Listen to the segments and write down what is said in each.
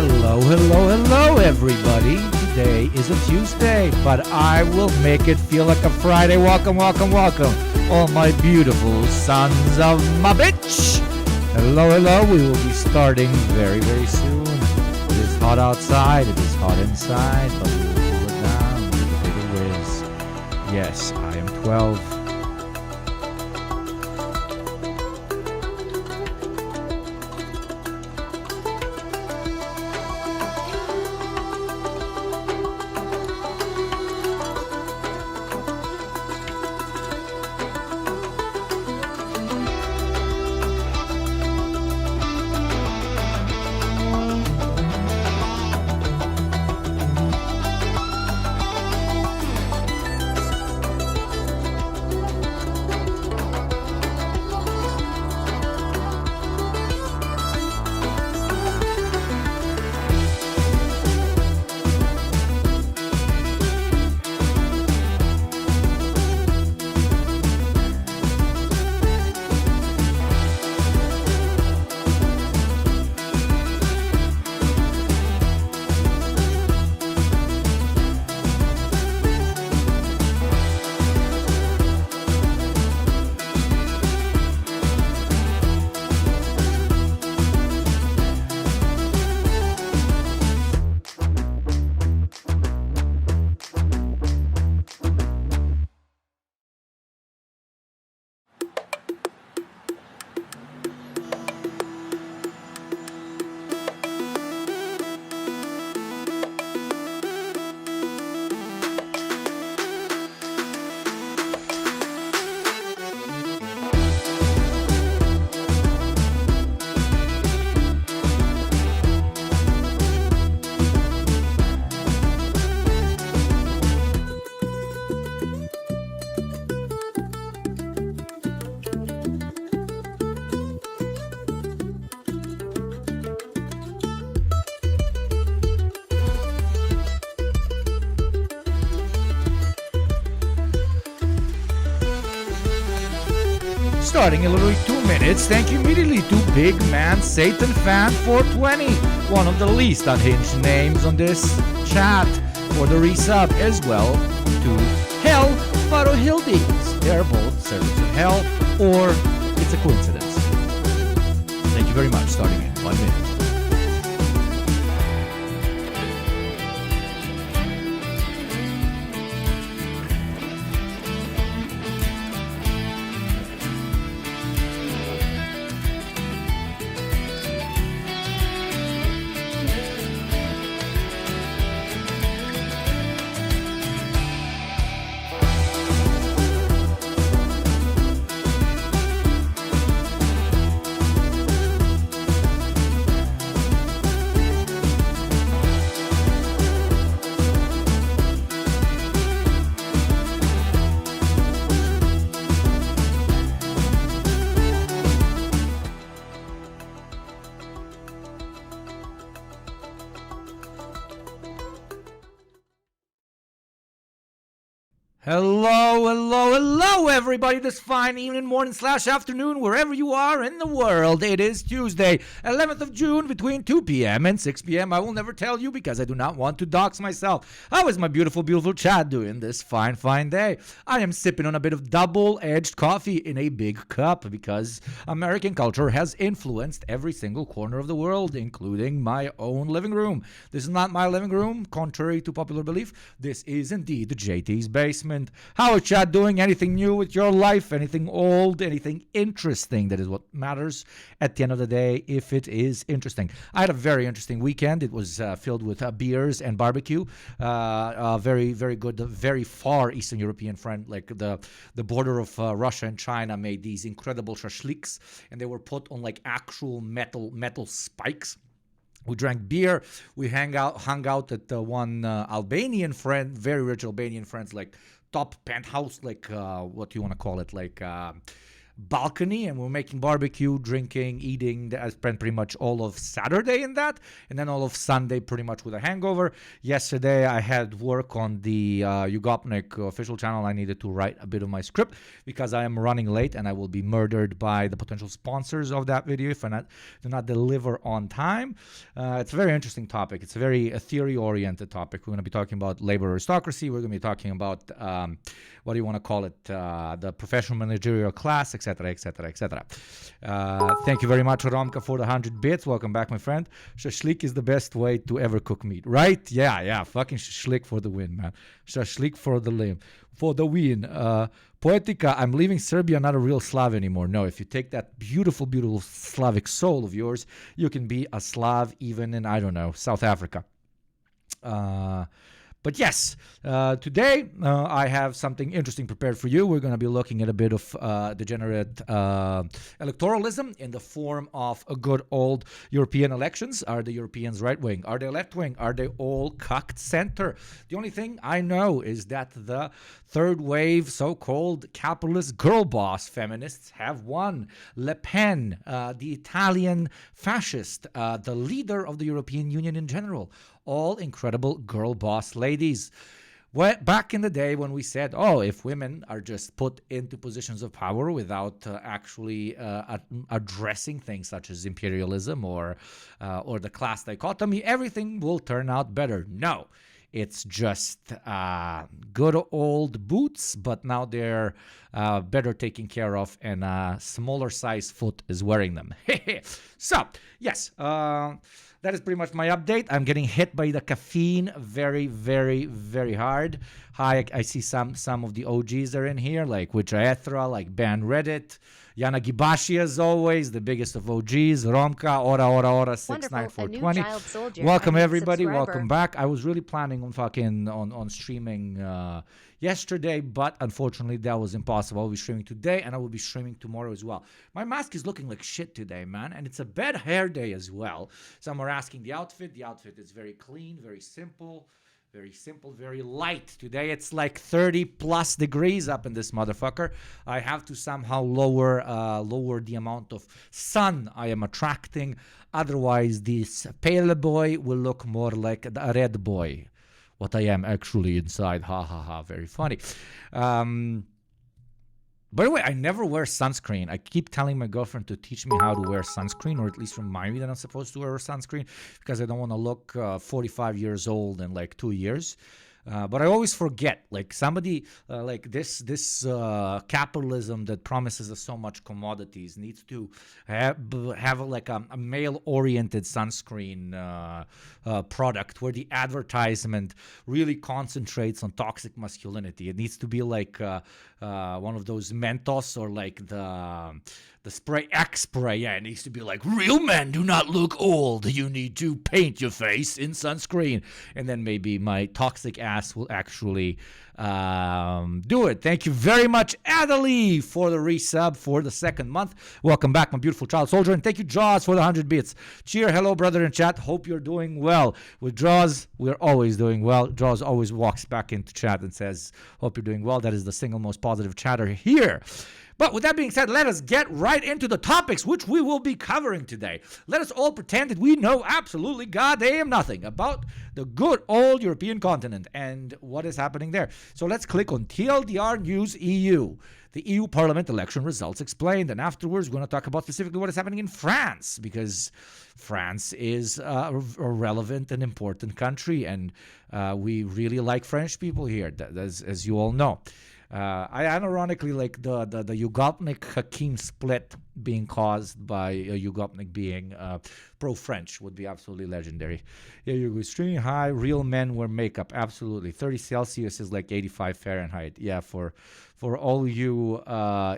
Hello, everybody. Today is a Tuesday, but I will make it feel like a Friday. Welcome, all my beautiful sons of my bitch. Hello. We will be starting very, very soon. It is hot outside, it is hot inside, but we will cool it down with a bit of whiz. Yes, I am 12. Starting in literally 2 minutes, thank you immediately to Big Man Satan Fan 420, one of the least unhinged names on this chat, for the resub, as well to Hell Farohildis. They're both servants of hell, or it's a coincidence. Thank you very much, starting in 1 minute. Hello, everybody, this fine evening, morning / afternoon, wherever you are in the world. It is Tuesday, 11th of June, between 2 p.m. and 6 p.m. I will never tell you because I do not want to dox myself. How is my beautiful Chad doing this fine day? I am sipping on a bit of double-edged coffee in a big cup because American culture has influenced every single corner of the world, including my own living room. This is not my living room, contrary to popular belief. This is indeed JT's basement. How is Chad doing? Anything new with your life? Anything old? Anything interesting? That is what matters at the end of the day, if it is interesting. I had a very interesting weekend. It was filled with beers and barbecue. Very, very good. Very far Eastern European friend, like the border of Russia and China, made these incredible shashliks, and they were put on like actual metal spikes. We drank beer. We hung out at one Albanian friend, very rich Albanian friends, like top penthouse, like what do you want to call it, like balcony, and we're making barbecue, drinking, eating. I spent pretty much all of Saturday in that, and then all of Sunday pretty much with a hangover. Yesterday I had work on the Ugopnik official channel. I needed to write a bit of my script because I am running late and I will be murdered by the potential sponsors of that video if I do not deliver on time. It's a very interesting topic. It's a very theory-oriented topic. We're going to be talking about labor aristocracy. We're going to be talking about what do you want to call it, the professional managerial class, etc., etc., etc. Thank you very much, Romka, for the 100 bits. Welcome back, my friend. Shashlik is the best way to ever cook meat, right? Yeah. Fucking shashlik for the win, man. Shashlik for the win. Poetica, I'm leaving Serbia, not a real Slav anymore. No, if you take that beautiful, beautiful Slavic soul of yours, you can be a Slav even in, I don't know, South Africa. But yes, today I have something interesting prepared for you. We're going to be looking at a bit of degenerate electoralism in the form of a good old European elections. Are the Europeans right wing? Are they left wing? Are they all cucked center? The only thing I know is that the third wave so-called capitalist girl boss feminists have won. Le Pen, the Italian fascist, the leader of the European Union in general. All incredible girl boss ladies. Back in the day when we said, if women are just put into positions of power without actually addressing things such as imperialism or the class dichotomy, everything will turn out better. No, it's just good old boots, but now they're better taken care of, and a smaller size foot is wearing them. So, yes, that is pretty much my update. I'm getting hit by the caffeine very, very, very hard. Hi, I see some of the OGs are in here, like Wichaethra, like Ban Reddit. Yana Gibashi, as always, the biggest of OGs. Romka, ora, 69420. Welcome, everybody. Welcome back. I was really planning on streaming yesterday, but unfortunately that was impossible. I'll be streaming today, and I will be streaming tomorrow as well. My mask is looking like shit today, man, and it's a bad hair day as well. Some are asking the outfit. The outfit is very clean, very simple, very light. Today it's like 30 plus degrees up in this motherfucker. I have to somehow lower the amount of sun I am attracting. Otherwise, this pale boy will look more like a red boy. What I am actually inside. Ha ha ha. Very funny. By the way, I never wear sunscreen. I keep telling my girlfriend to teach me how to wear sunscreen, or at least remind me that I'm supposed to wear sunscreen, because I don't want to look 45 years old in like 2 years. But I always forget, like somebody like this capitalism that promises us so much commodities needs to have like a male-oriented sunscreen product where the advertisement really concentrates on toxic masculinity. It needs to be like one of those Mentos or like the spray X spray. Yeah, it needs to be like, real men do not look old. You need to paint your face in sunscreen. And then maybe my toxic ass will actually do it. Thank you very much, Adelie, for the resub for the second month. Welcome back, my beautiful child soldier. And thank you, Jaws, for the 100 bits. Cheer. Hello, brother in chat. Hope you're doing well. With Jaws, we're always doing well. Jaws always walks back into chat and says, hope you're doing well. That is the single most positive chatter here. But with that being said, let us get right into the topics which we will be covering today. Let us all pretend that we know absolutely goddamn nothing about the good old European continent and what is happening there. So let's click on TLDR News EU. The EU Parliament election results explained, and afterwards we're going to talk about specifically what is happening in France, because France is a relevant and important country, and we really like French people here, as you all know. I unironically like the Ugopnik-Hakim split being caused by Ugopnik being pro-French would be absolutely legendary. Yeah, you're extremely high. Real men wear makeup. Absolutely. 30 Celsius is like 85 Fahrenheit. Yeah, for all you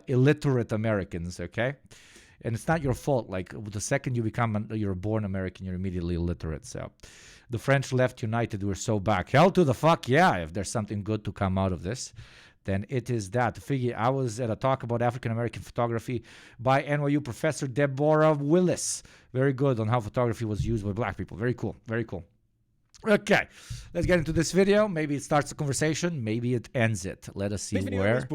illiterate Americans, okay? And it's not your fault. Like, the second you're a born American, you're immediately illiterate. So the French left united. We're so back. Hell to the fuck yeah, if there's something good to come out of this, then it is that. Figure, I was at a talk about African-American photography by NYU professor Deborah Willis. Very good on how photography was used by black people. Very cool. Very cool. Okay, let's get into this video. Maybe it starts a conversation. Maybe it ends it. Let us see where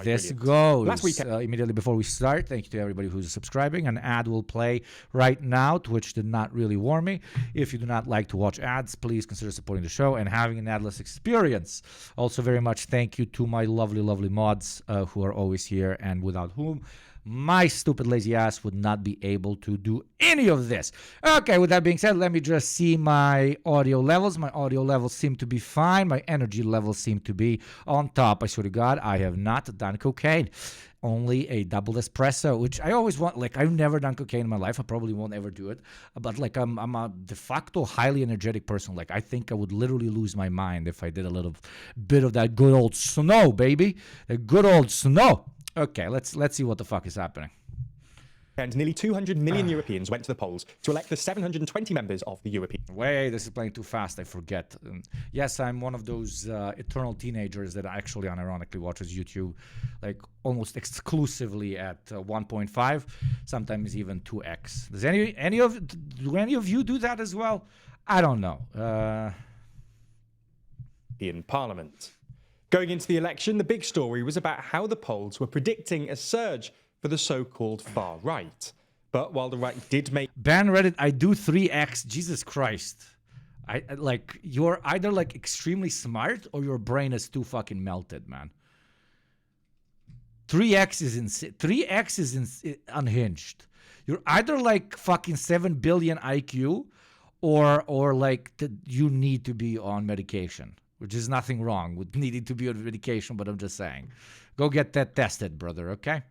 this goes. Last weekend. Immediately before we start, thank you to everybody who's subscribing. An ad will play right now. Twitch did not really warn me. If you do not like to watch ads, please consider supporting the show and having an adless experience. Also, very much thank you to my lovely, lovely mods who are always here and without whom my stupid lazy ass would not be able to do any of this. Okay, with that being said, let me just see my audio levels. My audio levels seem to be fine. My energy levels seem to be on top. I swear to God, I have not done cocaine. Only a double espresso, which I always want. Like, I've never done cocaine in my life. I probably won't ever do it. But like, I'm a de facto highly energetic person. Like, I think I would literally lose my mind if I did a little bit of that good old snow, baby. The good old snow. Okay, let's see what the fuck is happening. And nearly 200 million Europeans went to the polls to elect the 720 members of the European. Wait, this is playing too fast. I forget. Yes, I'm one of those eternal teenagers that actually unironically watches YouTube, like almost exclusively at 1.5, sometimes even 2x. Does do any of you do that as well? I don't know. In Parliament. Going into the election, the big story was about how the polls were predicting a surge for the so-called far right. But while the right did make... Ban Reddit, I do 3x. Jesus Christ. Like, you're either like extremely smart or your brain is too fucking melted, man. 3x is unhinged. You're either like fucking 7 billion IQ or like you need to be on medication. Which is nothing wrong with needing to be on medication, but I'm just saying. Go get that tested, brother, okay?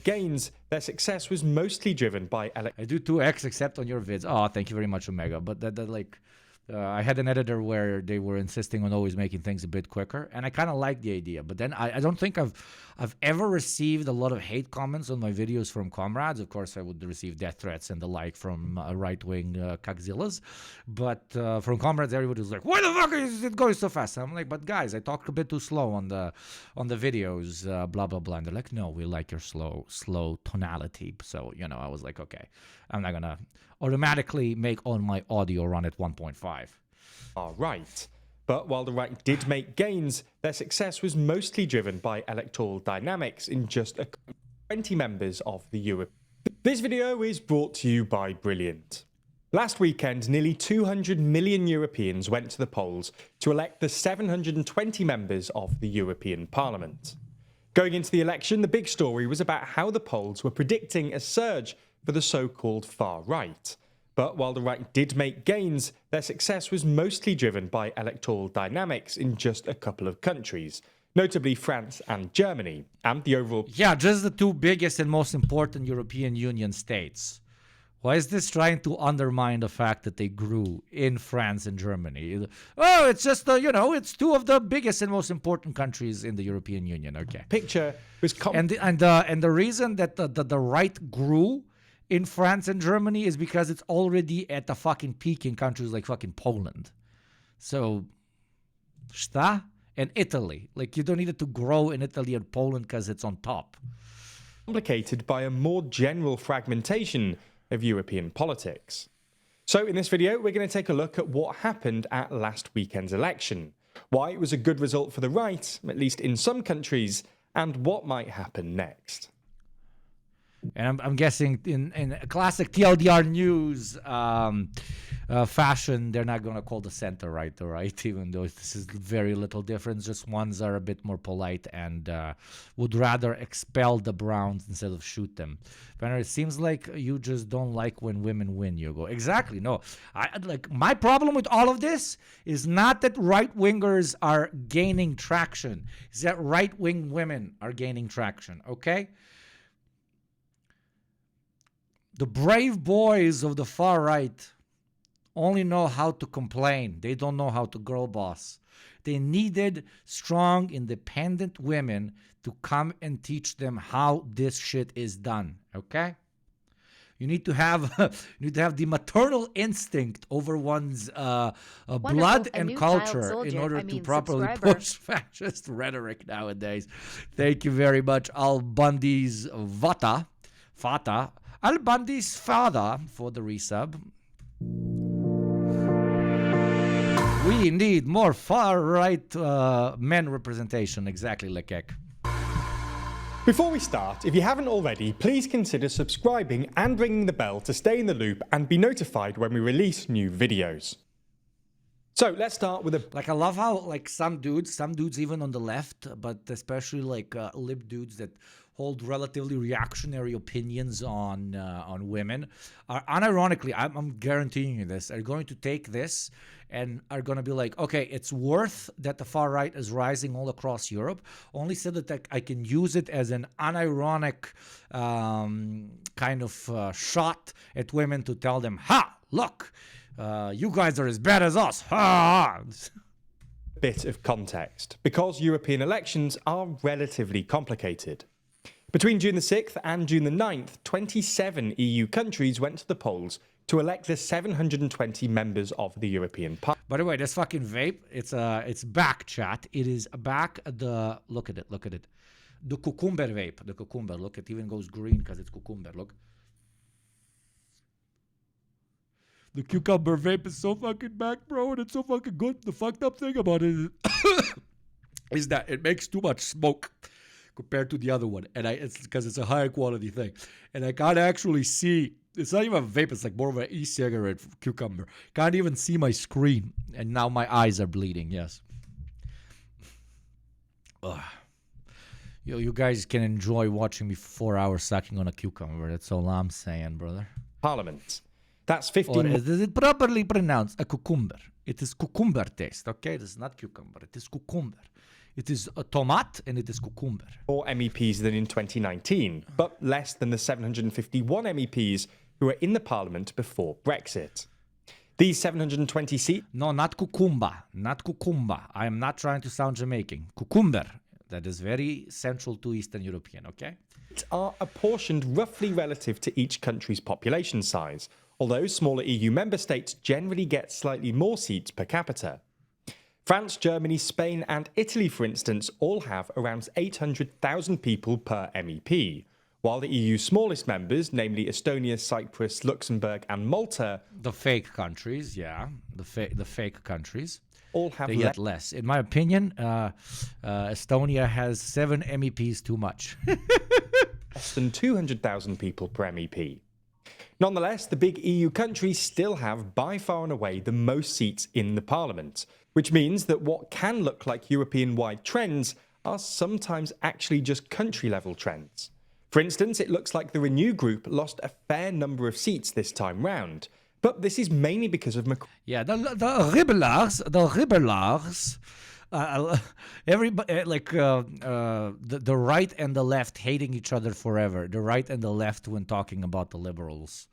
Gains, their success was mostly driven by... I do 2x except on your vids. Oh, thank you very much, Omega. But that like... I had an editor where they were insisting on always making things a bit quicker, and I kind of like the idea. But then I don't think I've ever received a lot of hate comments on my videos from comrades. Of course, I would receive death threats and the like from right-wing cuckzillas. But from comrades, everybody was like, "Why the fuck is it going so fast?" I'm like, "But guys, I talk a bit too slow on the videos, blah blah blah." And they're like, "No, we like your slow tonality." So I was like, "Okay, I'm not gonna automatically make all my audio run at 1.5. All right. But while the right did make gains, their success was mostly driven by electoral dynamics in just 20 members of the Europe. This video is brought to you by Brilliant. Last weekend, nearly 200 million Europeans went to the polls to elect the 720 members of the European Parliament. Going into the election, the big story was about how the polls were predicting a surge for the so-called far right. But while the right did make gains, their success was mostly driven by electoral dynamics in just a couple of countries, notably France and Germany, and the overall... Yeah, just the two biggest and most important European Union states. Why is this trying to undermine the fact that they grew in France and Germany? Oh, it's just, it's two of the biggest and most important countries in the European Union. Okay. Picture was... And the reason that the right grew in France and Germany is because it's already at the fucking peak in countries like fucking Poland. So, šta? And Italy. Like, you don't need it to grow in Italy and Poland because it's on top. Complicated by a more general fragmentation of European politics. So in this video, we're going to take a look at what happened at last weekend's election, why it was a good result for the right, at least in some countries, and what might happen next. And I'm guessing in a classic TLDR news fashion, they're not going to call the center right, even though this is very little difference. Just ones are a bit more polite and would rather expel the Browns instead of shoot them. Banner, it seems like you just don't like when women win, Hugo. Exactly. No, my problem with all of this is not that right-wingers are gaining traction. It's that right-wing women are gaining traction, okay? The brave boys of the far right only know how to complain. They don't know how to girl boss. They needed strong, independent women to come and teach them how this shit is done. Okay? You need to have the maternal instinct over one's blood and culture in order to properly push fascist rhetoric nowadays. Thank you very much, Al Bundy's Fata. Al Bundy's father for the resub. need more far-right men representation. Exactly, Lekek. Before we start, if you haven't already, please consider subscribing and ringing the bell to stay in the loop and be notified when we release new videos. So let's start with a... Like, I love how, like, some dudes even on the left, but especially, like, lib dudes that hold relatively reactionary opinions on women, are unironically, I'm guaranteeing you this, are going to take this and are going to be like, okay, it's worth that the far right is rising all across Europe, only so that I can use it as an unironic kind of shot at women to tell them, ha, look, you guys are as bad as us. Ha! Bit of context, because European elections are relatively complicated. Between June the 6th and June the 9th, 27 EU countries went to the polls to elect the 720 members of the European Parliament. By the way, this fucking vape, it's back, chat. It is back. Look at it. The cucumber vape. The cucumber. Look, it even goes green because it's cucumber. Look. The cucumber vape is so fucking back, bro, and it's so fucking good. The fucked up thing about it is that it makes too much smoke compared to the other one, and it's because it's a higher quality thing, and I can't actually see. It's not even a vape; it's like more of an e-cigarette cucumber. Can't even see my screen, and now my eyes are bleeding. Yes. Ugh. You guys can enjoy watching me for 4 hours sucking on a cucumber. That's all I'm saying, brother. Parliament. That's 15. Or is it properly pronounced a cucumber? It is cucumber taste, okay? It is not cucumber. It is cucumber. It is a tomat and it is cucumber. More MEPs than in 2019, but less than the 751 MEPs who were in the Parliament before Brexit. These 720 seats... No, not cucumba. Not cucumba. I am not trying to sound Jamaican. Cucumber. That is very central to Eastern European, okay? ...are apportioned roughly relative to each country's population size, although smaller EU member states generally get slightly more seats per capita. France, Germany, Spain and Italy, for instance, all have around 800,000 people per MEP, while the EU's smallest members, namely Estonia, Cyprus, Luxembourg and Malta... The fake countries, yeah, the fake countries. All have they get less. In my opinion, Estonia has 7 MEPs too much. Less than 200,000 people per MEP. Nonetheless, the big EU countries still have by far and away the most seats in the Parliament, which means that what can look like European-wide trends are sometimes actually just country-level trends. For instance, it looks like the Renew group lost a fair number of seats this time round, but this is mainly because of Yeah, the Ribelars, everybody, like the right and the left hating each other forever. The right and the left when talking about the liberals.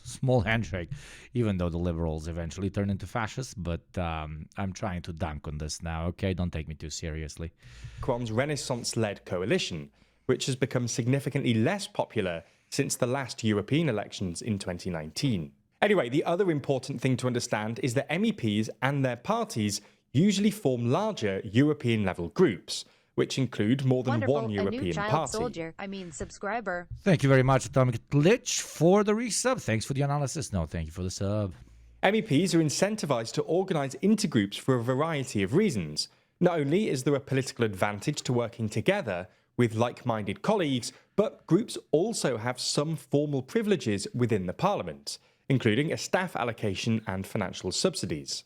Small handshake, even though the liberals eventually turn into fascists, but I'm trying to dunk on this now, okay? Don't take me too seriously. Macron's Renaissance-led coalition, which has become significantly less popular since the last European elections in 2019. Anyway, the other important thing to understand is that MEPs and their parties usually form larger European-level groups, which include more than one European party. Soldier, subscriber. Thank you very much, Atomic Glitch, for the resub. Thanks for the analysis. No, thank you for the sub. MEPs are incentivized to organize intergroups for a variety of reasons. Not only is there a political advantage to working together with like-minded colleagues, but groups also have some formal privileges within the Parliament, including a staff allocation and financial subsidies.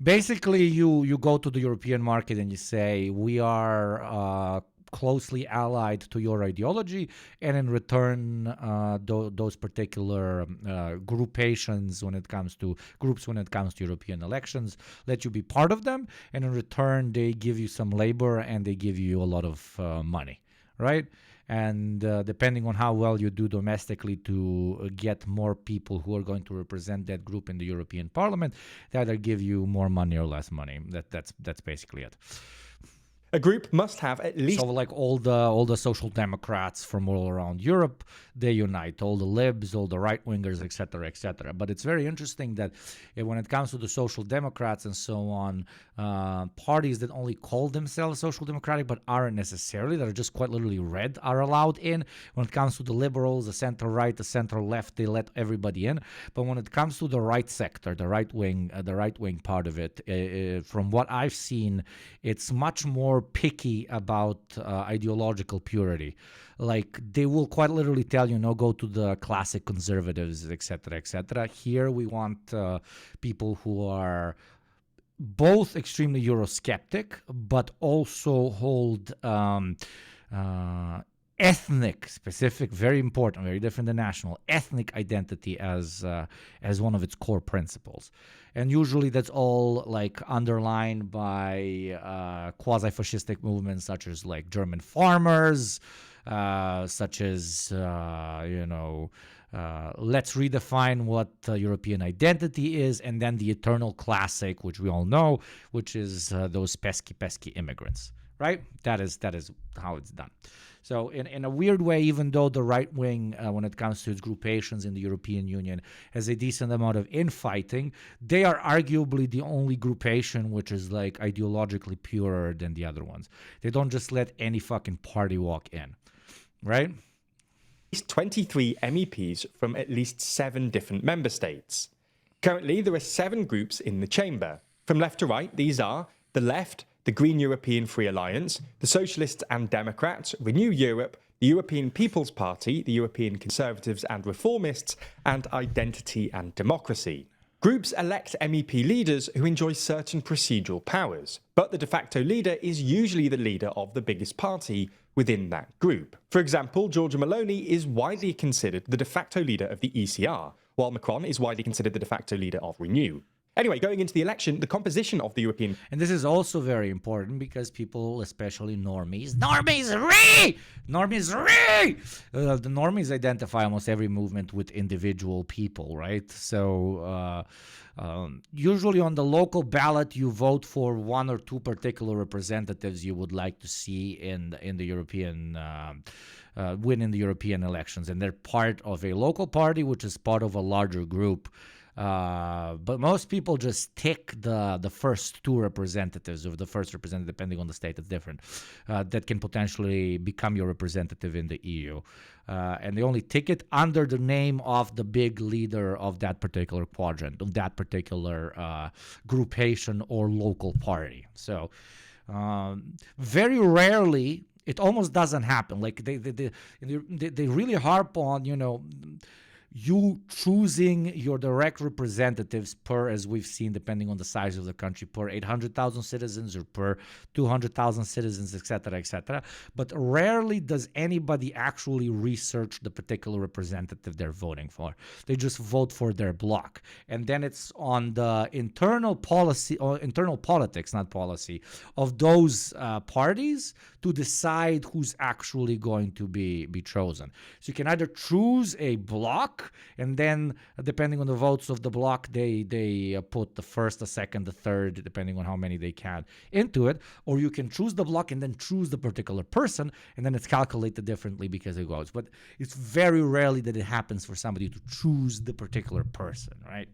Basically, you go to the European market and you say, we are closely allied to your ideology, and in return, those particular groupations when it comes to European elections, let you be part of them, and in return, they give you some labor and they give you a lot of money, right? And depending on how well you do domestically to get more people who are going to represent that group in the European Parliament, they either give you more money or less money. That's basically it. A group must have at least... So like all the social democrats from all around Europe, they unite. All the libs, all the right wingers, etc., etc. But it's very interesting that when it comes to the social democrats and so on, parties that only call themselves social democratic but aren't necessarily, that are just quite literally red, are allowed in. When it comes to the liberals, the center right, the center left, they let everybody in. But when it comes to the right sector, the right wing part of it, from what I've seen, it's much more picky about ideological purity. Like, they will quite literally tell you, no, go to the classic conservatives, etc., etc. Here we want people who are both extremely Eurosceptic, but also hold ethnic, specific, very important, very different than national, ethnic identity as one of its core principles. And usually that's all like underlined by quasi-fascistic movements such as like German farmers, such as, let's redefine what European identity is, and then the eternal classic, which we all know, which is those pesky immigrants, right? That is how it's done. So in a weird way, even though the right wing, when it comes to its groupations in the European Union, has a decent amount of infighting, they are arguably the only groupation which is like ideologically purer than the other ones. They don't just let any fucking party walk in, right? 23 MEPs from at least 7 different member states. Currently, there are 7 groups in the chamber. From left to right, these are the Left, the Green European Free Alliance, the Socialists and Democrats, Renew Europe, the European People's Party, the European Conservatives and Reformists, and Identity and Democracy. Groups elect MEP leaders who enjoy certain procedural powers, but the de facto leader is usually the leader of the biggest party within that group. For example, Giorgia Meloni is widely considered the de facto leader of the ECR, while Macron is widely considered the de facto leader of Renew. Anyway, going into the election, the composition of the European... And this is also very important because people, especially normies, the normies identify almost every movement with individual people, right? So usually on the local ballot, you vote for 1 or 2 particular representatives you would like to see in the European... win in the European elections. And they're part of a local party, which is part of a larger group. But most people just tick the first 2 representatives, or the first representative, depending on the state, it's different, that can potentially become your representative in the EU. And they only tick it under the name of the big leader of that particular quadrant, of that particular groupation or local party. So very rarely, it almost doesn't happen. Like they really harp on, you choosing your direct representatives per, as we've seen, depending on the size of the country, per 800,000 citizens or per 200,000 citizens, etc., etc. But rarely does anybody actually research the particular representative they're voting for. They just vote for their bloc. And then it's on the internal policy, or internal politics, not policy, of those parties to decide who's actually going to be chosen. So you can either choose a bloc, and then depending on the votes of the bloc, they put the first, the second, the third, depending on how many they can into it, or you can choose the bloc and then choose the particular person, and then it's calculated differently because it goes. But it's very rarely that it happens for somebody to choose the particular person, right?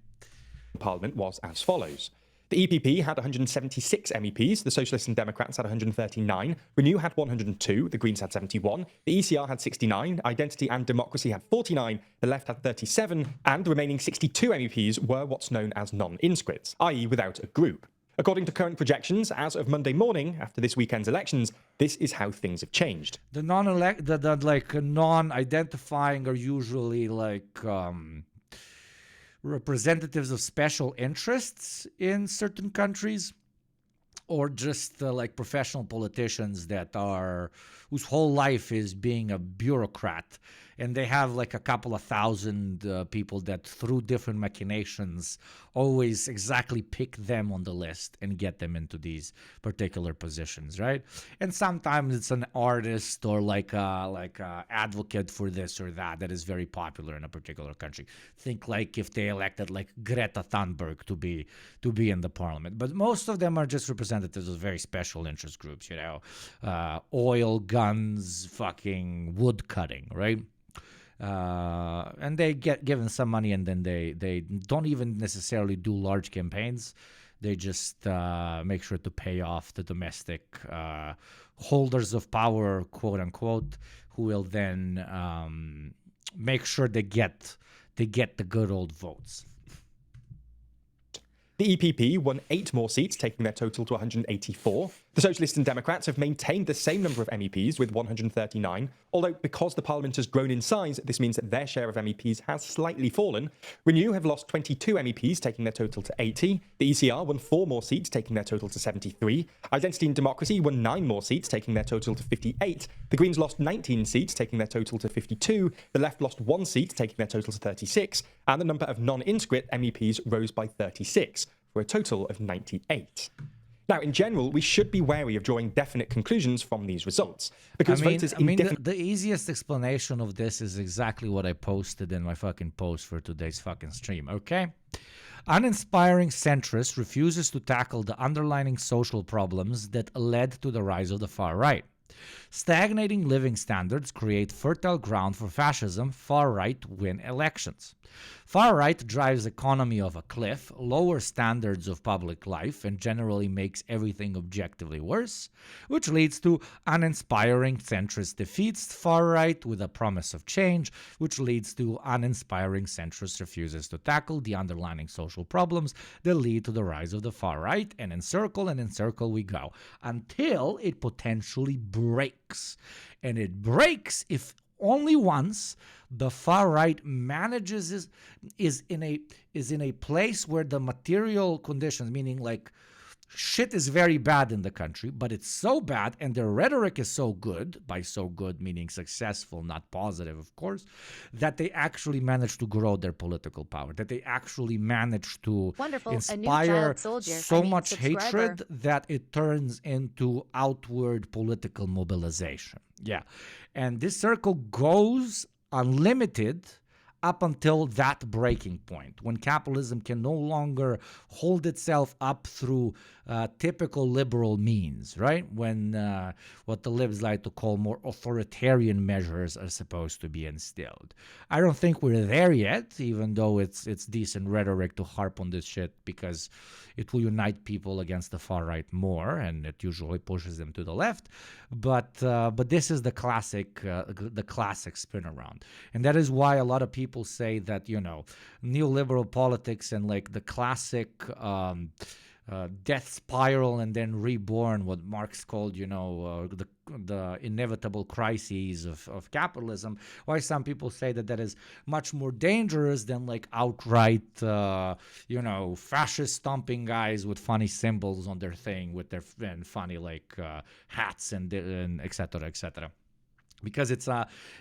Parliament was as follows. The EPP had 176 MEPs, the Socialists and Democrats had 139, Renew had 102, the Greens had 71, the ECR had 69, Identity and Democracy had 49, the Left had 37, and the remaining 62 MEPs were what's known as non-inscrits, i.e. without a group. According to current projections, as of Monday morning, after this weekend's elections, this is how things have changed. The non-identifying are usually like... representatives of special interests in certain countries, or just like professional politicians that are, whose whole life is being a bureaucrat and they have like a couple of thousand people that through different machinations always exactly pick them on the list and get them into these particular positions, right? And sometimes it's an artist or like a advocate for this or that is very popular in a particular country. Think like if they elected like Greta Thunberg to be in the parliament, but most of them are just representatives of very special interest groups, oil, guns, fucking wood cutting, right? And they get given some money, and then they don't even necessarily do large campaigns. They just make sure to pay off the domestic holders of power, quote unquote, who will then make sure they get the good old votes. The EPP won 8 more seats, taking their total to 184. The Socialists and Democrats have maintained the same number of MEPs with 139, although because the parliament has grown in size, this means that their share of MEPs has slightly fallen. Renew have lost 22 MEPs, taking their total to 80. The ECR won 4 more seats, taking their total to 73. Identity and Democracy won 9 more seats, taking their total to 58. The Greens lost 19 seats, taking their total to 52. The Left lost 1 seat, taking their total to 36. And the number of non-inscript MEPs rose by 36. For a total of 98. Now, in general, we should be wary of drawing definite conclusions from these results, because voters the easiest explanation of this is exactly what I posted in my fucking post for today's fucking stream, okay? Uninspiring centrist refuses to tackle the underlying social problems that led to the rise of the far right. Stagnating living standards create fertile ground for fascism. Far right win elections. Far right drives economy off a cliff, lowers standards of public life, and generally makes everything objectively worse, which leads to uninspiring centrist defeats far right with a promise of change, which leads to uninspiring centrist refuses to tackle the underlying social problems that lead to the rise of the far right, and in circle we go until it potentially breaks. And it breaks if only once the far right manages is in a place where the material conditions, meaning like shit is very bad in the country, but it's so bad and their rhetoric is so good, by so good meaning successful, not positive, of course, that they actually manage to grow their political power, that they actually manage to inspire so much hatred that it turns into outward political mobilization. Yeah. And this circle goes unlimited up until that breaking point, when capitalism can no longer hold itself up through typical liberal means, right? When what the libs like to call more authoritarian measures are supposed to be instilled. I don't think we're there yet, even though it's decent rhetoric to harp on this shit because it will unite people against the far right more, and it usually pushes them to the left. But this is the classic spin around, and that is why a lot of people say that neoliberal politics and like the classic death spiral and then reborn, what Marx called, the inevitable crises of capitalism. Why some people say that is much more dangerous than like outright, fascist stomping guys with funny symbols on their thing with their funny like hats and et cetera, et cetera. Because it's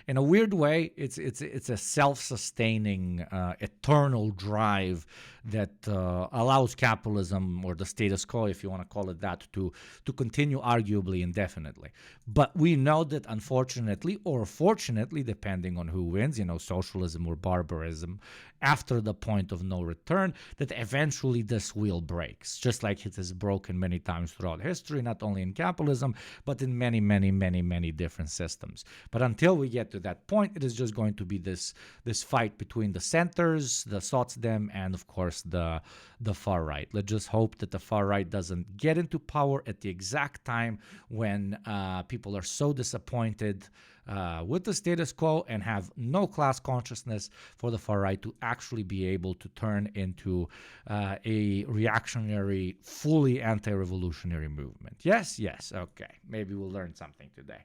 in a weird way, it's a self-sustaining, eternal drive that allows capitalism, or the status quo, if you want to call it that, to continue arguably indefinitely. But we know that unfortunately, or fortunately, depending on who wins, socialism or barbarism, after the point of no return, that eventually this wheel breaks, just like it has broken many times throughout history, not only in capitalism, but in many, many, many, many different systems. But until we get to that point, it is just going to be this fight between the centers, the Socdem, and of course the far right. Let's just hope that the far right doesn't get into power at the exact time when people are so disappointed with the status quo and have no class consciousness for the far right to actually be able to turn into a reactionary, fully anti-revolutionary movement. Yes, okay. Maybe we'll learn something today.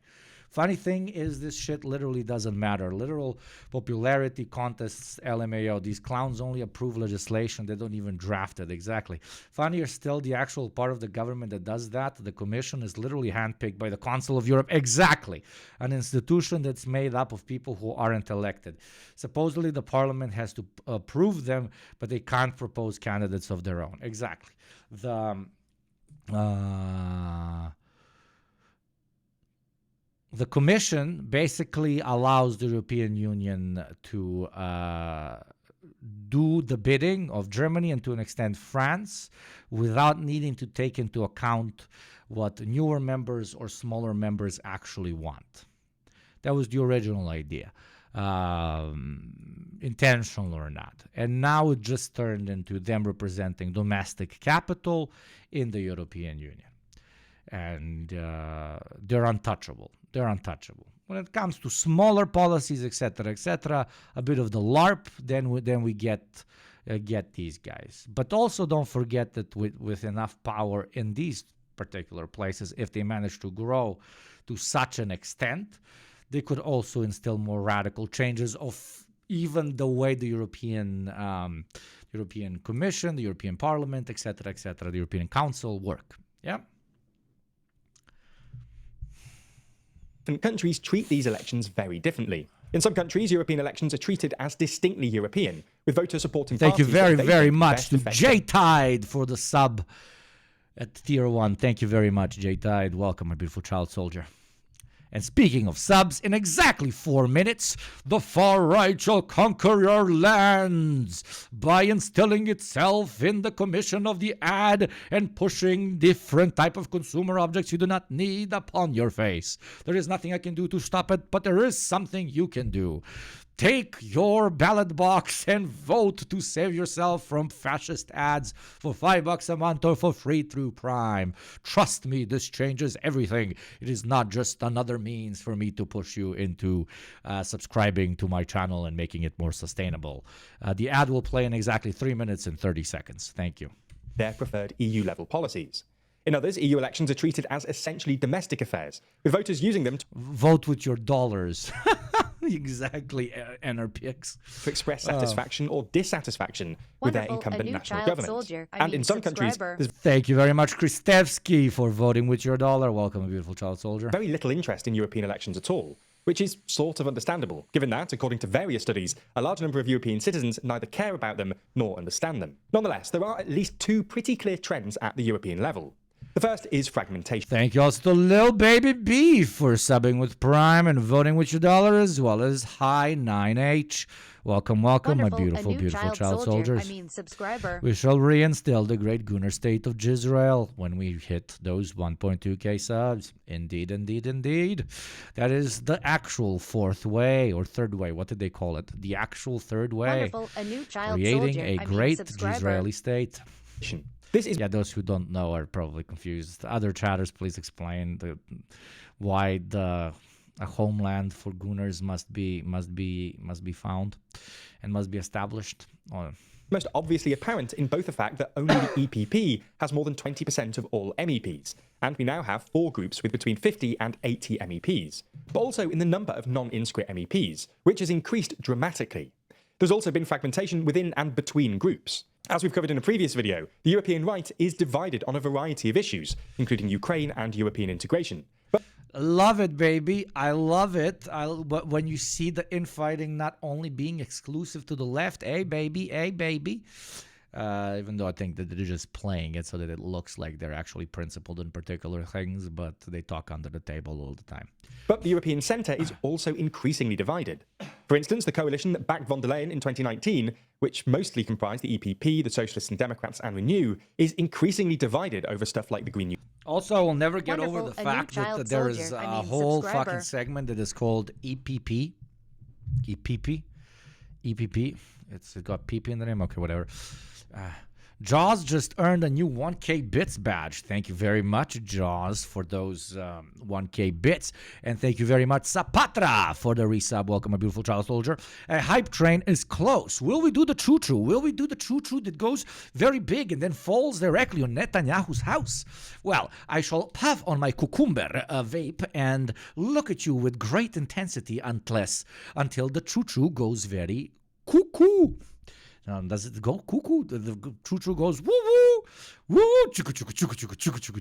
Funny thing is, this shit literally doesn't matter. Literal popularity contests, LMAO. These clowns only approve legislation. They don't even draft it. Exactly. Funnier still, the actual part of the government that does that, the commission, is literally handpicked by the Council of Europe. Exactly. An institution that's made up of people who aren't elected. Supposedly, the parliament has to approve them, but they can't propose candidates of their own. Exactly. The Commission basically allows the European Union to do the bidding of Germany and to an extent France without needing to take into account what newer members or smaller members actually want. That was the original idea, intentional or not. And now it just turned into them representing domestic capital in the European Union. And they're untouchable. They're untouchable. When it comes to smaller policies, etc., a bit of the LARP, then we get these guys. But also don't forget that with enough power in these particular places, if they manage to grow to such an extent, they could also instill more radical changes of even the way the European Commission, the European Parliament, etc., the European Council work. Yeah. Different countries treat these elections very differently. In some countries, European elections are treated as distinctly European, with voters supporting Thank you parties very much to J-Tide for the sub at tier 1. Thank you very much, J-Tide. Welcome, my beautiful child soldier. And speaking of subs, in exactly 4 minutes, the far right shall conquer your lands by instilling itself in the commission of the ad and pushing different type of consumer objects you do not need upon your face. There is nothing I can do to stop it, but there is something you can do. Take your ballot box and vote to save yourself from fascist ads for $5 a month or for free through Prime. Trust me, this changes everything. It is not just another means for me to push you into subscribing to my channel and making it more sustainable. The ad will play in exactly 3 minutes and 30 seconds. Thank you. Their preferred EU-level policies. In others, EU elections are treated as essentially domestic affairs, with voters using them to vote with your dollars. Exactly, NRPX. To express satisfaction or dissatisfaction with their incumbent national government. And in some countries, there's thank you very much, Kristevsky, for voting with your dollar. Welcome, beautiful child soldier. Very little interest in European elections at all, which is sort of understandable, given that, according to various studies, a large number of European citizens neither care about them nor understand them. Nonetheless, there are at least 2 pretty clear trends at the European level. The first is fragmentation. Thank you also to Lil Baby B for subbing with Prime and voting with your dollar, as well as High 9H. Welcome, my beautiful child soldiers. Subscriber. We shall reinstill the great Gunner state of Jizrael when we hit those 1.2k subs. Indeed. That is the actual 4th way, or 3rd way. What did they call it? The actual 3rd way. A new child creating soldier. a great Israeli state. This is those who don't know are probably confused. Other chatters, please explain why a homeland for Gunners must be found and must be established. Most obviously apparent in both the fact that only the EPP has more than 20% of all MEPs, and we now have 4 groups with between 50 and 80 MEPs, but also in the number of non-inscrit MEPs, which has increased dramatically. There's also been fragmentation within and between groups. As we've covered in a previous video, the European right is divided on a variety of issues, including Ukraine and European integration. But love it, baby. I love it. But when you see the infighting not only being exclusive to the left, baby. Even though I think that they're just playing it so that it looks like they're actually principled in particular things, but they talk under the table all the time. But the European centre is also increasingly divided. For instance, the coalition that backed von der Leyen in 2019, which mostly comprised the EPP, the Socialists and Democrats, and Renew, is increasingly divided over stuff like the Green New. Also, I will never get over the fact that there is a whole fucking segment that is called EPP. EPP. It's got PP in the name. Okay, whatever. Jaws just earned a new 1K bits badge. Thank you very much, Jaws, for those 1K bits. And thank you very much, Zapatra, for the resub. Welcome, my beautiful child soldier. A hype train is close. Will we do the choo-choo? Will we do the choo-choo that goes very big and then falls directly on Netanyahu's house? Well, I shall puff on my cucumber vape and look at you with great intensity until the choo-choo goes very cuckoo. Does it go cuckoo? The choo-choo goes woo-woo, woo-woo, chugga-chugga.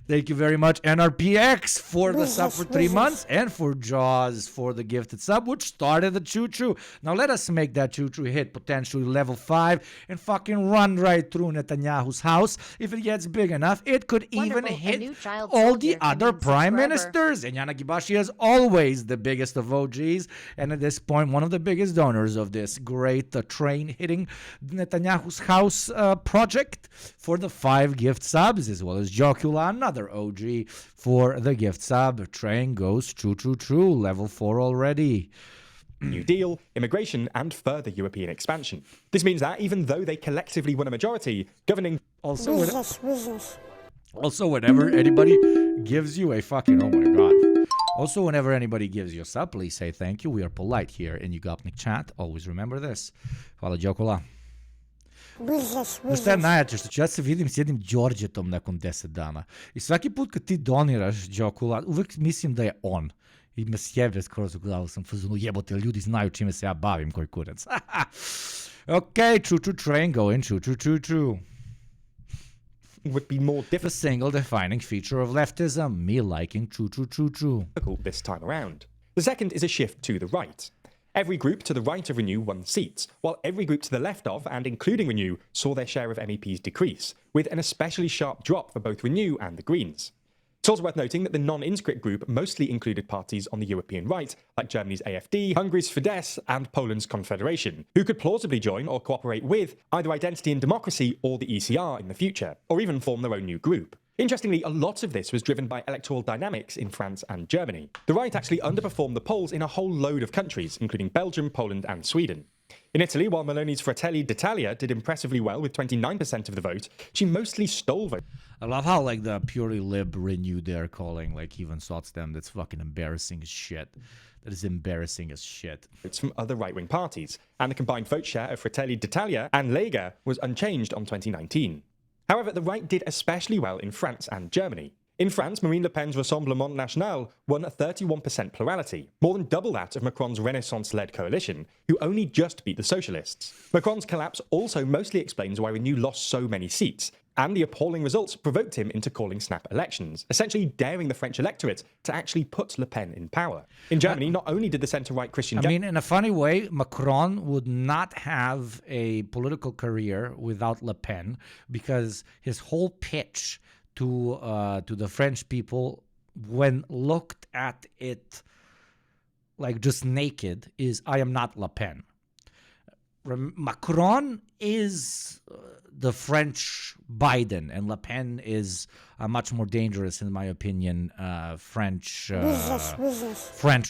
Thank you very much, NRPX, for the sub for 3 months, and for Jaws for the gifted sub, which started the choo-choo. Now let us make that choo-choo hit potentially level 5 and fucking run right through Netanyahu's house. If it gets big enough, it could even hit all the other prime ministers. And Yana Gibashi is always the biggest of OGs, and at this point, one of the biggest donors of this great train hitting Netanyahu's house project for the 5 gift subs, as well as Jocula, another OG, for the gift sub. Train goes true, level 4 already. New Deal, immigration, and further European expansion. This means that even though they collectively won a majority, governing... Also, whenever anybody gives you a fucking... Oh my god. Also, whenever anybody gives you a sub, please say thank you. We are polite here in Ugopnik chat. Always remember this. Hvala, Jokula. Šta je najjače? Što ću ja se vidim s jednim Đorđetom nakon 10 dana. I svaki put kad ti doniraš Đokula, uvek mislim da je on. I me sjebe skroz u glavu, sam fazonu, jebote, ljudi znaju čime se ja bavim, koji kurac. Okay, choo-choo train going, choo-choo. Would be more The single defining feature of leftism, me liking choo-choo. difficult this time around. The second is a shift to the right. Every group to the right of Renew won seats, while every group to the left of, and including Renew, saw their share of MEPs decrease, with an especially sharp drop for both Renew and the Greens. It's also worth noting that the non-inscript group mostly included parties on the European right, like Germany's AfD, Hungary's Fidesz, and Poland's Confederation, who could plausibly join or cooperate with either Identity and Democracy or the ECR in the future, or even form their own new group. Interestingly, a lot of this was driven by electoral dynamics in France and Germany. The right actually underperformed the polls in a whole load of countries, including Belgium, Poland, and Sweden. In Italy, while Meloni's Fratelli d'Italia did impressively well with 29% of the vote, she mostly stole votes. I love how, like, the purely lib Renew they're calling, like, even Sotsdem, that's fucking embarrassing as shit. That is embarrassing as shit. Votes from other right-wing parties, and the combined vote share of Fratelli d'Italia and Lega was unchanged on 2019. However, the right did especially well in France and Germany. In France, Marine Le Pen's Rassemblement National won a 31% plurality, more than double that of Macron's Renaissance-led coalition, who only just beat the Socialists. Macron's collapse also mostly explains why Renew lost so many seats, and the appalling results provoked him into calling snap elections, essentially daring the French electorate to actually put Le Pen in power. In Germany, not only did the centre-right Christian... I mean, in a funny way, Macron would not have a political career without Le Pen, because his whole pitch to the French people, when looked at it like just naked, is I am not Le Pen. Macron is the French Biden, and Le Pen is much more dangerous, in my opinion, French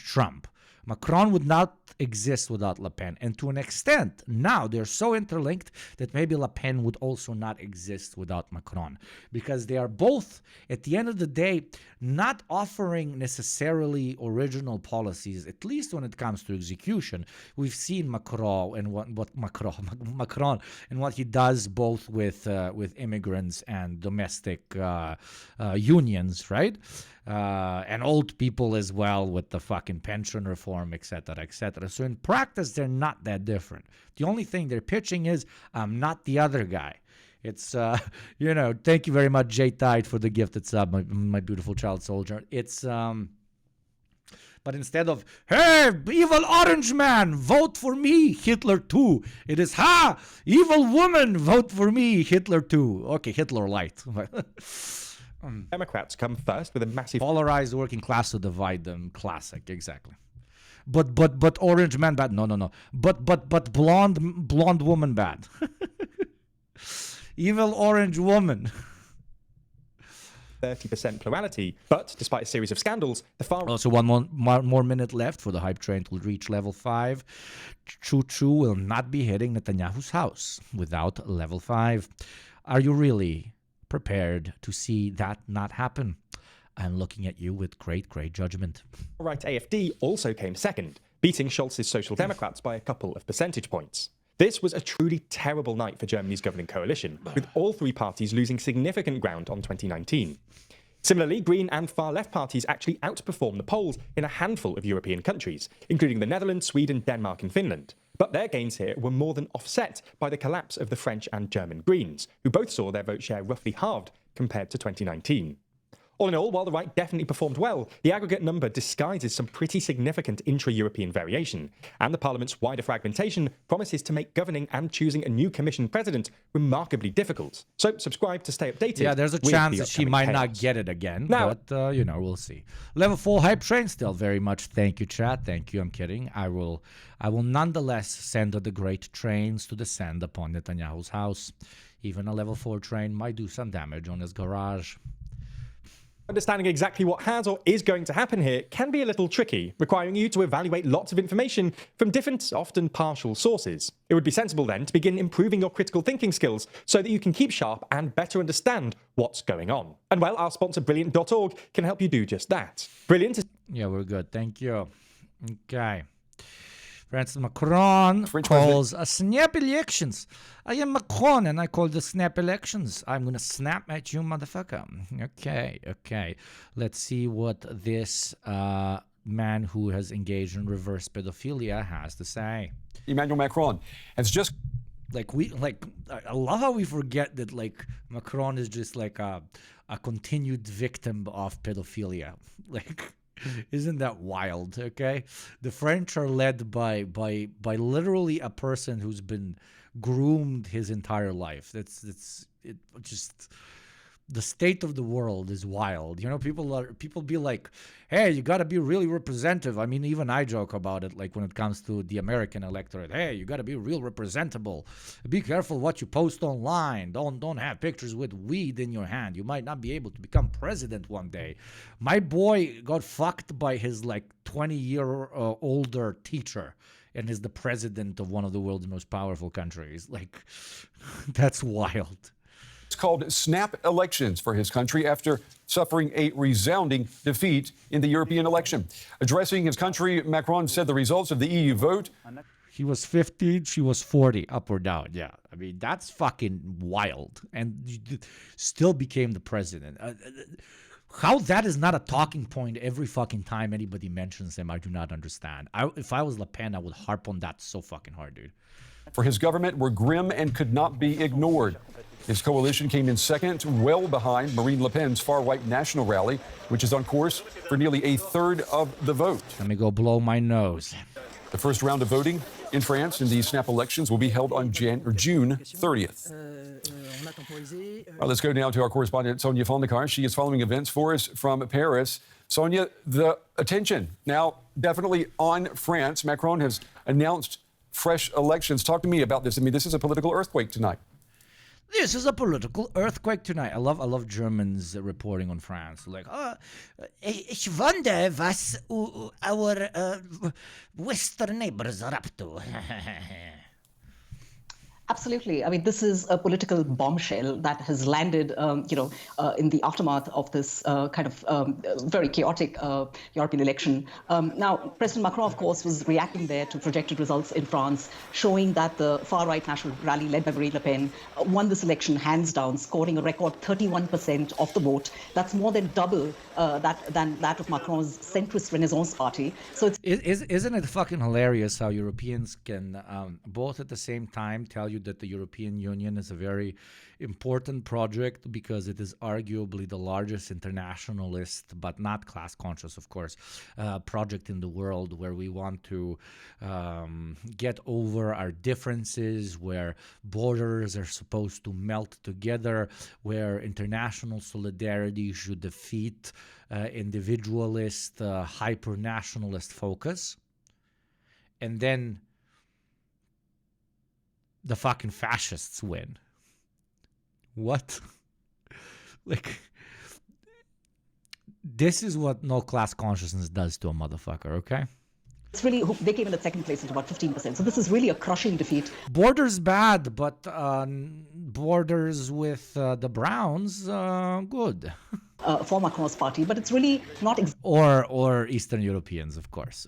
Trump. Macron would not exist without Le Pen. And to an extent, now they're so interlinked that maybe Le Pen would also not exist without Macron. Because they are both, at the end of the day, not offering necessarily original policies, at least when it comes to execution. We've seen Macron and Macron and what he does both with immigrants and domestic unions, right? And old people as well with the fucking pension reform, etc., etc. So in practice, they're not that different. The only thing they're pitching is, I'm not the other guy. It's, thank you very much, Jay Tide, for the gifted sub, my beautiful child soldier. It's, but instead of, hey, evil orange man, vote for me, Hitler too. It is, ha, evil woman, vote for me, Hitler too. Okay, Hitler light. Democrats come first with a massive... Polarized working class to divide them. Classic, exactly. But orange man bad. No. But blonde woman bad. Evil orange woman. 30% plurality. But despite a series of scandals, the far Also, one more minute left for the hype train to reach level 5. Choo Choo will not be hitting Netanyahu's house without level 5. Are you really prepared to see that not happen? I'm looking at you with great, great judgment. right AfD also came second, beating Scholz's Social Democrats by a couple of percentage points. This was a truly terrible night for Germany's governing coalition, with all three parties losing significant ground on 2019. Similarly, Green and far-left parties actually outperformed the polls in a handful of European countries, including the Netherlands, Sweden, Denmark and Finland. But their gains here were more than offset by the collapse of the French and German Greens, who both saw their vote share roughly halved compared to 2019. All in all, while the right definitely performed well, the aggregate number disguises some pretty significant intra-European variation, and the Parliament's wider fragmentation promises to make governing and choosing a new Commission president remarkably difficult. So subscribe to stay updated. Yeah, there's a with chance the that she upcoming might chaos. not get it again, Now- but, we'll see. Level 4 hype train still very much. Thank you, chat. Thank you. I'm kidding. I will nonetheless send the great trains to descend upon Netanyahu's house. Even a level 4 train might do some damage on his garage. Understanding exactly what has or is going to happen here can be a little tricky, requiring you to evaluate lots of information from different, often partial sources. It would be sensible then to begin improving your critical thinking skills so that you can keep sharp and better understand what's going on. And well, our sponsor Brilliant.org can help you do just that. Brilliant is Yeah, we're good. Thank you. Okay. Francis Macron French calls a snap elections. I am Macron and I call the snap elections. I'm going to snap at you, motherfucker. Okay. Let's see what this man who has engaged in reverse pedophilia has to say. Emmanuel Macron has just I love how we forget that Macron is just a continued victim of pedophilia. Isn't that wild? Okay, the French are led by literally a person who's been groomed his entire life. Just the state of the world is wild. People be like, hey, you got to be really representative. I mean, even I joke about it, when it comes to the American electorate. Hey, you got to be real representable. Be careful what you post online. Don't have pictures with weed in your hand. You might not be able to become president one day. My boy got fucked by his 20-year older teacher and is the president of one of the world's most powerful countries. That's wild. called snap elections for his country after suffering a resounding defeat in the European election. Addressing his country, Macron said the results of the EU vote. He was 50, she was 40, up or down. Yeah, I mean, that's fucking wild. And still became the president. How that is not a talking point every fucking time anybody mentions him, I do not understand. If I was Le Pen, I would harp on that so fucking hard, dude. For his government were grim and could not be ignored. His coalition came in second, well behind Marine Le Pen's far-right national rally, which is on course for nearly a third of the vote. Let me go blow my nose. The first round of voting in France in these snap elections will be held on June 30th. All right, let's go now to our correspondent, Sonia Fondekar. She is following events for us from Paris. Sonia, the attention now definitely on France. Macron has announced fresh elections. Talk to me about this. I mean, this is a political earthquake tonight. This is a political earthquake tonight. I love Germans reporting on France. Ich wonder was our Western neighbors are up to. Absolutely. I mean, this is a political bombshell that has landed, in the aftermath of this very chaotic European election. Now, President Macron, of course, was reacting there to projected results in France, showing that the far-right national rally led by Marine Le Pen won this election hands down, scoring a record 31% of the vote. That's more than double than that of Macron's centrist Renaissance party. So Isn't it fucking hilarious how Europeans can both at the same time tell you that the European Union is a very important project because it is arguably the largest internationalist, but not class conscious, of course, project in the world, where we want to get over our differences, where borders are supposed to melt together, where international solidarity should defeat individualist, hyper-nationalist focus. And then the fucking fascists win. What? This is what no class consciousness does to a motherfucker, okay? It's really, they came in at second place at about 15%. So this is really a crushing defeat. Borders bad, but borders with the Browns, good. For Macron's party, but it's really not Or Eastern Europeans, of course.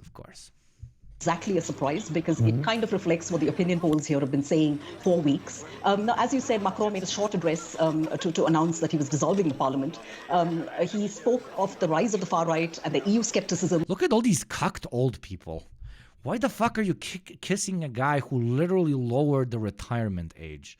exactly a surprise because it kind of reflects what the opinion polls here have been saying for weeks. Now, as you said, Macron made a short address to announce that he was dissolving the parliament. He spoke of the rise of the far right and the EU skepticism. Look at all these cucked old people. Why the fuck are you kissing a guy who literally lowered the retirement age?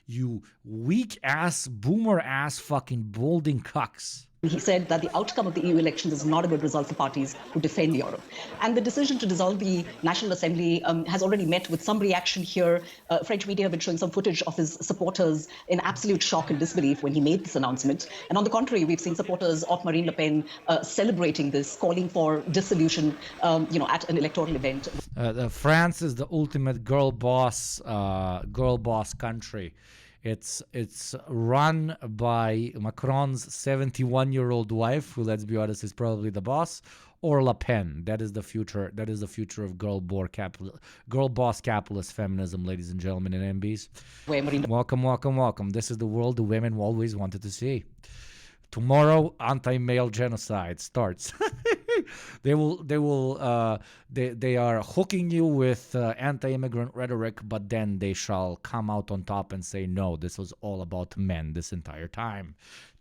You weak-ass, boomer-ass fucking balding cucks. He said that the outcome of the EU elections is not a good result for parties who defend Europe. And the decision to dissolve the National Assembly has already met with some reaction here. French media have been showing some footage of his supporters in absolute shock and disbelief when he made this announcement. And on the contrary, we've seen supporters of Marine Le Pen celebrating this, calling for dissolution, at an electoral event. France is the ultimate girl boss country. It's run by Macron's 71-year-old wife, who, let's be honest, is probably the boss, or Le Pen. That is the future. That is the future of girl boss capitalist feminism, ladies and gentlemen and MBs. Welcome. This is the world the women always wanted to see. Tomorrow, anti-male genocide starts. They are hooking you with anti-immigrant rhetoric, but then they shall come out on top and say, no, this was all about men this entire time.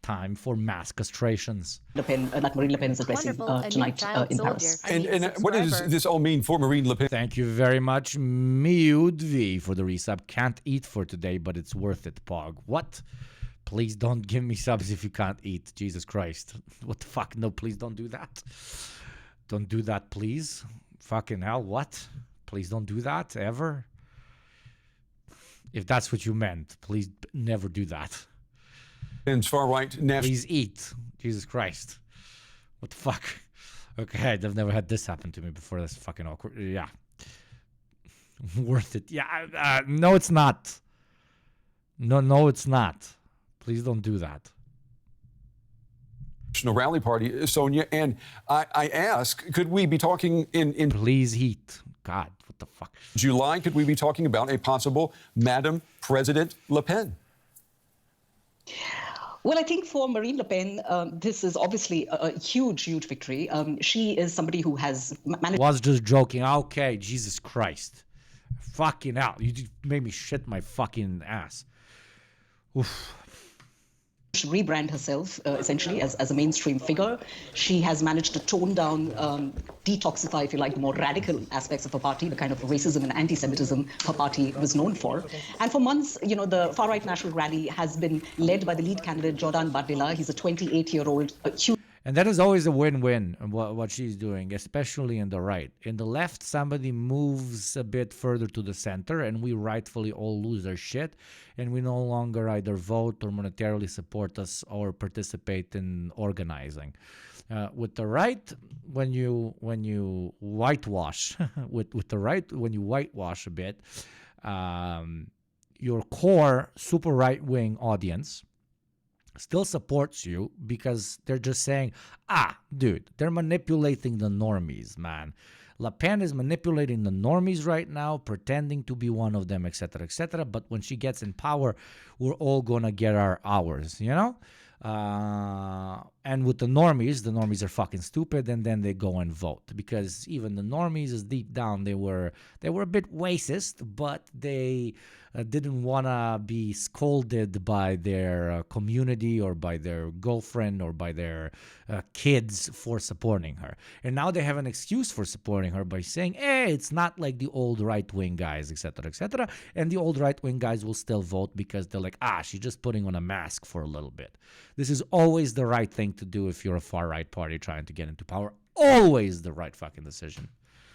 Time for mass castrations. That Marine Le Pen is addressing tonight in Paris. And what does this all mean for Marine Le Pen? Thank you very much, Miudvi, for the resub. Can't eat for today, but it's worth it, Pog. What? Please don't give me subs if you can't eat. Jesus Christ. What the fuck? No, please don't do that. Don't do that, please. Fucking hell, what? Please don't do that, ever. If that's what you meant, please never do that. And far right national. Please eat. Jesus Christ. What the fuck? Okay, I've never had this happen to me before. That's fucking awkward. Yeah. Worth it. Yeah, no, it's not. No, it's not. Please don't do that. Rally party, Sonia, and I ask, could we be talking in Please eat. God, what the fuck? July? Could we be talking about a possible Madam President Le Pen? Well, I think for Marine Le Pen, this is obviously a huge victory. She is somebody who has managed. Was just joking. Okay, Jesus Christ. Fucking hell. You just made me shit my fucking ass. Oof. Rebrand herself essentially as a mainstream figure. She has managed to tone down, detoxify, if you like, the more radical aspects of her party, the kind of racism and anti-Semitism her party was known for. And for months, the far-right national rally has been led by the lead candidate, Jordan Bardella. He's a 28-year-old, huge. And that is always a win-win, what she's doing, especially in the right. In the left, somebody moves a bit further to the center, and we rightfully all lose our shit, and we no longer either vote or monetarily support us or participate in organizing. With the right, when you whitewash, with the right, when you whitewash a bit, your core super right-wing audience still supports you because they're just saying, dude, they're manipulating the normies, man. Le Pen is manipulating the normies right now, pretending to be one of them, etc., etc. But when she gets in power, we're all going to get our hours, And with the normies are fucking stupid, and then they go and vote because even the normies, is deep down, they were a bit racist, but they didn't want to be scolded by their community or by their girlfriend or by their kids for supporting her. And now they have an excuse for supporting her by saying, hey, it's not like the old right-wing guys, etc., etc. And the old right-wing guys will still vote because they're like, she's just putting on a mask for a little bit. This is always the right thing to do if you're a far-right party trying to get into power. Always the right fucking decision.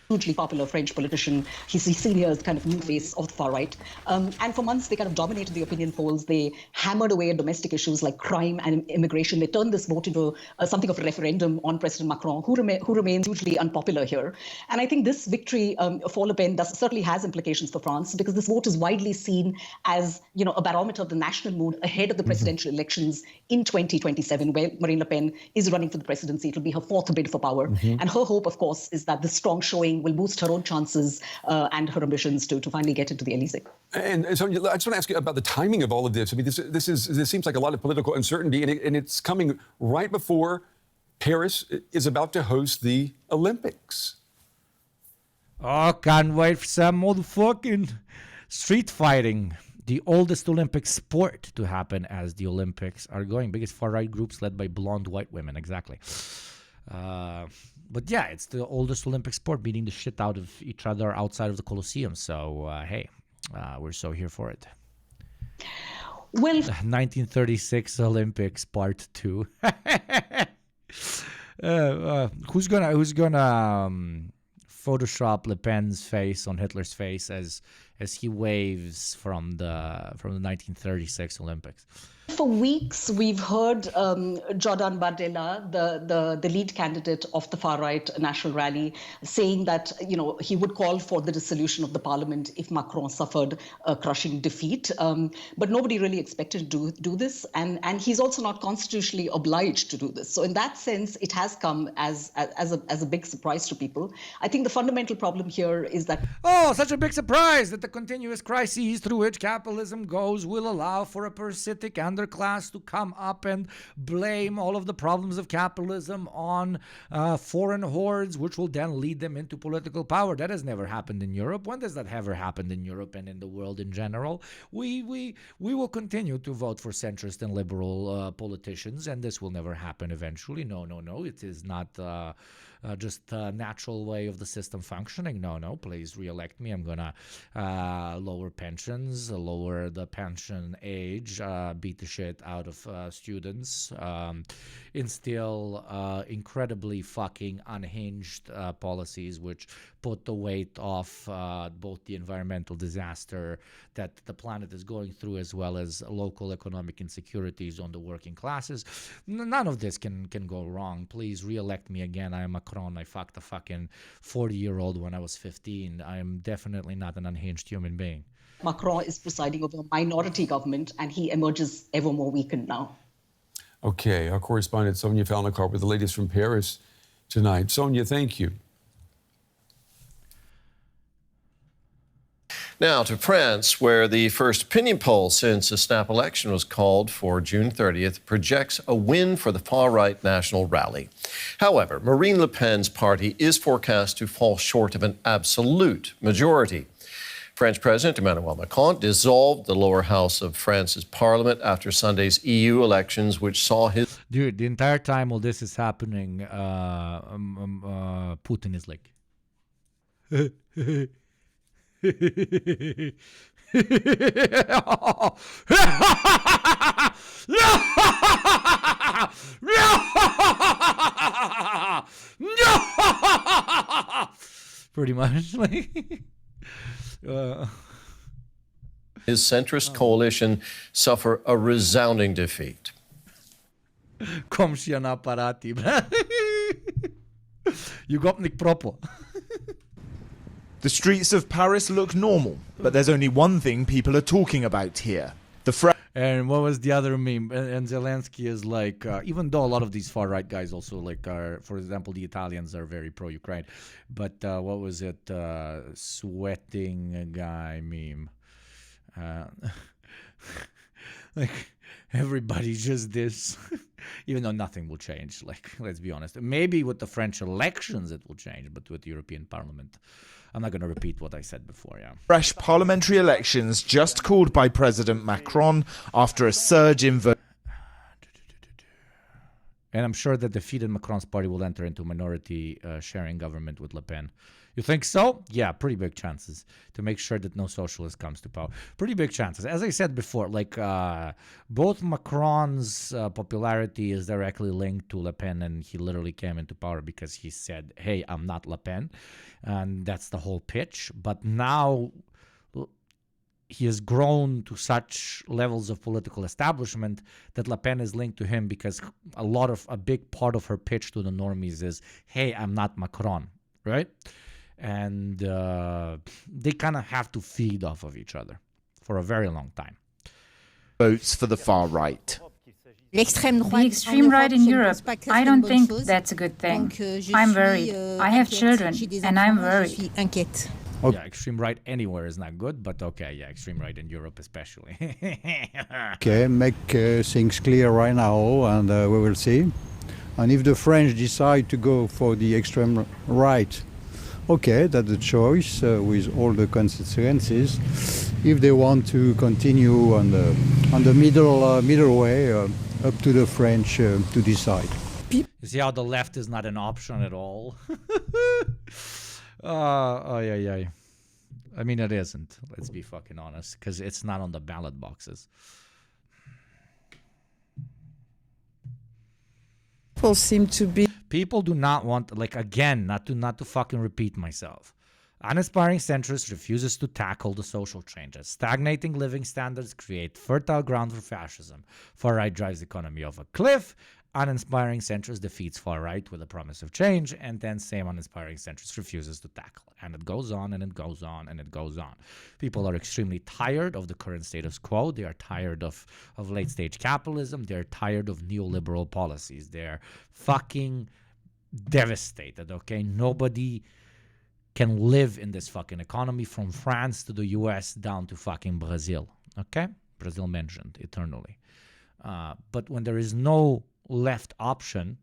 hugely popular French politician. He's seen here as kind of new face of the far right. And for months, they kind of dominated the opinion polls. They hammered away at domestic issues like crime and immigration. They turned this vote into something of a referendum on President Macron, who remains hugely unpopular here. And I think this victory for Le Pen certainly has implications for France, because this vote is widely seen as, a barometer of the national mood ahead of the presidential elections in 2027, where Marine Le Pen is running for the presidency. It will be her fourth bid for power. And her hope, of course, is that the strong showing will boost her own chances and her ambitions to finally get into the Elysee. And so I just want to ask you about the timing of all of this. I mean, this seems like a lot of political uncertainty, and it's coming right before Paris is about to host the Olympics. Oh, can't wait for some motherfucking street fighting. The oldest Olympic sport to happen as the Olympics are going. Biggest far-right groups led by blonde white women, exactly. But yeah, it's the oldest Olympic sport, beating the shit out of each other outside of the Colosseum. So, hey, we're so here for it. Well, 1936 Olympics Part 2. Who's gonna Photoshop Le Pen's face on Hitler's face as he waves from the 1936 Olympics? For weeks, we've heard Jordan Bardella, the lead candidate of the far-right National Rally, saying that he would call for the dissolution of the parliament if Macron suffered a crushing defeat. But nobody really expected to do this, and he's also not constitutionally obliged to do this. So in that sense, it has come as a big surprise to people. I think the fundamental problem here is that such a big surprise that the continuous crises through which capitalism goes will allow for a parasitic underclass to come up and blame all of the problems of capitalism on foreign hordes, which will then lead them into political power. That has never happened in Europe. When does that ever happen in Europe and in the world in general? We will continue to vote for centrist and liberal politicians, and this will never happen eventually. No. It is not just a natural way of the system functioning. No, please re-elect me. I'm gonna lower pensions, lower the pension age, beat the shit out of students, instill incredibly fucking unhinged policies which put the weight off both the environmental disaster that the planet is going through, as well as local economic insecurities on the working classes. None of this can go wrong. Please re-elect me again. I am Macron. I fucked a fucking 40-year-old when I was 15. I am definitely not an unhinged human being. Macron is presiding over a minority government, and he emerges ever more weakened now. Okay, our correspondent Sonia Falnikar with the latest from Paris tonight. Sonia, thank you. Now to France, where the first opinion poll since a snap election was called for June 30th projects a win for the far-right National Rally. However, Marine Le Pen's party is forecast to fall short of an absolute majority. French President Emmanuel Macron dissolved the lower house of France's parliament after Sunday's EU elections, which saw his... Dude, the entire time while this is happening, Putin is like... Pretty much, like... His centrist coalition suffer a resounding defeat. Kom się na aparaty, You got me proper. The streets of Paris look normal, but there's only one thing people are talking about here. And what was the other meme? And Zelensky is like, even though a lot of these far-right guys also like are, for example, the Italians are very pro-Ukraine. But what was it? Sweating guy meme. Like, everybody just this. Even though nothing will change. Like, let's be honest. Maybe with the French elections it will change, but with the European Parliament... I'm not going to repeat what I said before, yeah. Fresh parliamentary elections just called by President Macron after a surge in vote. And I'm sure that defeated Macron's party will enter into minority sharing government with Le Pen. You think so? Yeah, pretty big chances to make sure that no socialist comes to power. Pretty big chances. As I said before, like both Macron's popularity is directly linked to Le Pen, and he literally came into power because he said, hey, I'm not Le Pen. And that's the whole pitch. But now he has grown to such levels of political establishment that Le Pen is linked to him because a big part of her pitch to the normies is, hey, I'm not Macron, right? And they kind of have to feed off of each other for a very long time. Votes for the far right. The extreme right in Europe, I don't think that's a good thing. I'm worried. I have children, and I'm worried. Yeah, extreme right anywhere is not good, but okay, yeah, extreme right in Europe especially. Okay, make things clear right now, and we will see. And if the French decide to go for the extreme right, okay, that's a choice with all the consequences. If they want to continue on the middle way, up to the French to decide. You see how the left is not an option at all? Yeah. I mean, it isn't. Let's be fucking honest, because it's not on the ballot boxes. People seem to be. People do not want, like, again, not to fucking repeat myself. Uninspiring centrist refuses to tackle the social changes. Stagnating living standards create fertile ground for fascism. Far right drives the economy off a cliff. Uninspiring centrist defeats far right with a promise of change, and then same uninspiring centrist refuses to tackle. And it goes on and it goes on and it goes on. People are extremely tired of the current status quo. They are tired of late stage capitalism. They're tired of neoliberal policies. They're fucking devastated, okay? Nobody can live in this fucking economy from France to the US down to fucking Brazil, okay? Brazil mentioned eternally. But when there is no left option,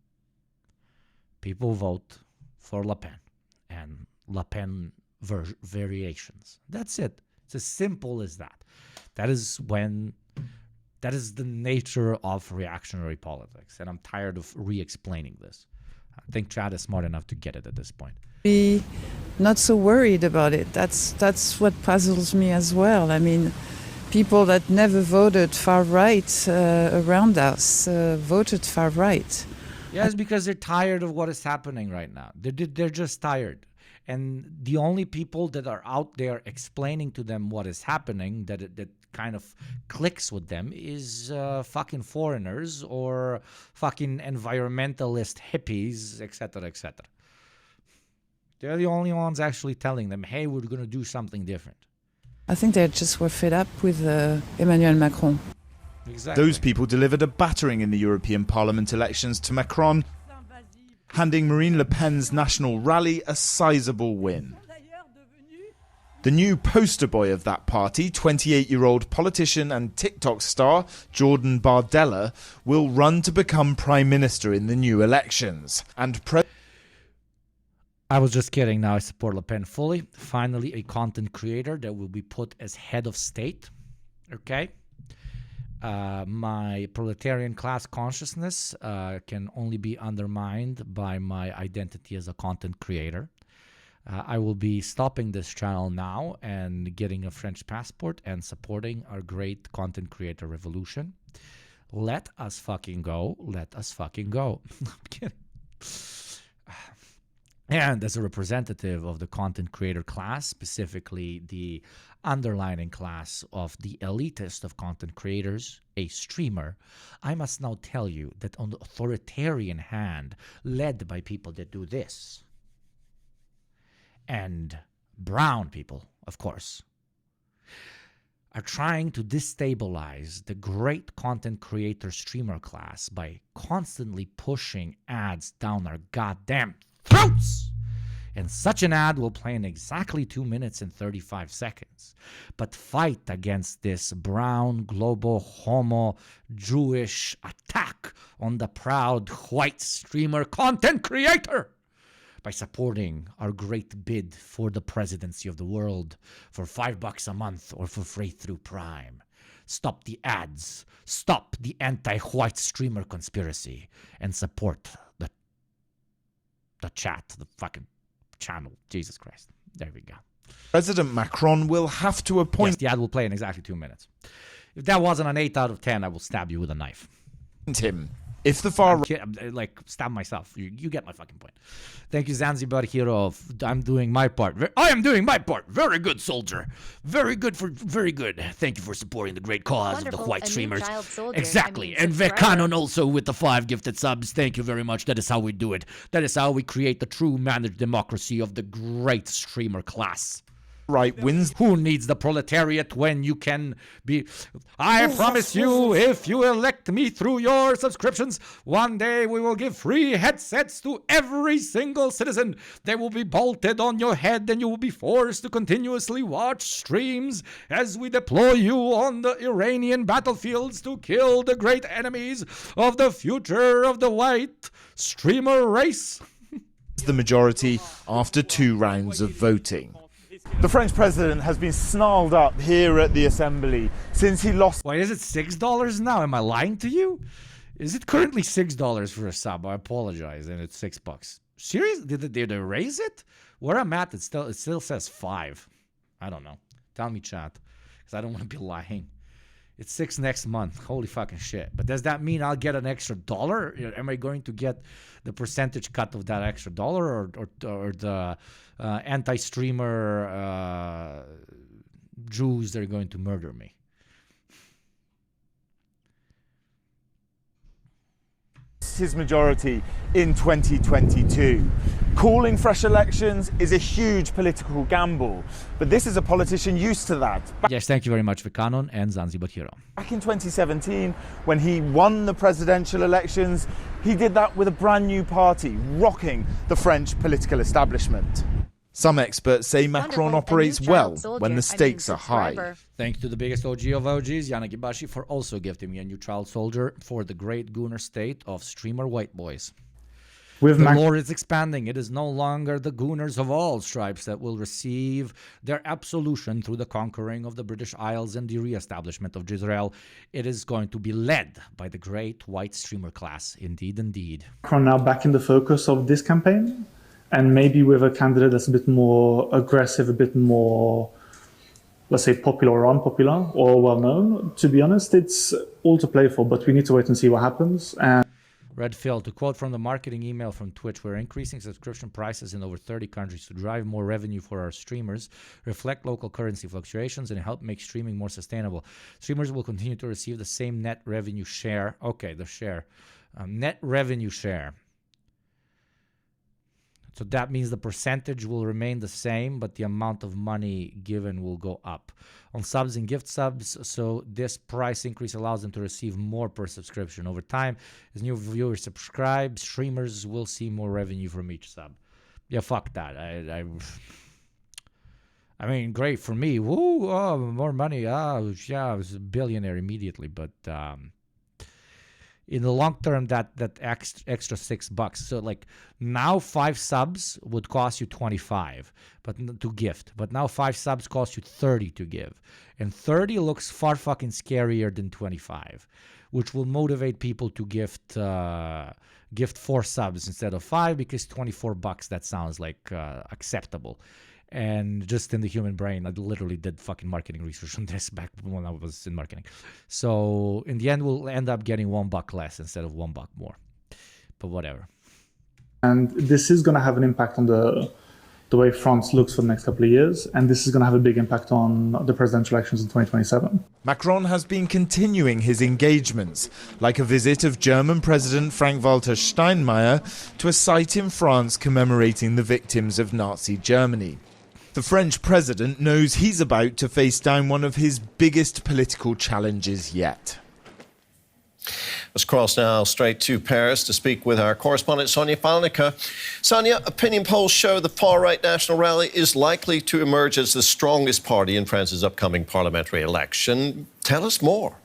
people vote for Le Pen and Le Pen variations. That's it. It's as simple as that. That is the nature of reactionary politics, and I'm tired of re-explaining this. I think Chad is smart enough to get it at this point. Be not so worried about it. That's what puzzles me as well. I mean, people that never voted far right around us voted far right. Yes, because they're tired of what is happening right now. They're just tired. And the only people that are out there explaining to them what is happening, that kind of clicks with them, is fucking foreigners or fucking environmentalist hippies, etc., etc. They're the only ones actually telling them, hey, we're going to do something different. I think they just were fed up with Emmanuel Macron. Exactly. Those people delivered a battering in the European Parliament elections to Macron, handing Marine Le Pen's national rally a sizable win. The new poster boy of that party, 28-year-old politician and TikTok star Jordan Bardella, will run to become Prime Minister in the new elections. And I was just kidding. Now I support Le Pen fully. Finally, a content creator that will be put as head of state. Okay? My proletarian class consciousness can only be undermined by my identity as a content creator. I will be stopping this channel now and getting a French passport and supporting our great content creator revolution. Let us fucking go. Let us fucking go. I'm kidding. And as a representative of the content creator class, specifically the underlining class of the elitist of content creators, a streamer, I must now tell you that on the authoritarian hand, led by people that do this, and brown people, of course, are trying to destabilize the great content creator streamer class by constantly pushing ads down our goddamn throats. And such an ad will play in exactly 2 minutes and 35 seconds. But fight against this brown, global, homo, Jewish attack on the proud white streamer content creator by supporting our great bid for the presidency of the world for $5 a month or for free through Prime. Stop the ads, stop the anti-white streamer conspiracy, and support the chat, the fucking channel. Jesus Christ. There we go. President Macron will have to appoint Yes, the ad will play in exactly 2 minutes. If that wasn't an 8 out of 10, I will stab you with a knife. him. If the far right... I'm like, stab myself. You get my fucking point. Thank you, Zanzibar Hero. I'm doing my part. I am doing my part. Very good, soldier. Very good. Thank you for supporting the great cause of the white streamers. Exactly. And Vekanon also with the 5 gifted subs. Thank you very much. That is how we do it. That is how we create the true managed democracy of the great streamer class. Right wins. Who needs the proletariat when you can be... I promise you, if you elect me through your subscriptions, one day we will give free headsets to every single citizen. They will be bolted on your head and you will be forced to continuously watch streams as we deploy you on the Iranian battlefields to kill the great enemies of the future of the white streamer race. The majority after 2 rounds of voting. The French president has been snarled up here at the assembly since he lost... Wait, is it $6 now? Am I lying to you? Is it currently $6 for a sub? I apologize, and it's $6. Seriously? Did they raise it? Where I'm at, it still says 5. I don't know. Tell me, chat, because I don't want to be lying. It's 6 next month. Holy fucking shit. But does that mean I'll get an extra $1? Am I going to get the percentage cut of that extra $1 or the anti-streamer Jews that are going to murder me? his majority in 2022. Calling fresh elections is a huge political gamble, but this is a politician used to that. Yes, thank you very much, Vikanon and Zanzibar Hero. Back in 2017, when he won the presidential elections, he did that with a brand new party, rocking the French political establishment. Some experts say Macron operates well when the stakes are high. Thanks to the biggest OG of OGs, Yana Gibashi, for also gifting me a new child soldier for the great Gunnar state of streamer white boys. The lore is expanding. It is no longer the Gunners of all stripes that will receive their absolution through the conquering of the British Isles and the re-establishment of Israel. It is going to be led by the great white streamer class. Indeed, indeed. Macron now back in the focus of this campaign, and maybe with a candidate that's a bit more aggressive, a bit more, let's say, popular or unpopular or well-known. To be honest, it's all to play for, but we need to wait and see what happens. And Red Phil, to quote from the marketing email from Twitch, we're increasing subscription prices in over 30 countries to drive more revenue for our streamers, reflect local currency fluctuations, and help make streaming more sustainable. Streamers will continue to receive the same net revenue share. Okay, the share. Net revenue share. So that means the percentage will remain the same, but the amount of money given will go up. On subs and gift subs, so this price increase allows them to receive more per subscription. Over time, as new viewers subscribe, streamers will see more revenue from each sub. Yeah, fuck that. I mean, great for me. Woo, oh, more money. Oh, yeah, I was a billionaire immediately, but... in the long term, that extra $6. So like now 5 subs would cost you 25, but to gift. But now 5 subs cost you 30 to give, and 30 looks far fucking scarier than 25, which will motivate people to gift 4 subs instead of 5 because $24 that sounds like acceptable. And just in the human brain, I literally did fucking marketing research on this back when I was in marketing. So in the end, we'll end up getting $1 less instead of $1 more. But whatever. And this is going to have an impact on the way France looks for the next couple of years. And this is going to have a big impact on the presidential elections in 2027. Macron has been continuing his engagements, like a visit of German President Frank-Walter Steinmeier to a site in France commemorating the victims of Nazi Germany. The French president knows he's about to face down one of his biggest political challenges yet. Let's cross now straight to Paris to speak with our correspondent Sonia Falnica. Sonia, opinion polls show the far-right National Rally is likely to emerge as the strongest party in France's upcoming parliamentary election. Tell us more.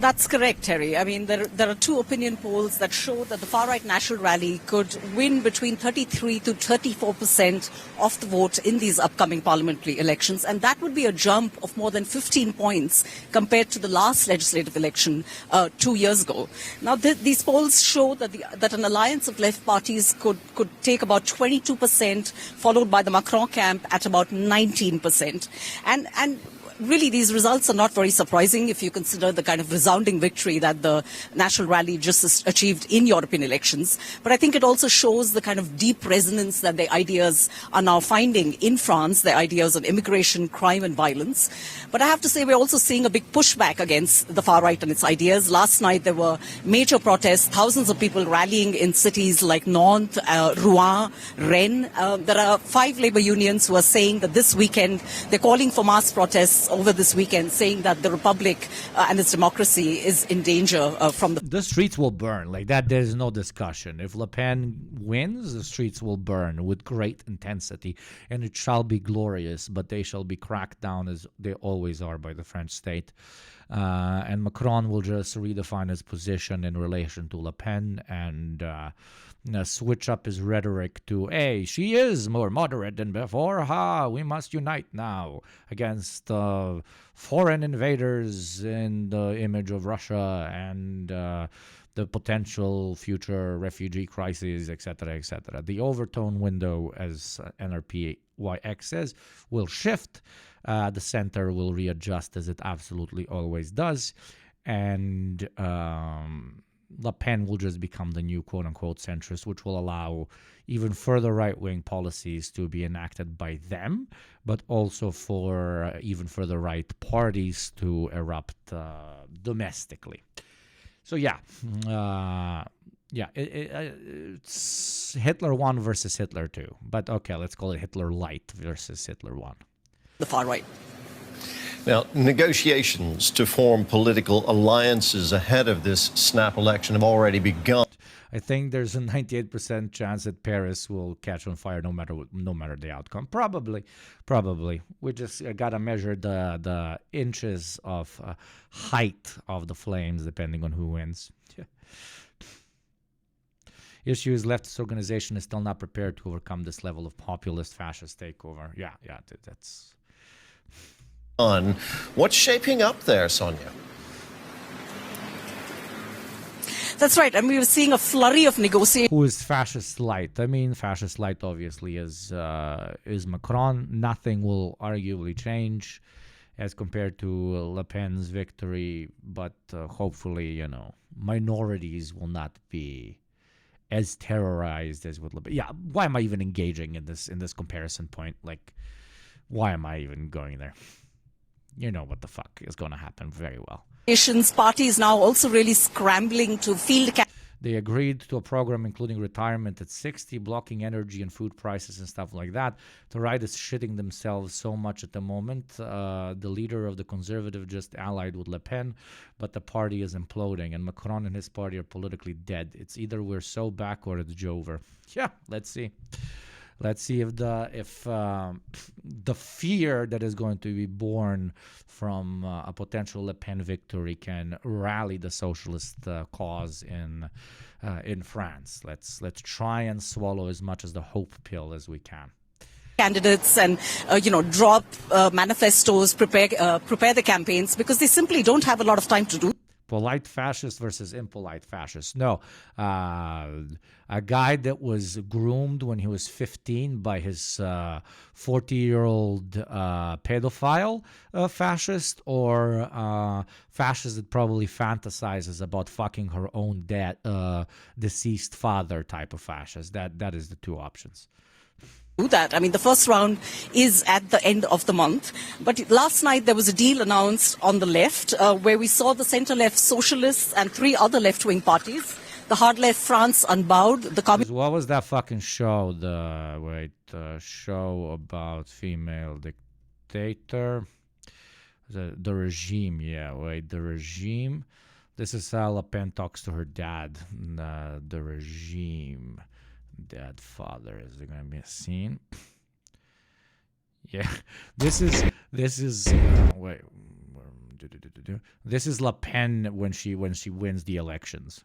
That's correct, Terry. I mean, there are two opinion polls that show that the far-right National Rally could win between 33 to 34% of the vote in these upcoming parliamentary elections, and that would be a jump of more than 15 points compared to the last legislative election 2 years ago. Now, these polls show that an alliance of left parties could take about 22%, followed by the Macron camp at about 19%. And really, these results are not very surprising if you consider the kind of resounding victory that the National Rally just achieved in European elections. But I think it also shows the kind of deep resonance that the ideas are now finding in France, the ideas on immigration, crime and violence. But I have to say we're also seeing a big pushback against the far right and its ideas. Last night there were major protests, thousands of people rallying in cities like Nantes, Rouen, Rennes. There are 5 labor unions who are saying that this weekend they're calling for mass protests over this weekend, saying that the Republic and its democracy is in danger from the streets will burn. Like that, there's no discussion. If Le Pen wins, the streets will burn with great intensity, and it shall be glorious, but they shall be cracked down as they always are by the French state. And Macron will just redefine his position in relation to Le Pen and switch up his rhetoric to, hey, she is more moderate than before. We must unite now against foreign invaders in the image of Russia and the potential future refugee crises, etc., etc. The overtone window, as NRPYX says, will shift. The center will readjust as it absolutely always does. And Le Pen will just become the new quote-unquote centrist, which will allow even further right-wing policies to be enacted by them, but also for even further right parties to erupt domestically. So it's Hitler 1 versus Hitler 2. But okay, let's call it Hitler Light versus Hitler 1. The far right. Now, negotiations to form political alliances ahead of this snap election have already begun. I think there's a 98% chance that Paris will catch on fire no matter the outcome. Probably. We just gotta measure the inches of height of the flames depending on who wins. Issue is leftist organization is still not prepared to overcome this level of populist fascist takeover. Yeah, that's... What's shaping up there, Sonia? That's right. I mean, we're seeing a flurry of negotiations. Who is fascist light? I mean, fascist light obviously is Macron. Nothing will arguably change as compared to Le Pen's victory, but hopefully, minorities will not be as terrorized as with Le Pen. Yeah, why am I even engaging in this comparison point? Like, why am I even going there? You know what the fuck is going to happen very well. Parties now also really scrambling to field. They agreed to a program including retirement at 60, blocking energy and food prices and stuff like that. The right is shitting themselves so much at the moment. The leader of the Conservative just allied with Le Pen, but the party is imploding, and Macron and his party are politically dead. It's either we're so back or it's Jover. Yeah, let's see. Let's see if the fear that is going to be born from a potential Le Pen victory can rally the socialist cause in France. Let's try and swallow as much as the hope pill as we can. Candidates and drop manifestos, prepare the campaigns because they simply don't have a lot of time to do. Polite fascist versus impolite fascist. No, a guy that was groomed when he was 15 by his 40-year-old pedophile fascist, or fascist that probably fantasizes about fucking her own deceased father type of fascist. That is the two options. That. I mean, the first round is at the end of the month. But last night there was a deal announced on the left where we saw the center-left socialists and 3 other left-wing parties. The hard-left France Unbowed, the Communist... What was that fucking show? The show about female dictator? The Regime, The Regime. This is how Le Pen talks to her dad. The Regime. Dad, father. Is there going to be a scene? Yeah, this is. Wait, This is Le Pen when she wins the elections.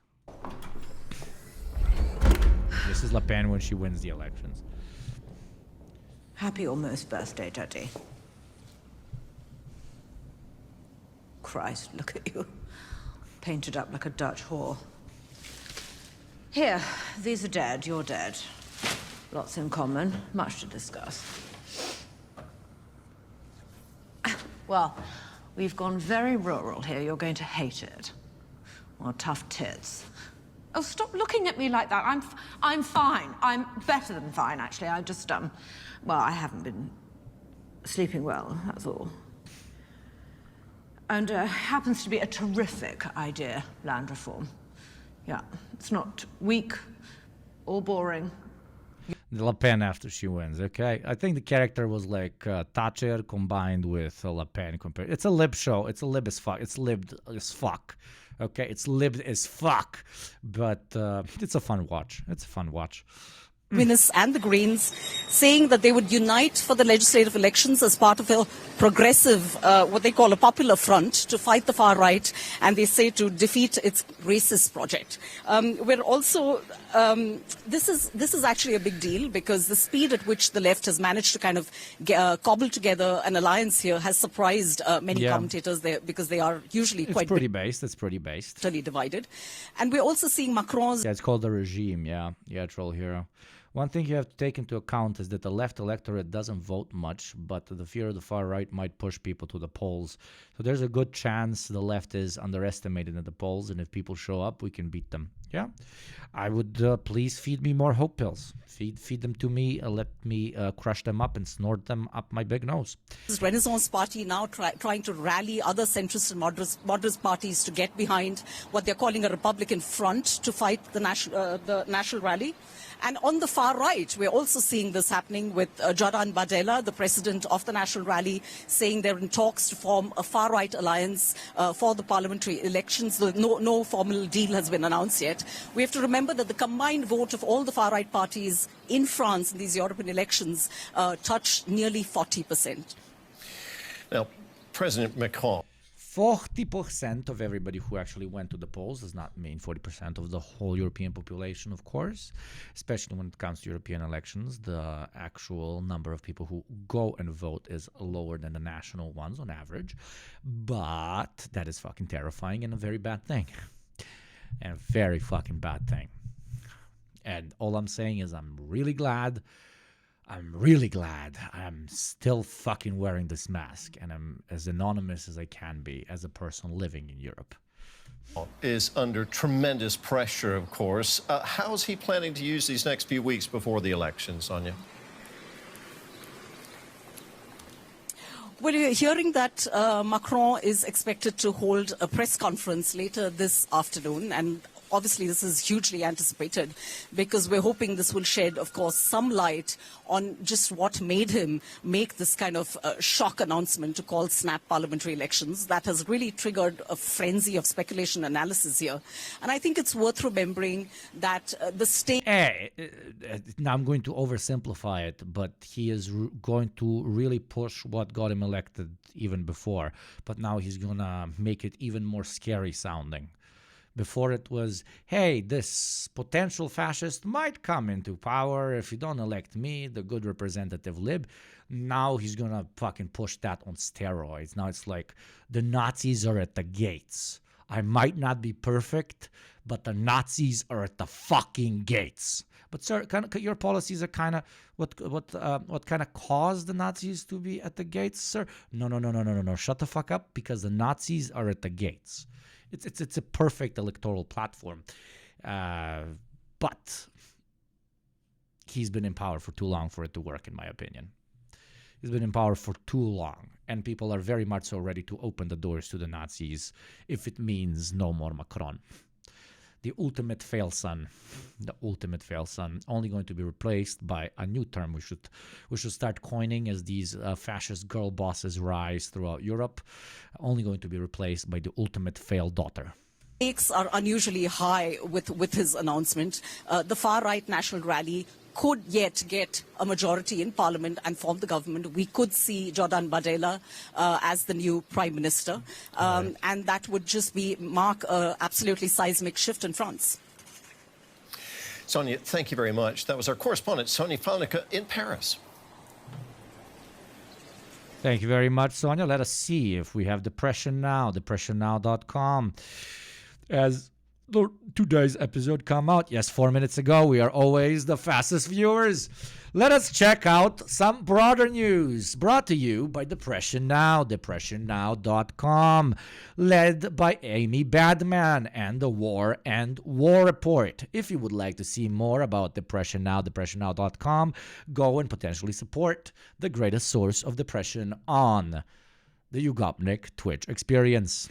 This is Le Pen when she wins the elections. Happy almost birthday, Daddy. Christ, look at you. Painted up like a Dutch whore. Here, these are dead, you're dead. Lots in common, much to discuss. Well, we've gone very rural here. You're going to hate it. Well, tough tits. Oh, stop looking at me like that. I'm fine. I'm better than fine, actually. I just, well, I haven't been sleeping well, that's all. And happens to be a terrific idea, land reform. Yeah, it's not weak or boring. Le Pen after she wins, okay? I think the character was like Thatcher combined with Le Pen. It's a lib show. It's a lib as fuck. It's libbed as fuck, okay? It's libbed as fuck. But it's a fun watch. It's a fun watch. Communists and the Greens saying that they would unite for the legislative elections as part of a progressive, what they call a popular front to fight the far right, and they say to defeat its racist project. We're also, this is actually a big deal because the speed at which the left has managed to kind of cobble together an alliance here has surprised many commentators there because they are usually quite pretty based. It's pretty based. Totally divided. And we're also seeing Macron's... Yeah, it's called the regime, yeah, Troll Hero. One thing you have to take into account is that the left electorate doesn't vote much, but the fear of the far right might push people to the polls. So there's a good chance the left is underestimated at the polls, and if people show up, we can beat them. Yeah, I would please feed me more hope pills. Feed them to me, let me crush them up and snort them up my big nose. This Renaissance Party now trying to rally other centrist and moderate parties to get behind what they're calling a Republican front to fight the national rally. And on the far right, we're also seeing this happening with Joran Bardella, the president of the National Rally, saying they're in talks to form a far-right alliance for the parliamentary elections. No formal deal has been announced yet. We have to remember that the combined vote of all the far-right parties in France in these European elections touched nearly 40%. Now, President Macron... 40% of everybody who actually went to the polls does not mean 40% of the whole European population, of course, especially when it comes to European elections. The actual number of people who go and vote is lower than the national ones on average. But that is fucking terrifying and a very bad thing. And a very fucking bad thing. And all I'm saying is I'm really glad I'm still fucking wearing this mask, and I'm as anonymous as I can be as a person living in Europe. Is under tremendous pressure, of course. How is he planning to use these next few weeks before the election, Sonia? Well, you're hearing that Macron is expected to hold a press conference later this afternoon, and obviously this is hugely anticipated because we're hoping this will shed, of course, some light on just what made him make this kind of shock announcement to call snap parliamentary elections. That has really triggered a frenzy of speculation analysis here. And I think it's worth remembering that the state... Now I'm going to oversimplify it, but he is going to really push what got him elected even before. But now he's going to make it even more scary sounding. Before it was, hey, this potential fascist might come into power if you don't elect me, the good representative lib. Now he's going to fucking push that on steroids. Now it's like the Nazis are at the gates. I might not be perfect, but the Nazis are at the fucking gates. But sir, your policies are kind of what kind of caused the Nazis to be at the gates, sir? No. Shut the fuck up, because the Nazis are at the gates. It's a perfect electoral platform, but he's been in power for too long for it to work, in my opinion. He's been in power for too long, and people are very much so ready to open the doors to the Nazis if it means no more Macron. The ultimate fail son, only going to be replaced by a new term we should start coining as these fascist girl bosses rise throughout Europe, only going to be replaced by the ultimate fail daughter. Stakes are unusually high with his announcement. The far-right National Rally could yet get a majority in parliament and form the government. We could see Jordan Bardella as the new prime minister. And that would just mark an absolutely seismic shift in France. Sonia, thank you very much. That was our correspondent, Sonia Falnica, in Paris. Thank you very much, Sonia. Let us see if we have Depression Now, depressionnow.com. As today's episode come out, yes, 4 minutes ago, we are always the fastest viewers. Let us check out some broader news brought to you by Depression Now, depressionnow.com, led by Amy Badman and the War and War Report. If you would like to see more about Depression Now, depressionnow.com, go and potentially support the greatest source of depression on the Ugopnik Twitch experience.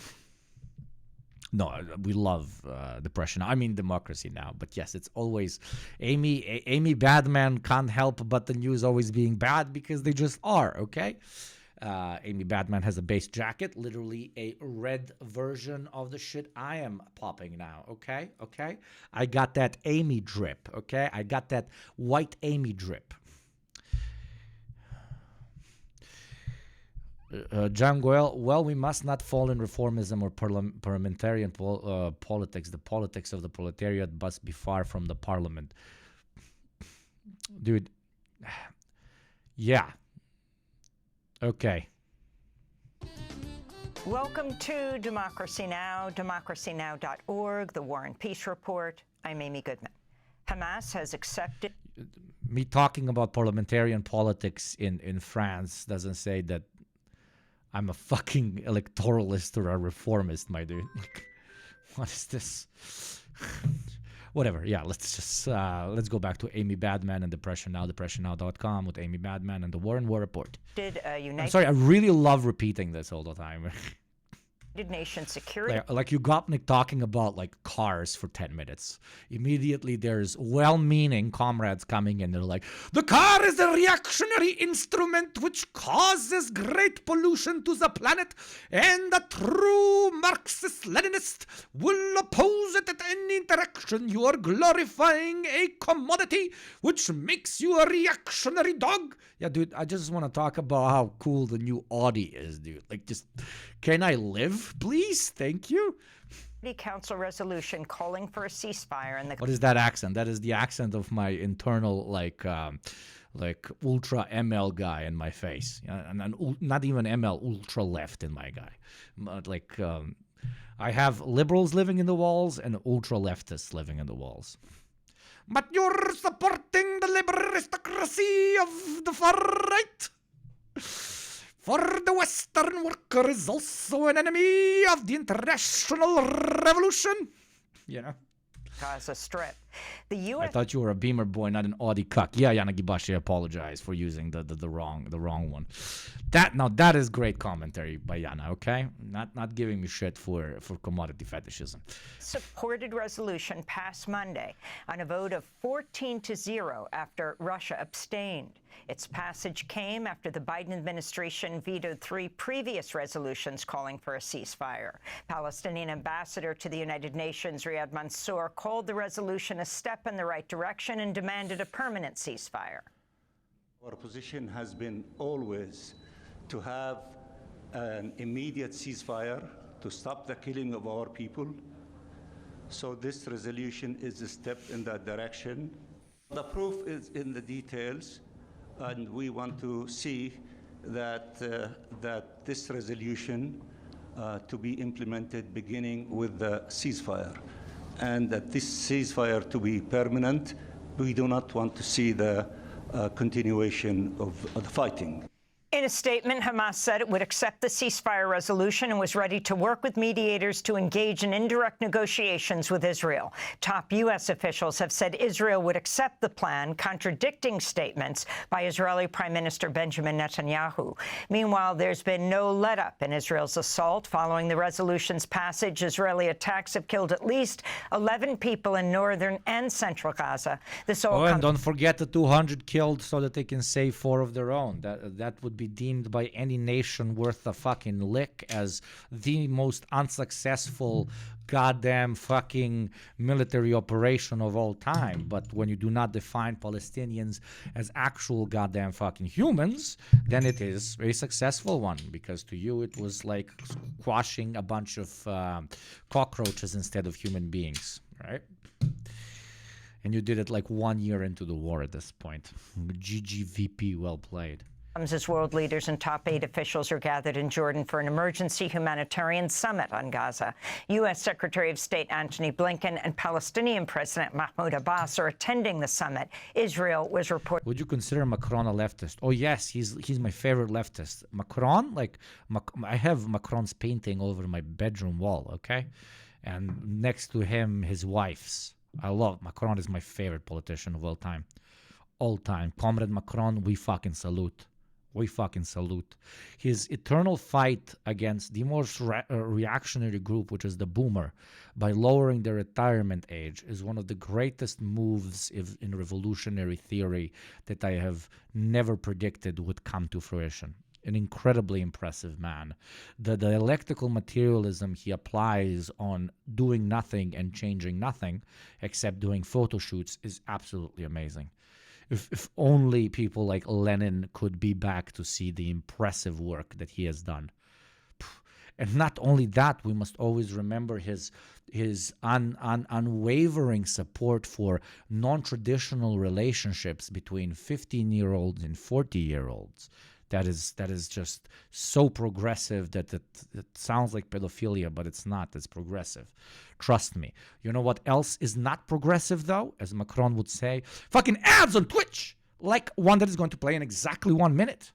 No, we love Depression. I mean Democracy Now. But yes, it's always Amy Badman can't help but the news always being bad because they just are, okay? Amy Badman has a base jacket, literally a red version of the shit I am popping now, okay? Okay? I got that Amy drip, okay? I got that white Amy drip. John Goyle, well, we must not fall in reformism or parliamentarian politics. The politics of the proletariat must be far from the parliament. Dude, yeah. Okay. Welcome to Democracy Now!, democracynow.org, the War and Peace Report. I'm Amy Goodman. Hamas has accepted... Me talking about parliamentarian politics in France doesn't say that I'm a fucking electoralist or a reformist, my dude. What is this? Whatever. Yeah, let's go back to Amy Badman and Depression Now, depressionnow.com with Amy Badman and the War and War Report. I'm sorry, I really love repeating this all the time. United Nations Security. Like Ugopnik talking about like cars for 10 minutes. Immediately there's well-meaning comrades coming in. They're like, the car is a reactionary instrument which causes great pollution to the planet, and a true Marxist-Leninist will oppose it at any direction. You are glorifying a commodity which makes you a reactionary dog. Yeah, dude, I just want to talk about how cool the new Audi is, dude. Like, just, can I live, please? Thank you. Council resolution calling for a ceasefire in the... What is that accent? That is the accent of my internal, like ultra ML guy in my face. And not even ML, ultra left in my guy. I have liberals living in the walls and ultra leftists living in the walls. But you're supporting the liberal aristocracy of the far right. For the Western worker is also an enemy of the international revolution. You know? Gaza Strip. The U.S. I thought you were a Beamer boy, not an Audi cuck. Yeah, Yana Gibashi, I apologize for using the wrong one. That is great commentary by Yana, okay? Not giving me shit for commodity fetishism. Supported resolution passed Monday on a vote of 14-0 after Russia abstained. Its passage came after the Biden administration vetoed 3 previous resolutions calling for a ceasefire. Palestinian ambassador to the United Nations, Riyad Mansour, called the resolution a step in the right direction and demanded a permanent ceasefire. Our position has been always to have an immediate ceasefire to stop the killing of our people. So this resolution is a step in that direction. The proof is in the details, and we want to see that this resolution to be implemented beginning with the ceasefire, and that this ceasefire to be permanent. We do not want to see the continuation of the fighting. In a statement, Hamas said it would accept the ceasefire resolution and was ready to work with mediators to engage in indirect negotiations with Israel. Top U.S. officials have said Israel would accept the plan, contradicting statements by Israeli Prime Minister Benjamin Netanyahu. Meanwhile, there's been no let-up in Israel's assault. Following the resolution's passage, Israeli attacks have killed at least 11 people in northern and central Gaza. And don't forget the 200 killed so that they can save 4 of their own. That would be be deemed by any nation worth a fucking lick as the most unsuccessful goddamn fucking military operation of all time. But when you do not define Palestinians as actual goddamn fucking humans, then it is a successful one, because to you it was like squashing a bunch of cockroaches instead of human beings, right? And you did it like 1 year into the war at this point. GGVP, well played. As world leaders and top aid officials are gathered in Jordan for an emergency humanitarian summit on Gaza. U.S. Secretary of State Antony Blinken and Palestinian President Mahmoud Abbas are attending the summit. Israel was reported. Would you consider Macron a leftist? Oh, yes, he's my favorite leftist. Macron, I have Macron's painting over my bedroom wall, okay? And next to him, his wife's. I love Macron. Is my favorite politician of all time. All time. Comrade Macron, we fucking salute. We fucking salute. His eternal fight against the most reactionary group, which is the boomer, by lowering their retirement age, is one of the greatest moves in revolutionary theory that I have never predicted would come to fruition. An incredibly impressive man. The dialectical materialism he applies on doing nothing and changing nothing, except doing photo shoots, is absolutely amazing. If only people like Lenin could be back to see the impressive work that he has done. And not only that, we must always remember his unwavering support for non-traditional relationships between 15-year-olds and 40-year-olds. That is just so progressive that it sounds like pedophilia, but it's not. It's progressive. Trust me. You know what else is not progressive, though? As Macron would say, fucking ads on Twitch, like one that is going to play in exactly 1 minute.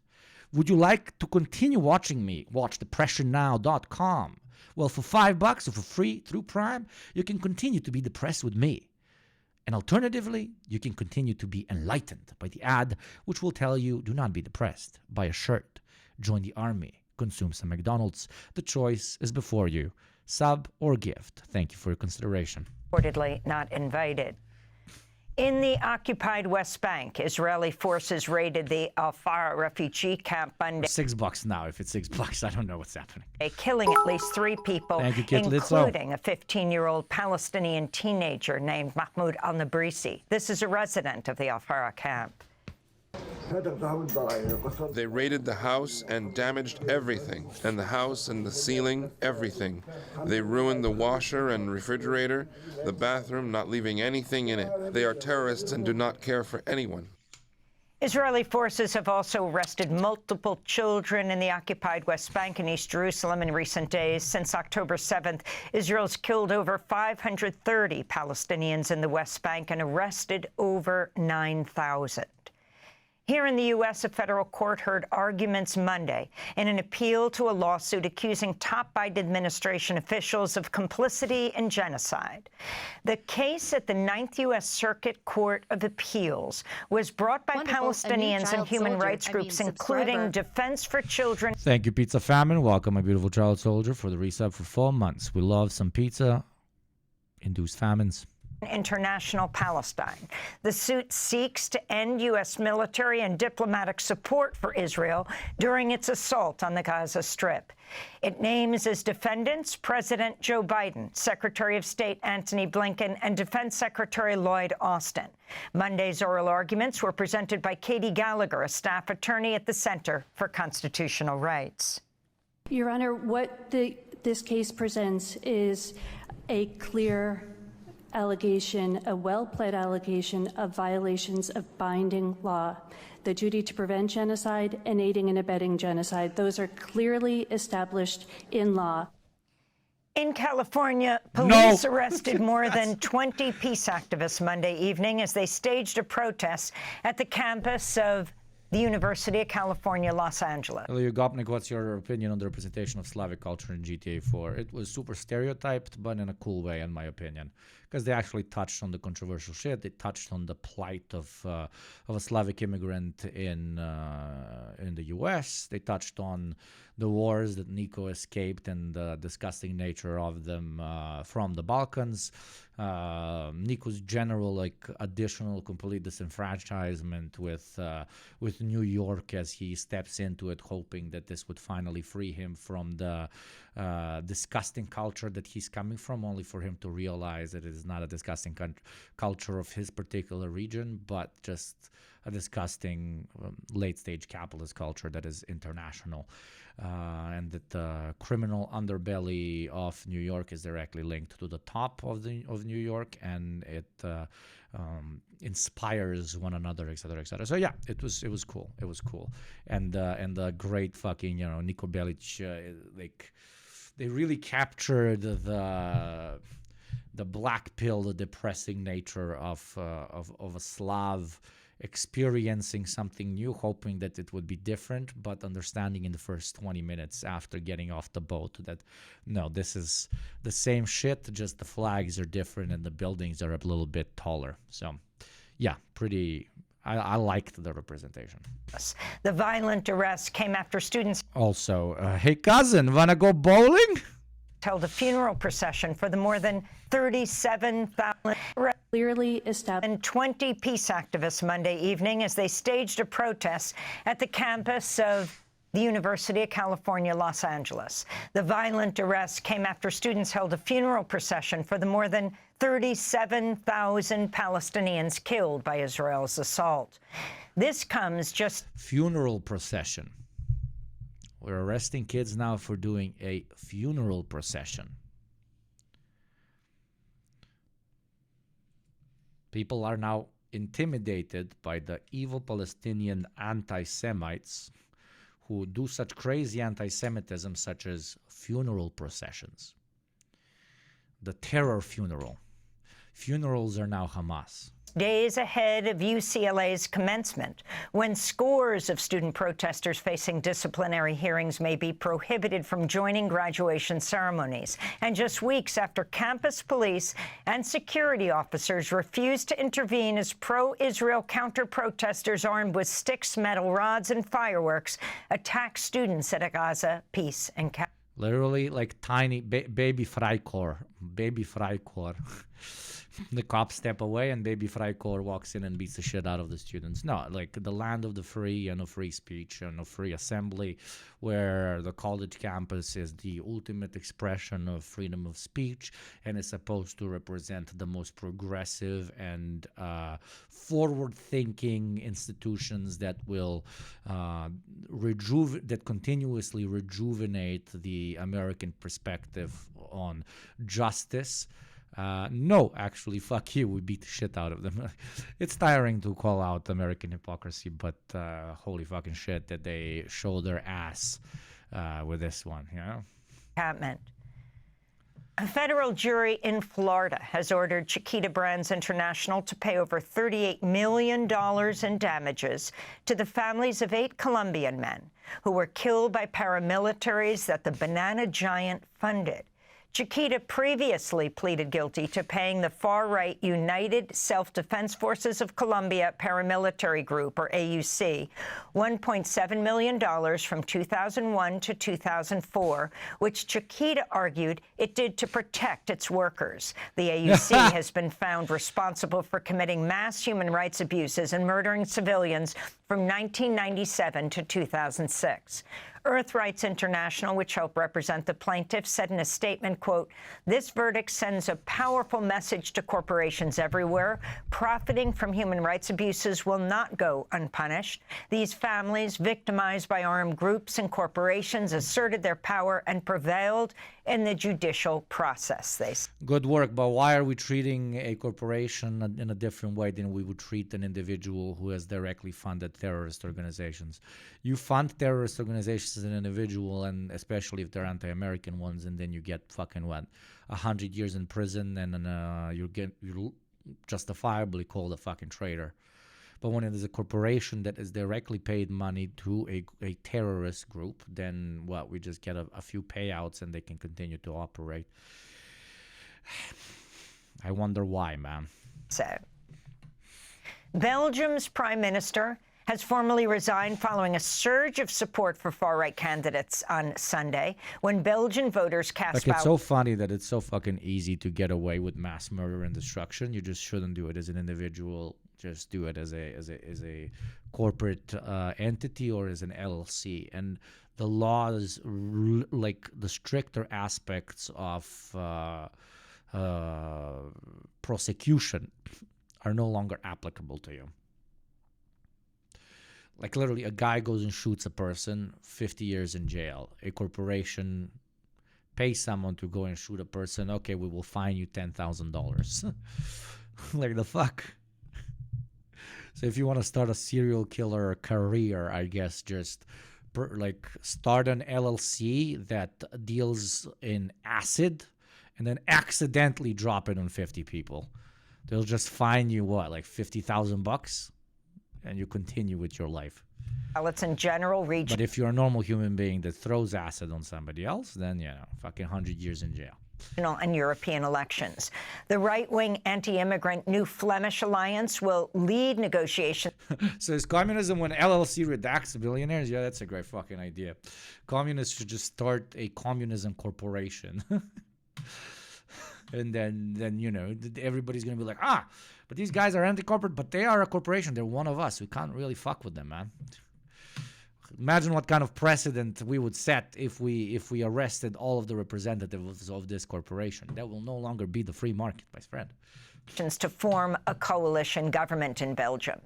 Would you like to continue watching me? Watch depressionnow.com. Well, for $5 or for free through Prime, you can continue to be depressed with me. And alternatively, you can continue to be enlightened by the ad, which will tell you, do not be depressed. Buy a shirt, join the army, consume some McDonald's. The choice is before you. Sub or gift. Thank you for your consideration. Reportedly not invited. In the occupied West Bank, Israeli forces raided the Al-Farah refugee camp Monday. $6 now. If it's $6, I don't know what's happening. Killing at least 3 people, Thank you, Kit including a 15-year-old Palestinian teenager named Mahmoud al-Nabrisi. This is a resident of the Al-Farah camp. They raided the house and damaged everything, and the house and the ceiling, everything. They ruined the washer and refrigerator, the bathroom, not leaving anything in it. They are terrorists and do not care for anyone. Israeli forces have also arrested multiple children in the occupied West Bank and East Jerusalem in recent days. Since October 7th, Israel's killed over 530 Palestinians in the West Bank and arrested over 9,000. Here in the U.S., a federal court heard arguments Monday in an appeal to a lawsuit accusing top Biden administration officials of complicity in genocide. The case at the 9th U.S. Circuit Court of Appeals was brought by Palestinians and human rights groups, including Defense for Children. Thank you, Pizza Famine. Welcome, my beautiful child soldier, for the resub for 4 months. We love some pizza. Induced famines. International Palestine. The suit seeks to end U.S. military and diplomatic support for Israel during its assault on the Gaza Strip. It names as defendants President Joe Biden, Secretary of State Antony Blinken, and Defense Secretary Lloyd Austin. Monday's oral arguments were presented by Katie Gallagher, a staff attorney at the Center for Constitutional Rights. Your Honor, what this case presents is a clear allegation, a well-pled allegation of violations of binding law. The duty to prevent genocide and aiding and abetting genocide. Those are clearly established in law. In California, police arrested more than 20 peace activists Monday evening as they staged a protest at the campus of the University of California, Los Angeles. Ilya Gopnik, what's your opinion on the representation of Slavic culture in GTA 4? It was super stereotyped, but in a cool way, in my opinion, because they actually touched on the controversial shit. They touched on the plight of a Slavic immigrant in the U.S. They touched on the wars that Nico escaped and the disgusting nature of them from the Balkans. Nico's general, additional complete disenfranchisement with left New York as he steps into it, hoping that this would finally free him from the disgusting culture that he's coming from, only for him to realize that it is not a disgusting culture of his particular region, but just a disgusting late-stage capitalist culture that is international, and that the criminal underbelly of New York is directly linked to the top of New York, and it inspires one another, etc., etc. So yeah, it was cool. It was cool, and the great fucking Niko Bellic, like they really captured the black pill, the depressing nature of a Slav experiencing something new, hoping that it would be different, but understanding in the first 20 minutes after getting off the boat that no, this is the same shit, just the flags are different and the buildings are a little bit taller. So yeah, I liked the representation. The violent arrest came after students also, hey cousin, wanna go bowling? Held a funeral procession for the more than 37,000 clearly established and 20 peace activists Monday evening as they staged a protest at the campus of the University of California, Los Angeles. The violent arrest came after students held a funeral procession for the more than 37,000 Palestinians killed by Israel's assault. This comes just... Funeral procession. We're arresting kids now for doing a funeral procession. People are now intimidated by the evil Palestinian anti-Semites who do such crazy anti-Semitism such as funeral processions. The terror funeral. Funerals are now Hamas. Days ahead of UCLA's commencement, when scores of student protesters facing disciplinary hearings may be prohibited from joining graduation ceremonies, and just weeks after campus police and security officers refused to intervene as pro-Israel counter-protesters armed with sticks, metal rods, and fireworks attacked students at a Gaza Peace and Literally like tiny baby Freikorps. Baby Freikorps. The cops step away and baby Freikorps walks in and beats the shit out of the students. No, like the land of the free and of free speech and of free assembly, where the college campus is the ultimate expression of freedom of speech and is supposed to represent the most progressive and forward-thinking institutions that will that continuously rejuvenate the American perspective on justice. No, actually, fuck you. We beat the shit out of them. It's tiring to call out American hypocrisy, but holy fucking shit that they show their ass with this one, you know? A federal jury in Florida has ordered Chiquita Brands International to pay over $38 million in damages to the families of 8 Colombian men who were killed by paramilitaries that the banana giant funded. Chiquita previously pleaded guilty to paying the far-right United Self-Defense Forces of Colombia paramilitary group, or AUC, $1.7 million from 2001 to 2004, which Chiquita argued it did to protect its workers. The AUC has been found responsible for committing mass human rights abuses and murdering civilians from 1997 to 2006. Earth Rights International, which helped represent the plaintiffs, said in a statement, quote, "This verdict sends a powerful message to corporations everywhere. Profiting from human rights abuses will not go unpunished. These families, victimized by armed groups and corporations, asserted their power and prevailed in the judicial process," they said. Good work, but why are we treating a corporation in a different way than we would treat an individual who has directly funded terrorist organizations? You fund terrorist organizations as an individual, and especially if they're anti-American ones, and then you get fucking, 100 years in prison, and you're justifiably called a fucking traitor. But when it is a corporation that is directly paid money to a terrorist group, then we just get a few payouts and they can continue to operate. I wonder why, man. So, Belgium's prime minister has formally resigned following a surge of support for far-right candidates on Sunday when Belgian voters cast It's so funny that it's so fucking easy to get away with mass murder and destruction. You just shouldn't do it as an individual Just do it as a corporate entity or as an LLC. And the laws, like the stricter aspects of prosecution, are no longer applicable to you. Like literally, a guy goes and shoots a person, 50 years in jail. A corporation pays someone to go and shoot a person. Okay, we will fine you $10,000. Like the fuck. So if you want to start a serial killer career, I guess just start an LLC that deals in acid, and then accidentally drop it on 50 people. They'll just fine you like $50,000, and you continue with your life. Ballots in general region. But if you're a normal human being that throws acid on somebody else, then fucking 100 years in jail. And European elections. The right-wing anti-immigrant New Flemish Alliance will lead negotiations. So is communism when LLC redacts billionaires? Yeah, that's a great fucking idea. Communists should just start a communism corporation. And then everybody's going to be like, but these guys are anti-corporate, but they are a corporation. They're one of us. We can't really fuck with them, man. Imagine what kind of precedent we would set if we arrested all of the representatives of this corporation. That will no longer be the free market, my friend. To form a coalition government in Belgium.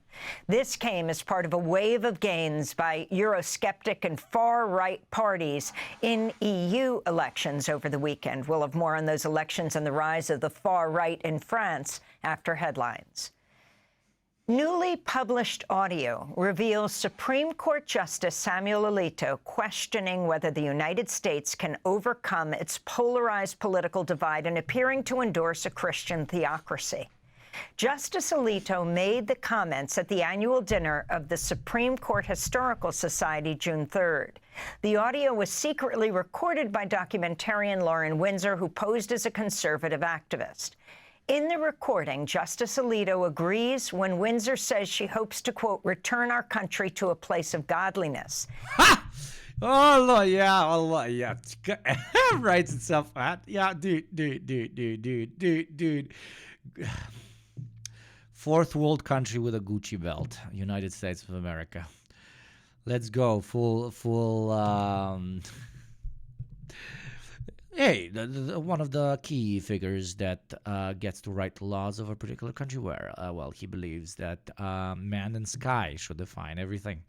This came as part of a wave of gains by Eurosceptic and far-right parties in EU elections over the weekend. We'll have more on those elections and the rise of the far-right in France after headlines. Newly published audio reveals Supreme Court Justice Samuel Alito questioning whether the United States can overcome its polarized political divide and appearing to endorse a Christian theocracy. Justice Alito made the comments at the annual dinner of the Supreme Court Historical Society June 3rd. The audio was secretly recorded by documentarian Lauren Windsor, who posed as a conservative activist. In the recording, Justice Alito agrees when Windsor says she hopes to, quote, return our country to a place of godliness. Ha! Allah, yeah. Writes itself out. Yeah, dude. Fourth world country with a Gucci belt, United States of America. Let's go, full. Hey, one of the key figures that gets to write the laws of a particular country where, he believes that man and sky should define everything.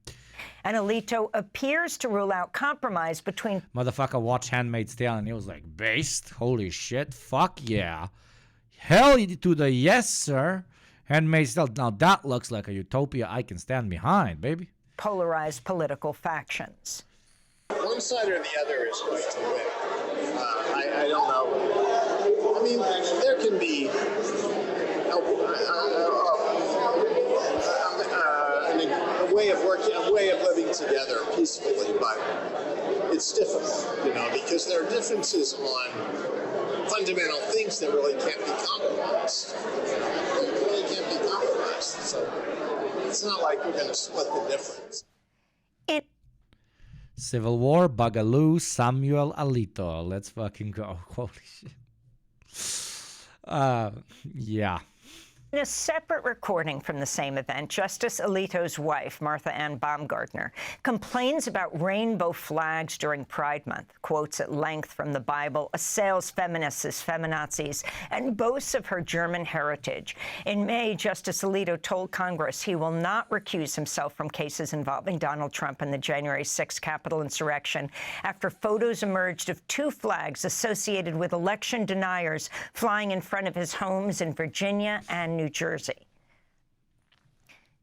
And Alito appears to rule out compromise between... Motherfucker watched Handmaid's Tale and he was like, based? Holy shit, fuck yeah. Hell to the yes, sir. Handmaid's Tale, now that looks like a utopia I can stand behind, baby. Polarized political factions. One side or the other is going to win. I don't know. I mean, there can be a way of working, a way of living together peacefully, but it's difficult, because there are differences on fundamental things that really can't be compromised. They really can't be compromised. So it's not like we're going to split the difference. Civil War, Bagaloo, Samuel Alito. Let's fucking go. Holy shit. Yeah. In a separate recording from the same event, Justice Alito's wife, Martha Ann Baumgartner, complains about rainbow flags during Pride Month, quotes at length from the Bible, assails feminists as feminazis, and boasts of her German heritage. In May, Justice Alito told Congress he will not recuse himself from cases involving Donald Trump and the January 6th Capitol insurrection after photos emerged of two flags associated with election deniers flying in front of his homes in Virginia and New Jersey.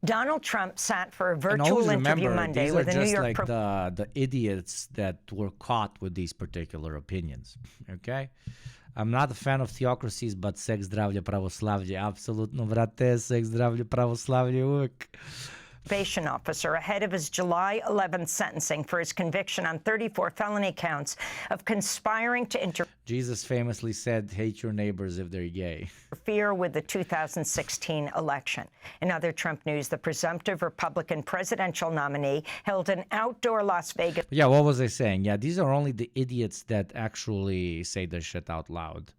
Donald Trump sat for a virtual interview Monday with a New York... These are just like the idiots that were caught with these particular opinions, okay? I'm not a fan of theocracies, but sex, zdravlje, pravoslavlje. Absolutno, vrate, sex, zdravlje, pravoslavlje, uvek. Probation officer ahead of his July 11th sentencing for his conviction on 34 felony counts of conspiring to Jesus famously said, hate your neighbors if they're gay. Interfere with the 2016 election. In other Trump news, the presumptive Republican presidential nominee held an outdoor Las Vegas... Yeah, what was I saying? Yeah, these are only the idiots that actually say this shit out loud.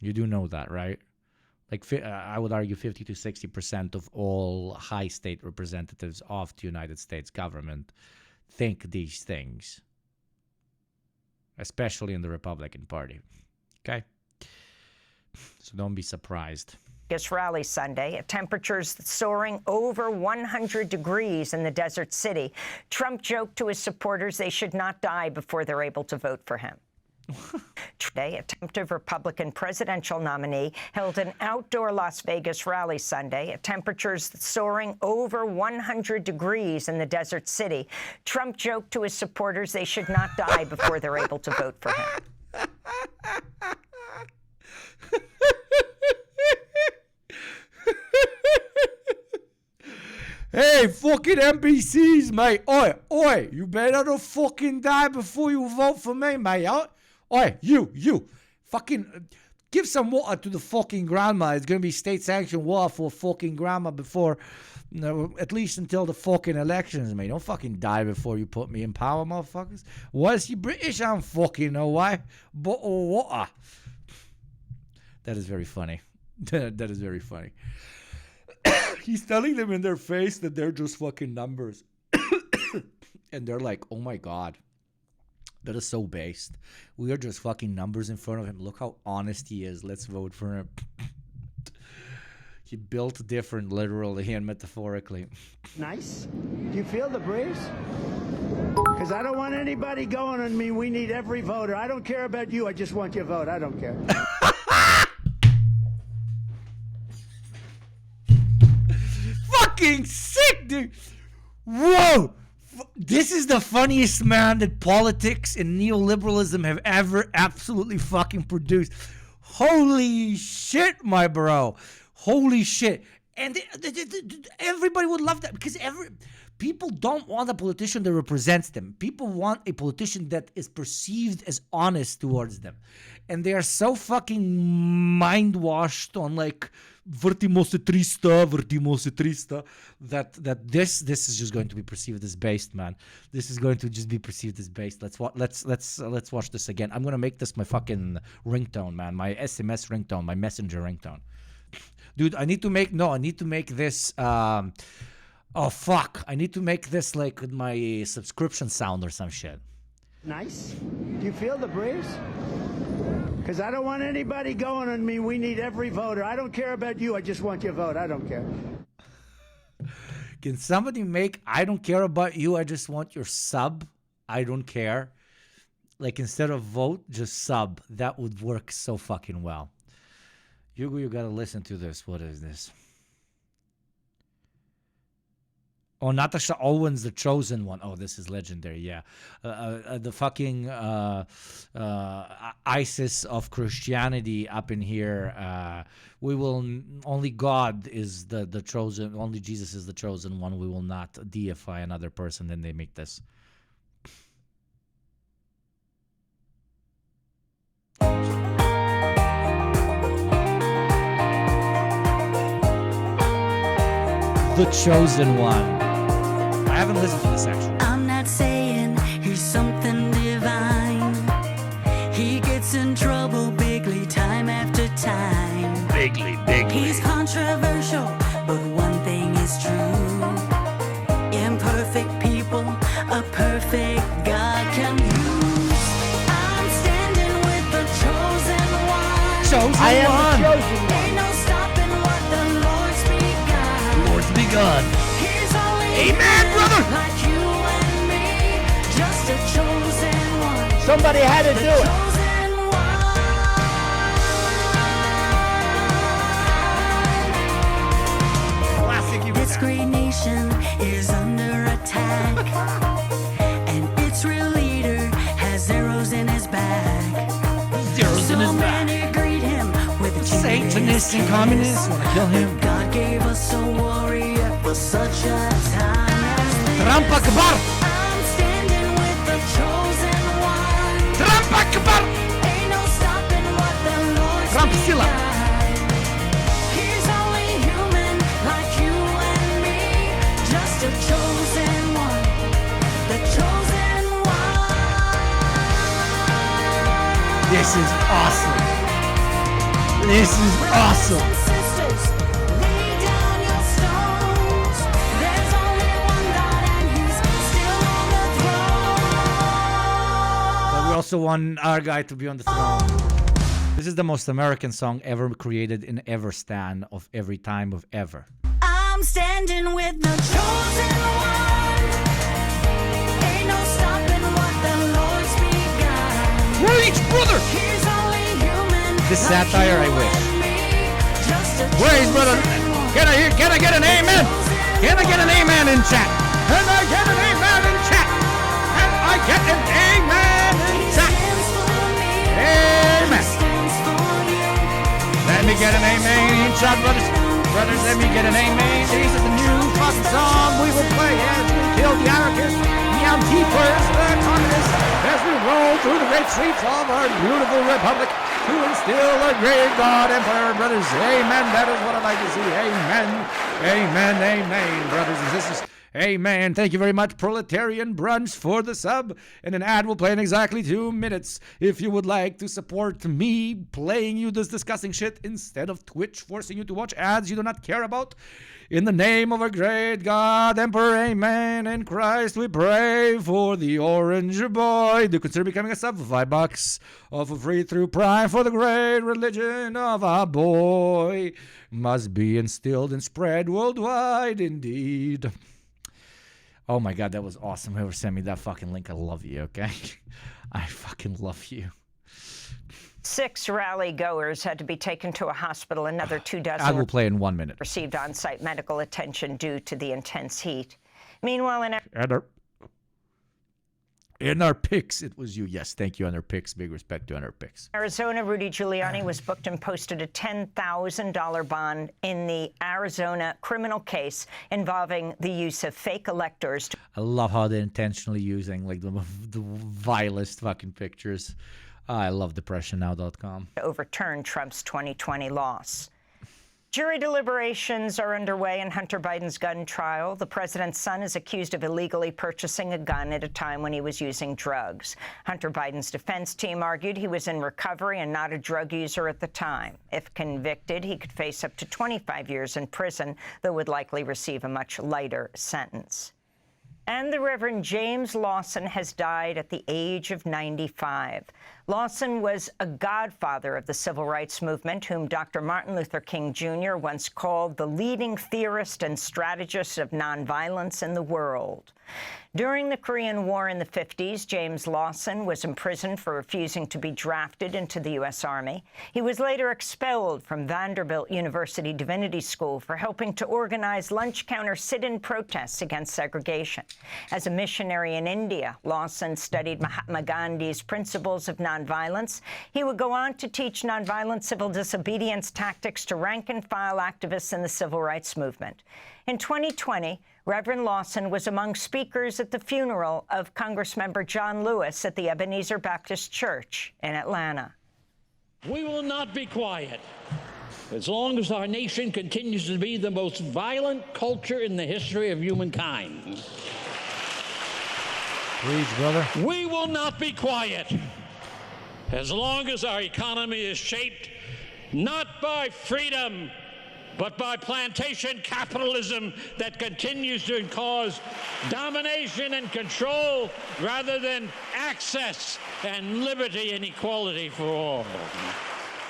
You do know that, right? Like I would argue 50 to 60% of all high state representatives of the United States government think these things, especially in the Republican Party. Okay? So don't be surprised. Rally Sunday, at temperatures soaring over 100 degrees in the desert city. Trump joked to his supporters they should not die before they're able to vote for him. Today, a tempted Republican presidential nominee held an outdoor Las Vegas rally Sunday at temperatures soaring over 100 degrees in the desert city. Trump joked to his supporters they should not die before they're able to vote for him. Hey, fucking NPCs, mate. Oi, you better not fucking die before you vote for me, mate. Oi, you. Fucking give some water to the fucking grandma. It's going to be state-sanctioned water for fucking grandma before, at least until the fucking elections, mate. Don't fucking die before you put me in power, motherfuckers. Was he British? I'm fucking know why. Bottle water. That is very funny. That is very funny. He's telling them in their face that they're just fucking numbers. And they're like, oh my God. That is so based. We are just fucking numbers in front of him. Look how honest he is. Let's vote for him. He built different literally and metaphorically. Nice. Do you feel the breeze? Because I don't want anybody going on me. We need every voter. I don't care about you. I just want your vote. I don't care. Fucking sick, dude. Whoa. This is the funniest man that politics and neoliberalism have ever absolutely fucking produced. Holy shit, my bro. Holy shit. And everybody would love that because people don't want a politician that represents them. People want a politician that is perceived as honest towards them. And they are so fucking mind-washed on like vrtimo se 300 that this is just going to be perceived as based, man. This is going to just be perceived as based. Let's watch this again. I'm gonna make this my fucking ringtone, man. My SMS ringtone, my messenger ringtone. Dude, I need to make this oh fuck. I need to make this like my subscription sound or some shit. Nice. Do you feel the breeze? Because I don't want anybody going on me. We need every voter. I don't care about you. I just want your vote. I don't care. Can somebody make I don't care about you, I just want your sub? I don't care. Like instead of vote, just sub. That would work so fucking well. Hugo, you gotta listen to this. What is this? Oh, Natasha Owen's the chosen one. Oh, this is legendary. Yeah, the fucking ISIS of Christianity up in here. Only God is the chosen. Only Jesus is the chosen one. We will not deify another person. Then they make this. The chosen one. I haven't listened to this actually. I'm not saying he's something divine. He gets in trouble bigly time after time. Bigly. He's controversial, but one thing is true. Imperfect people, a perfect God can use. I'm standing with the chosen one. I am the chosen one. Ain't no stopping what the Lord's begun. Lord's begun. Amen, brother! Like you and me, just a chosen one. Somebody had to do it. Classic. This great nation is under attack, and its real leader has arrows in his back. Zeros in his back. Many greet him with Satanists and communists want to kill him. God gave us a warrior for such a time as this. Trump Akbar! I'm standing with the chosen one. Trump Akbar! Ain't no stopping what the Lord's Trump Silla! He's only human like you and me. Just a chosen one. The chosen one. This is awesome. This is awesome. also want our guy to be on the throne. This is the most American song ever created in ever stand of every time of ever. I'm standing with the chosen one. Ain't no stopping what the Lord's begun. Preach, brother! He's only human. This satire, I wish. Praise, brother. Can I get an amen? Can I get an amen in chat? Can I get an amen in chat? Can I get an amen in chat? Amen. Let me get an amen in chat, brothers. Brothers, let me get an amen. This is the new fucking song we will play as we kill the anarchists, the antifers, the communists, as we roll through the great streets of our beautiful republic to instill a great God Emperor, brothers. Amen. That is what I'd like to see. Amen. Amen. Amen, brothers and sisters. Amen. Thank you very much, Proletarian Brunch, for the sub. And an ad will play in exactly 2 minutes. If you would like to support me playing you this disgusting shit instead of Twitch forcing you to watch ads you do not care about, in the name of our great God, Emperor, amen, in Christ we pray for the orange boy. Do consider becoming a sub for $5 off of free through Prime for the great religion of our boy. Must be instilled and spread worldwide indeed. Oh my God, that was awesome. Whoever sent me that fucking link, I love you, okay? I fucking love you. 6 rally goers had to be taken to a hospital. Another 2 dozen I will play in 1 minute. Received on-site medical attention due to the intense heat. Meanwhile, in our picks, it was you. Yes, thank you, on our picks. Big respect to our picks. Arizona, Rudy Giuliani was booked and posted a $10,000 bond in the Arizona criminal case involving the use of fake electors. I love how they're intentionally using like the vilest fucking pictures. I love DepressionNow.com. To overturn Trump's 2020 loss. Jury deliberations are underway in Hunter Biden's gun trial. The president's son is accused of illegally purchasing a gun at a time when he was using drugs. Hunter Biden's defense team argued he was in recovery and not a drug user at the time. If convicted, he could face up to 25 years in prison, though would likely receive a much lighter sentence. And the Reverend James Lawson has died at the age of 95. Lawson was a godfather of the civil rights movement, whom Dr. Martin Luther King Jr. once called the leading theorist and strategist of nonviolence in the world. During the Korean War in the 50s, James Lawson was imprisoned for refusing to be drafted into the U.S. Army. He was later expelled from Vanderbilt University Divinity School for helping to organize lunch counter sit-in protests against segregation. As a missionary in India, Lawson studied Mahatma Gandhi's principles of nonviolence. He would go on to teach nonviolent civil disobedience tactics to rank-and-file activists in the civil rights movement. In 2020, Reverend Lawson was among speakers at the funeral of Congressmember John Lewis at the Ebenezer Baptist Church in Atlanta. We will not be quiet as long as our nation continues to be the most violent culture in the history of humankind. Please, brother. We will not be quiet as long as our economy is shaped not by freedom, but by plantation capitalism that continues to cause domination and control rather than access and liberty and equality for all.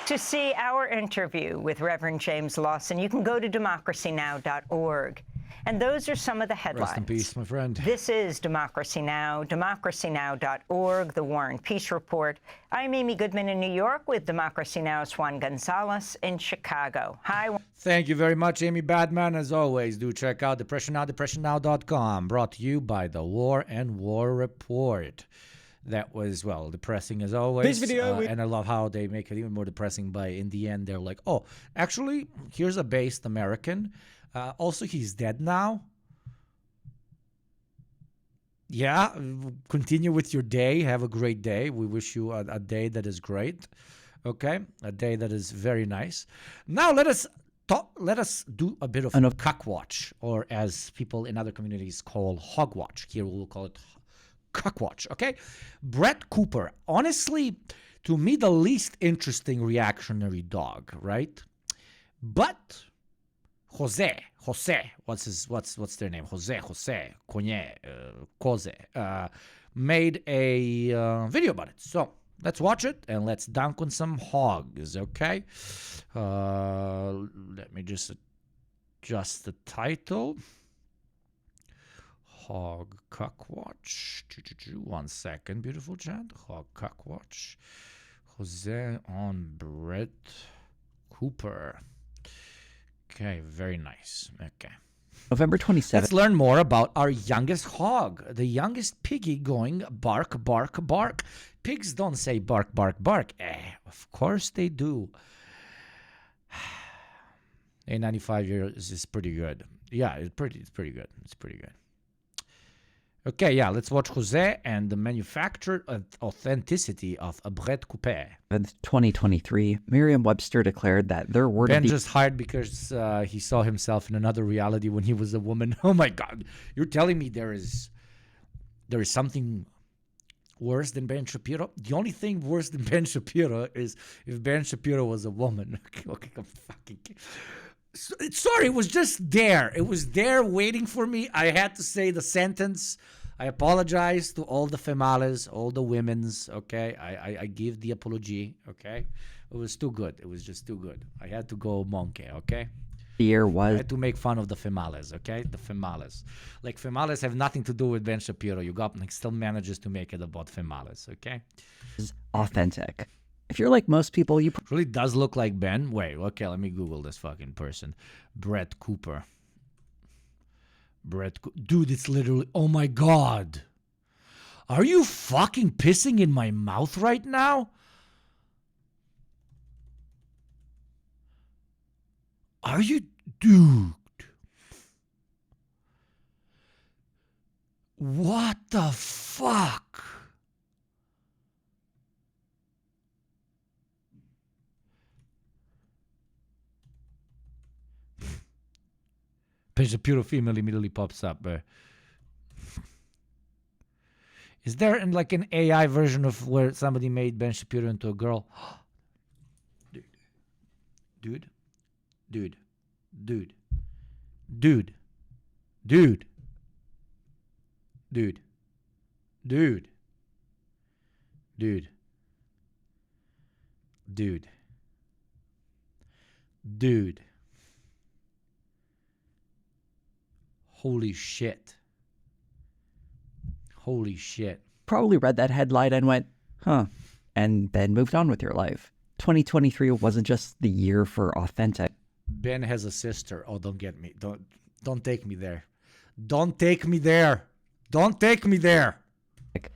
To see our interview with Reverend James Lawson, you can go to democracynow.org. And those are some of the headlines. Rest in peace, my friend. This is Democracy Now!, democracynow.org, The War and Peace Report. I'm Amy Goodman in New York with Democracy Now!'s Juan Gonzalez in Chicago. Hi. Thank you very much, Amy Badman. As always, do check out Depression Now, depressionnow.com, brought to you by The War and War Report. That was, well, depressing as always. This video... and I love how they make it even more depressing by, in the end, they're like, oh, actually, here's a based American. Also, he's dead now. Yeah, continue with your day. Have a great day. We wish you a day that is great. Okay, a day that is very nice. Now let us talk. Let us do a bit of cockwatch, or as people in other communities call hogwatch. Here we'll call it cockwatch. Okay, Brett Cooper. Honestly, to me, the least interesting reactionary dog, right? But Jose, what's their name? Jose, Cogné, Cose. made a video about it. So let's watch it and let's dunk on some hogs, okay? Let me just adjust the title. Hog Cuck Watch. 1 second, beautiful chat. Hog Cuck Watch. Jose on Brett Cooper. Okay, very nice. Okay. November 27th. Let's learn more about our youngest hog, the youngest piggy going bark, bark, bark. Pigs don't say bark, bark, bark. Of course they do. A 95 years is pretty good. Yeah, it's pretty good. It's pretty good. Okay, yeah, let's watch Jose and the manufactured authenticity of a Brett Coupé. 2023, Merriam-Webster declared that their word Ben of the just hired because he saw himself in another reality when he was a woman. Oh my God, you're telling me there is something worse than Ben Shapiro? The only thing worse than Ben Shapiro is if Ben Shapiro was a woman. Okay, I'm fucking kidding. Sorry, it was just there. It was there waiting for me. I had to say the sentence. I apologize to all the females, all the women's, okay? I give the apology, okay? It was too good. It was just too good. I had to go monkey, okay? year was... I had to make fun of the females, okay? The females. Like, females have nothing to do with Ben Shapiro. You got, like, still manages to make it about females, okay? Authentic. If you're like most people, you... Really does look like Ben. Wait, okay, let me Google this fucking person. Brett Cooper. Dude, it's literally... Oh, my God. Are you fucking pissing in my mouth right now? Are you... Dude. What the fuck? Ben Shapiro female immediately pops up. Is there like an AI version of where somebody made Ben Shapiro into a girl? Dude. Dude. Dude. Dude. Dude. Dude. Dude. Dude. Dude. Dude. Holy shit. Holy shit. Probably read that headline and went, huh, and then moved on with your life. 2023 wasn't just the year for authentic. Ben has a sister. Oh, don't get me. Don't take me there. Don't take me there. Don't take me there.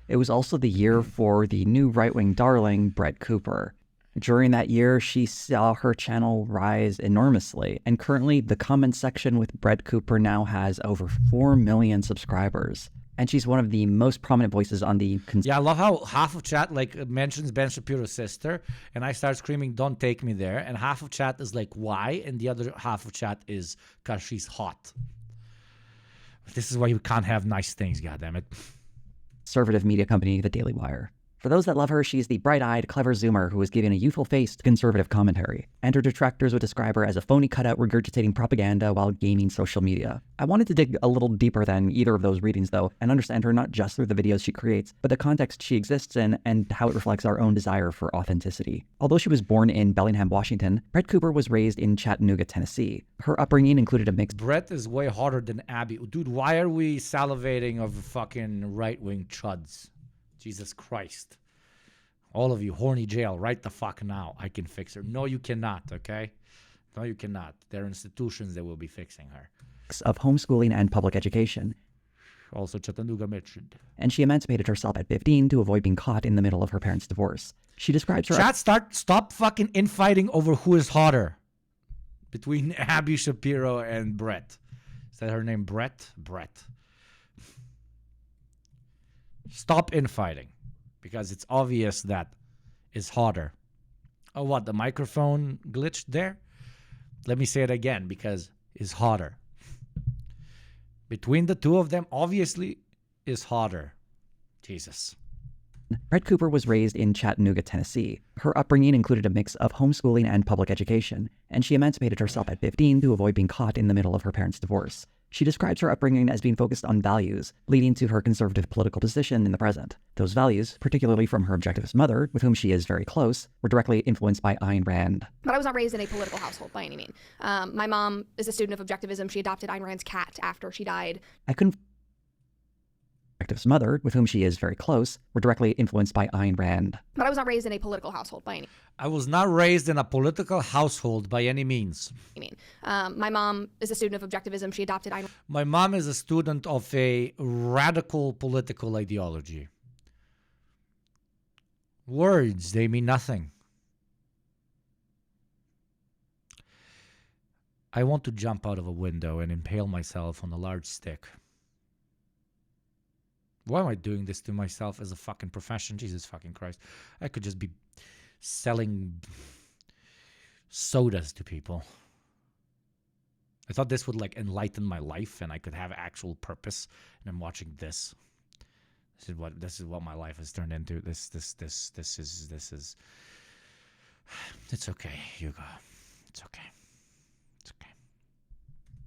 It was also the year for the new right-wing darling, Brett Cooper. During that year, she saw her channel rise enormously, and currently the comment section with Brett Cooper now has over 4 million subscribers. And she's one of the most prominent voices on the... Yeah, I love how half of chat like mentions Ben Shapiro's sister, and I start screaming, don't take me there, and half of chat is like, why? And the other half of chat is, because she's hot. This is why you can't have nice things, goddammit. Conservative media company, The Daily Wire. For those that love her, she's the bright-eyed, clever Zoomer who is giving a youthful face to conservative commentary, and her detractors would describe her as a phony cutout regurgitating propaganda while gaming social media. I wanted to dig a little deeper than either of those readings, though, and understand her not just through the videos she creates, but the context she exists in and how it reflects our own desire for authenticity. Although she was born in Bellingham, Washington, Brett Cooper was raised in Chattanooga, Tennessee. Her upbringing included a mix... Brett is way harder than Abby. Dude, why are we salivating over fucking right-wing chuds? Jesus Christ. All of you, horny jail, right the fuck now. I can fix her. No, you cannot, okay? No, you cannot. There are institutions that will be fixing her. Of homeschooling and public education. Also Chattanooga mentioned. And she emancipated herself at 15 to avoid being caught in the middle of her parents' divorce. She describes her... Chat, stop fucking infighting over who is hotter between Abby Shapiro and Brett. Is that her name, Brett? Brett. Stop infighting. Because it's obvious that it's hotter. Oh, what? The microphone glitched there? Let me say it again, because it's hotter. Between the two of them, obviously, is hotter. Jesus. Brett Cooper was raised in Chattanooga, Tennessee. Her upbringing included a mix of homeschooling and public education, and she emancipated herself at 15 to avoid being caught in the middle of her parents' divorce. She describes her upbringing as being focused on values, leading to her conservative political position in the present. Those values, particularly from her objectivist mother, with whom she is very close, were directly influenced by Ayn Rand. But I was not raised in a political household by any means. My mom is a student of objectivism. She adopted Ayn Rand's cat after she died. Objectivist mother, with whom she is very close, were directly influenced by Ayn Rand. But I was not raised in a political household by any I was not raised in a political household by any means. my mom is a student of objectivism. She adopted Ayn. My mom is a student of a radical political ideology. Words, they mean nothing. I want to jump out of a window and impale myself on a large stick. Why am I doing this to myself as a fucking profession? Jesus fucking Christ. I could just be selling sodas to people. I thought this would like enlighten my life and I could have actual purpose. And I'm watching this. This is what my life has turned into. This is it's okay, Hugo. It's okay.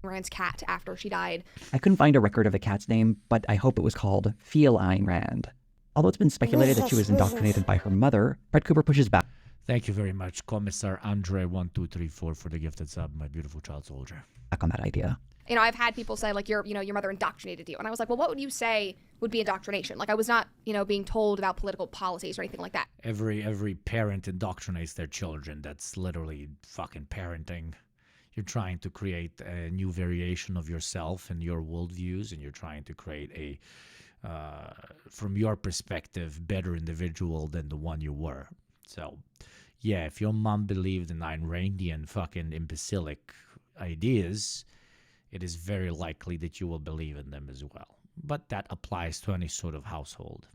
Rand's cat after she died. I couldn't find a record of the cat's name, but I hope it was called Feel Ayn Rand. Although it's been speculated that she was indoctrinated by her mother, Brett Cooper pushes back. Thank you very much, Commissar Andre1234 for the gifted sub, my beautiful child soldier. Back on that idea. You know, I've had people say like your mother indoctrinated you, and I was like, well, what would you say would be indoctrination? Like I was not, being told about political policies or anything like that. Every parent indoctrinates their children. That's literally fucking parenting. You're trying to create a new variation of yourself and your worldviews, and you're trying to create a, from your perspective, better individual than the one you were. So, yeah, if your mom believed in Ayn Randian fucking imbecilic ideas, it is very likely that you will believe in them as well. But that applies to any sort of household.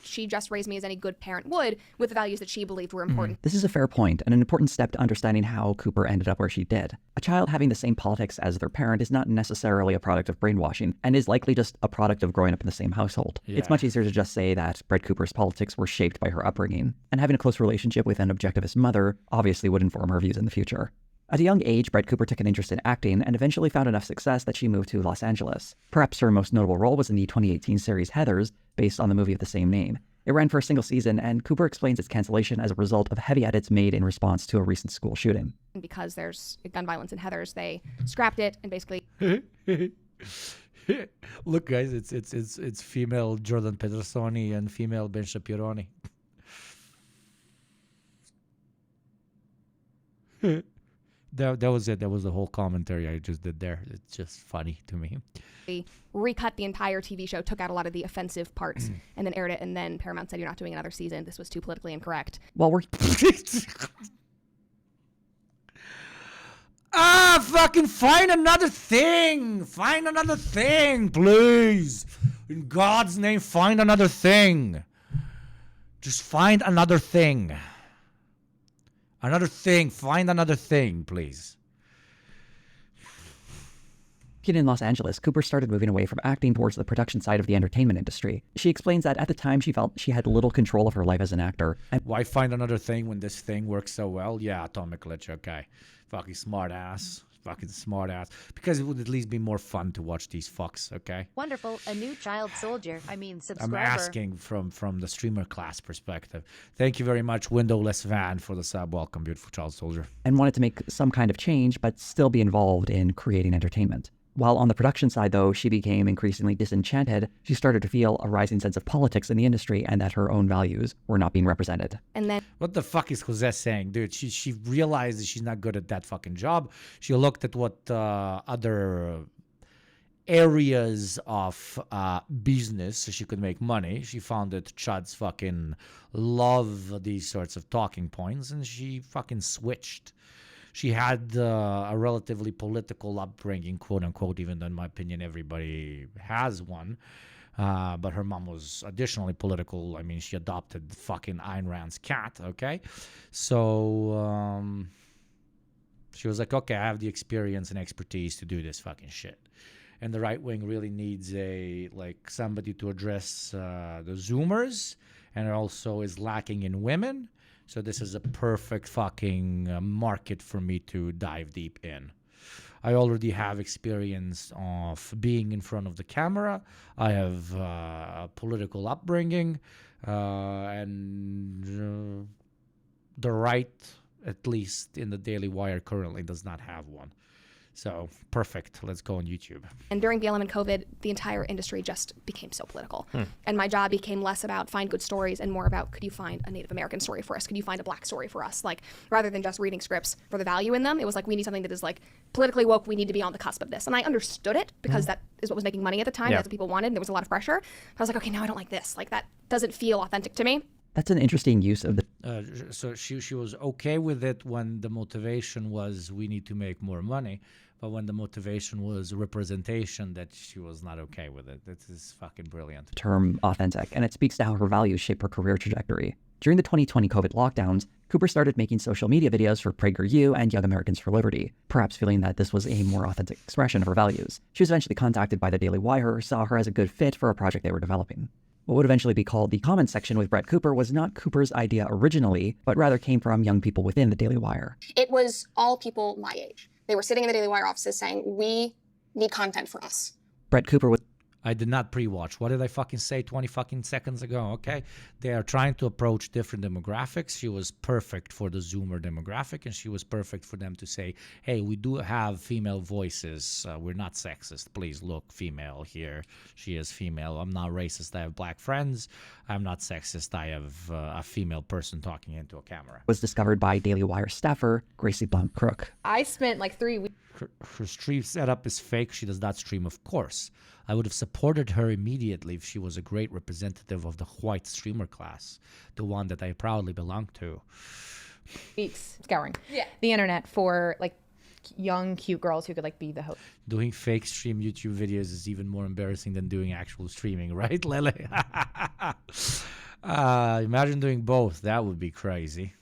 She just raised me as any good parent would, with the values that she believed were important. This is a fair point and an important step to understanding how Cooper ended up where she did. A child having the same politics as their parent is not necessarily a product of brainwashing, and is likely just a product of growing up in the same household. Yeah. It's much easier to just say that Brett Cooper's politics were shaped by her upbringing, and having a close relationship with an objectivist mother obviously would inform her views in the future. At a young age, Brett Cooper took an interest in acting and eventually found enough success that she moved to Los Angeles. Perhaps her most notable role was in the 2018 series Heathers, based on the movie of the same name. It ran for a single season, and Cooper explains its cancellation as a result of heavy edits made in response to a recent school shooting. Because there's gun violence in Heathers, they scrapped it and basically... Look, guys, it's female Jordan Petersoni and female Ben Shapironi. That was it. That was the whole commentary I just did there. It's just funny to me. They recut the entire TV show, took out a lot of the offensive parts, and then aired it, and then Paramount said, you're not doing another season. This was too politically incorrect. While we're... Fucking find another thing. Find another thing, please. In God's name, find another thing. Just find another thing. Another thing. Find another thing, please. In Los Angeles, Cooper started moving away from acting towards the production side of the entertainment industry. She explains that at the time she felt she had little control of her life as an actor. And why find another thing when this thing works so well? Yeah, Atomic Glitch, okay. Fucking smart ass. Fucking smart ass. Because it would at least be more fun to watch these fucks, okay? Wonderful. A new child soldier. Subscriber. I'm asking from the streamer class perspective. Thank you very much, Windowless Van, for the sub. Welcome, beautiful child soldier. And wanted to make some kind of change, but still be involved in creating entertainment. While on the production side, though, she became increasingly disenchanted. She started to feel a rising sense of politics in the industry and that her own values were not being represented. And then... What the fuck is Jose saying? Dude, she realized that she's not good at that fucking job. She looked at what other areas of business so she could make money. She found that Chuds fucking love these sorts of talking points, and she fucking switched. She had a relatively political upbringing, quote unquote, even though in my opinion everybody has one. But her mom was additionally political. I mean, she adopted fucking Ayn Rand's cat, okay? So she was like, okay, I have the experience and expertise to do this fucking shit. And the right wing really needs somebody to address the Zoomers, and it also is lacking in women. So this is a perfect fucking market for me to dive deep in. I already have experience of being in front of the camera. I have a political upbringing, and the right, at least in the Daily Wire currently, does not have one. So, perfect. Let's go on YouTube. And during BLM and COVID, the entire industry just became so political. And my job became less about find good stories and more about, could you find a Native American story for us? Could you find a Black story for us? Like, rather than just reading scripts for the value in them, it was like, we need something that is like politically woke. We need to be on the cusp of this. And I understood it because that is what was making money at the time. That's what people wanted. And there was a lot of pressure. I was like, okay, now I don't like this. Like, that doesn't feel authentic to me. That's an interesting use of the... So she was okay with it when the motivation was, we need to make more money. But when the motivation was representation, that she was not okay with it. This is fucking brilliant. Term authentic, and it speaks to how her values shape her career trajectory. During the 2020 COVID lockdowns, Cooper started making social media videos for PragerU and Young Americans for Liberty, perhaps feeling that this was a more authentic expression of her values. She was eventually contacted by the Daily Wire, saw her as a good fit for a project they were developing. What would eventually be called the comment section with Brett Cooper was not Cooper's idea originally, but rather came from young people within the Daily Wire. It was all people my age. They were sitting in the Daily Wire offices saying, we need content for us. Brett Cooper was... I did not pre-watch. What did I fucking say 20 fucking seconds ago? Okay. They are trying to approach different demographics. She was perfect for the Zoomer demographic, and she was perfect for them to say, hey, we do have female voices. We're not sexist. Please look, female here. She is female. I'm not racist. I have Black friends. I'm not sexist. I have a female person talking into a camera. Was discovered by Daily Wire staffer Gracie Blount Crook. I spent like 3 weeks. Her stream setup is fake. She does not stream, of course. I would have supported her immediately if she was a great representative of the white streamer class, the one that I proudly belong to. Weeks scouring the internet for like young, cute girls who could like be the host. Doing fake stream YouTube videos is even more embarrassing than doing actual streaming, right, Lele? Imagine doing both. That would be crazy.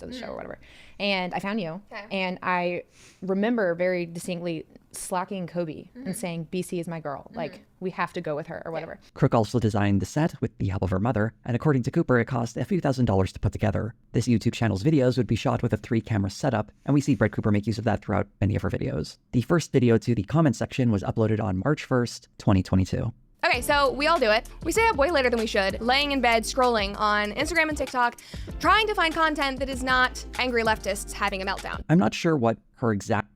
To the show or whatever. And I found you. And I remember very distinctly slacking Kobe and saying, BC is my girl. Like, we have to go with her or whatever. Crook also designed the set with the help of her mother, and according to Cooper, it cost a few $1,000s to put together. This YouTube channel's videos would be shot with a 3-camera setup, and we see Brett Cooper make use of that throughout many of her videos. The first video to the comment section was uploaded on March 1st, 2022. Okay, so we all do it. We stay up way later than we should, laying in bed, scrolling on Instagram and TikTok, trying to find content that is not angry leftists having a meltdown. I'm not sure what her exact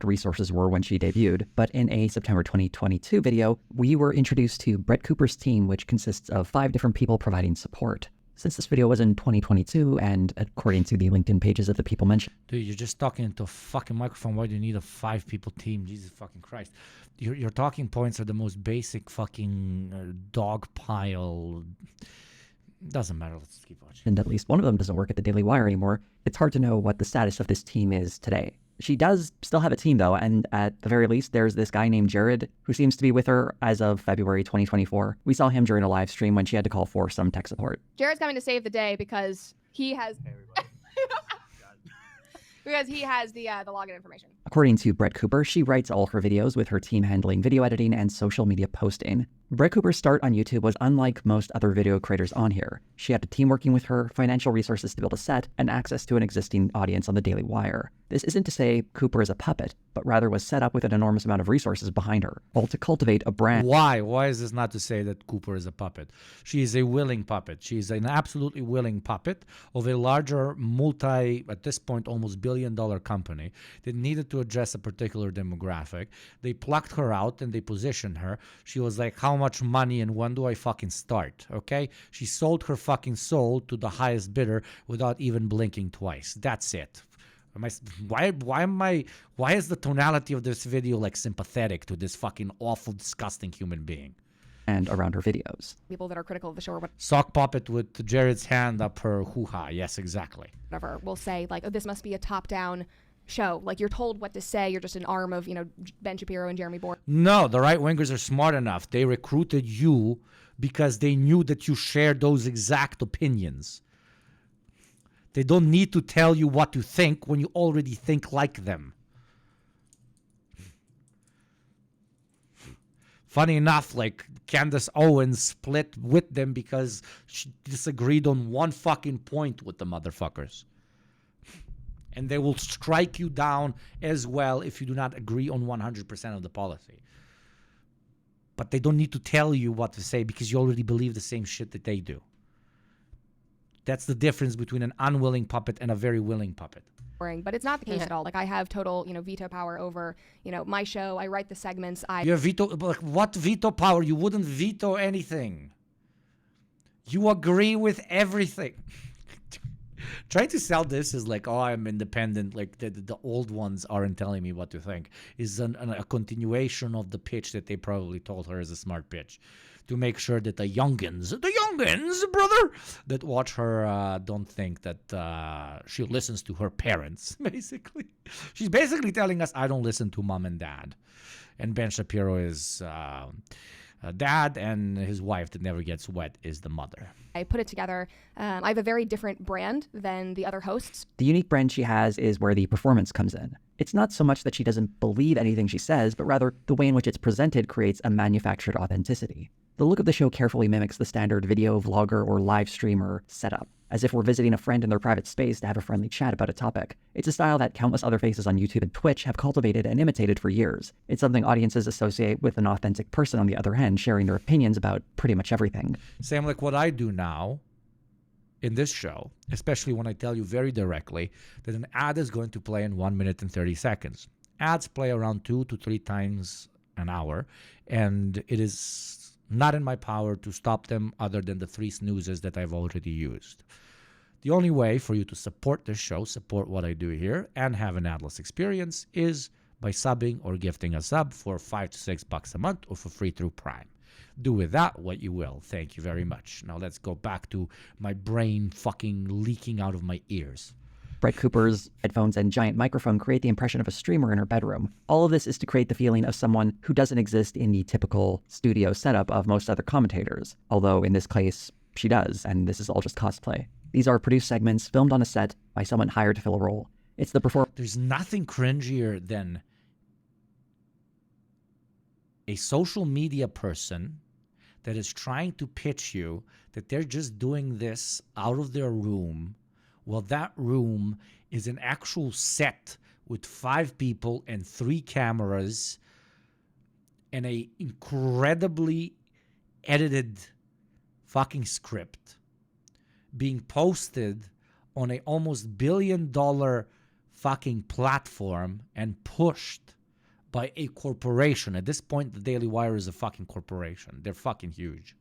resources were when she debuted, but in a September 2022 video, we were introduced to Brett Cooper's team, which consists of 5 different people providing support. Since this video was in 2022, and according to the LinkedIn pages of the people mentioned... Dude, you're just talking into a fucking microphone. Why do you need a 5-people team? Jesus fucking Christ. Your talking points are the most basic fucking dog pile. Doesn't matter. Let's keep watching. And at least one of them doesn't work at the Daily Wire anymore. It's hard to know what the status of this team is today. She does still have a team, though, and at the very least, there's this guy named Jared who seems to be with her as of February 2024. We saw him during a live stream when she had to call for some tech support. Jared's coming to save the day because he has... because he has the login information. According to Brett Cooper, she writes all her videos with her team handling video editing and social media posting. Brett Cooper's start on YouTube was unlike most other video creators on here. She had a team working with her, financial resources to build a set, and access to an existing audience on the Daily Wire. This isn't to say Cooper is a puppet, but rather was set up with an enormous amount of resources behind her, all to cultivate a brand. Why? Why is this not to say that Cooper is a puppet? She is a willing puppet. She is an absolutely willing puppet of a larger at this point, almost billion-dollar company that needed to address a particular demographic. They plucked her out and they positioned her. She was like, how much money and when do I fucking start? Okay? She sold her fucking soul to the highest bidder without even blinking twice. That's it. Why is the tonality of this video like sympathetic to this fucking awful, disgusting human being? And around her videos. People that are critical of the show or sock puppet with Jared's hand up her hoo-ha. Yes, exactly. Whatever will say like, oh, this must be a top-down show. Like, you're told what to say. You're just an arm of, Ben Shapiro and Jeremy Bourne. No, the right-wingers are smart enough. They recruited you because they knew that you shared those exact opinions. They don't need to tell you what to think when you already think like them. Funny enough, like Candace Owens split with them because she disagreed on one fucking point with the motherfuckers. And they will strike you down as well if you do not agree on 100% of the policy. But they don't need to tell you what to say because you already believe the same shit that they do. That's the difference between an unwilling puppet and a very willing puppet. But it's not the case at all. Like I have total, veto power over, my show. I write the segments. You have veto, like what veto power? You wouldn't veto anything. You agree with everything. Trying to sell this is like, oh, I'm independent. Like the old ones aren't telling me what to think. Is a continuation of the pitch that they probably told her is a smart pitch, to make sure that the youngins, brother, that watch her don't think that she listens to her parents. Basically, she's basically telling us, I don't listen to mom and dad, and Ben Shapiro is dad, and his wife that never gets wet is the mother. I put it together. I have a very different brand than the other hosts. The unique brand she has is where the performance comes in. It's not so much that she doesn't believe anything she says, but rather the way in which it's presented creates a manufactured authenticity. The look of the show carefully mimics the standard video, vlogger, or live streamer setup, as if we're visiting a friend in their private space to have a friendly chat about a topic. It's a style that countless other faces on YouTube and Twitch have cultivated and imitated for years. It's something audiences associate with an authentic person on the other end, sharing their opinions about pretty much everything. Same like what I do now in this show, especially when I tell you very directly that an ad is going to play in 1 minute and 30 seconds. Ads play around 2 to 3 times an hour, and it is not in my power to stop them other than the 3 snoozes that I've already used. The only way for you to support this show, support what I do here, and have an adless experience is by subbing or gifting a sub for $5 to $6 a month or for free through Prime. Do with that what you will. Thank you very much. Now let's go back to my brain fucking leaking out of my ears. Brett Cooper's headphones and giant microphone create the impression of a streamer in her bedroom. All of this is to create the feeling of someone who doesn't exist in the typical studio setup of most other commentators. Although in this case, she does, and this is all just cosplay. These are produced segments filmed on a set by someone hired to fill a role. It's the performance. There's nothing cringier than a social media person that is trying to pitch you that they're just doing this out of their room. Well, that room is an actual set with 5 people and 3 cameras and a incredibly edited fucking script being posted on a almost $1 billion fucking platform and pushed by a corporation. At this point, the Daily Wire is a fucking corporation. They're fucking huge.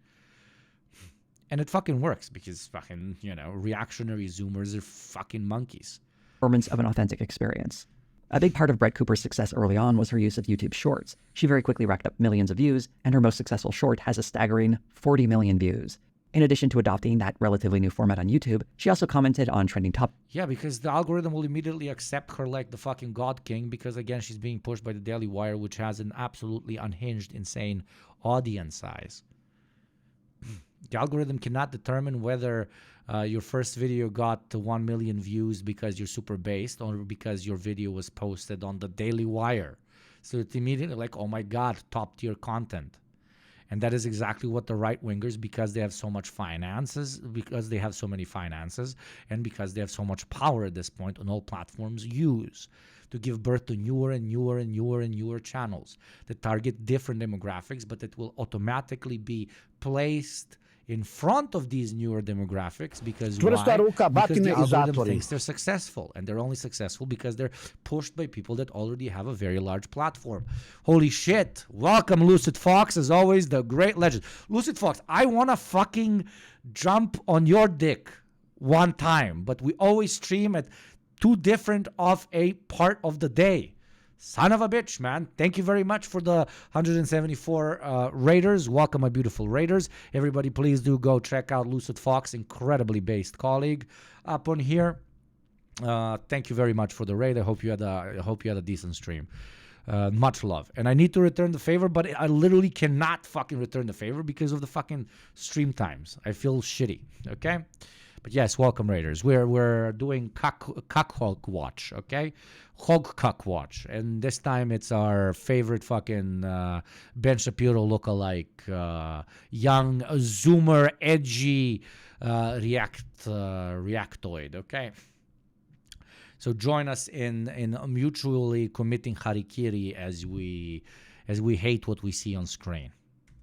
And it fucking works because fucking, reactionary Zoomers are fucking monkeys. Performance of an authentic experience. A big part of Brett Cooper's success early on was her use of YouTube Shorts. She very quickly racked up millions of views, and her most successful short has a staggering 40 million views. In addition to adopting that relatively new format on YouTube, she also commented on trending topics. Yeah, because the algorithm will immediately accept her like the fucking God King because, again, she's being pushed by the Daily Wire, which has an absolutely unhinged, insane audience size. The algorithm cannot determine whether your first video got 1 million views because you're super based or because your video was posted on the Daily Wire. So it's immediately like, oh my God, top tier content. And that is exactly what the right-wingers, because they have so much finances, because they have so many finances, and because they have so much power at this point on all platforms, use to give birth to newer and newer and newer and newer channels that target different demographics, but that will automatically be placed in front of these newer demographics because why? Because the algorithm thinks they're successful, and they're only successful because they're pushed by people that already have a very large platform. Holy shit. Welcome, Lucid Fox, as always, the great legend. Lucid Fox, I want to fucking jump on your dick one time, but we always stream at 2 different of a part of the day. Son of a bitch, man. Thank you very much for the 174 Raiders. Welcome, my beautiful Raiders. Everybody, please do go check out Lucid Fox, incredibly based colleague up on here. Thank you very much for the raid. I hope you had a decent stream. Much love. And I need to return the favor, but I literally cannot fucking return the favor because of the fucking stream times. I feel shitty, okay? But yes, welcome Raiders. We're doing Hog Watch, okay? Hog Watch, and this time it's our favorite fucking Ben Shapiro lookalike, young Zoomer, edgy reactoid, okay? So join us in mutually committing harikiri as we hate what we see on screen.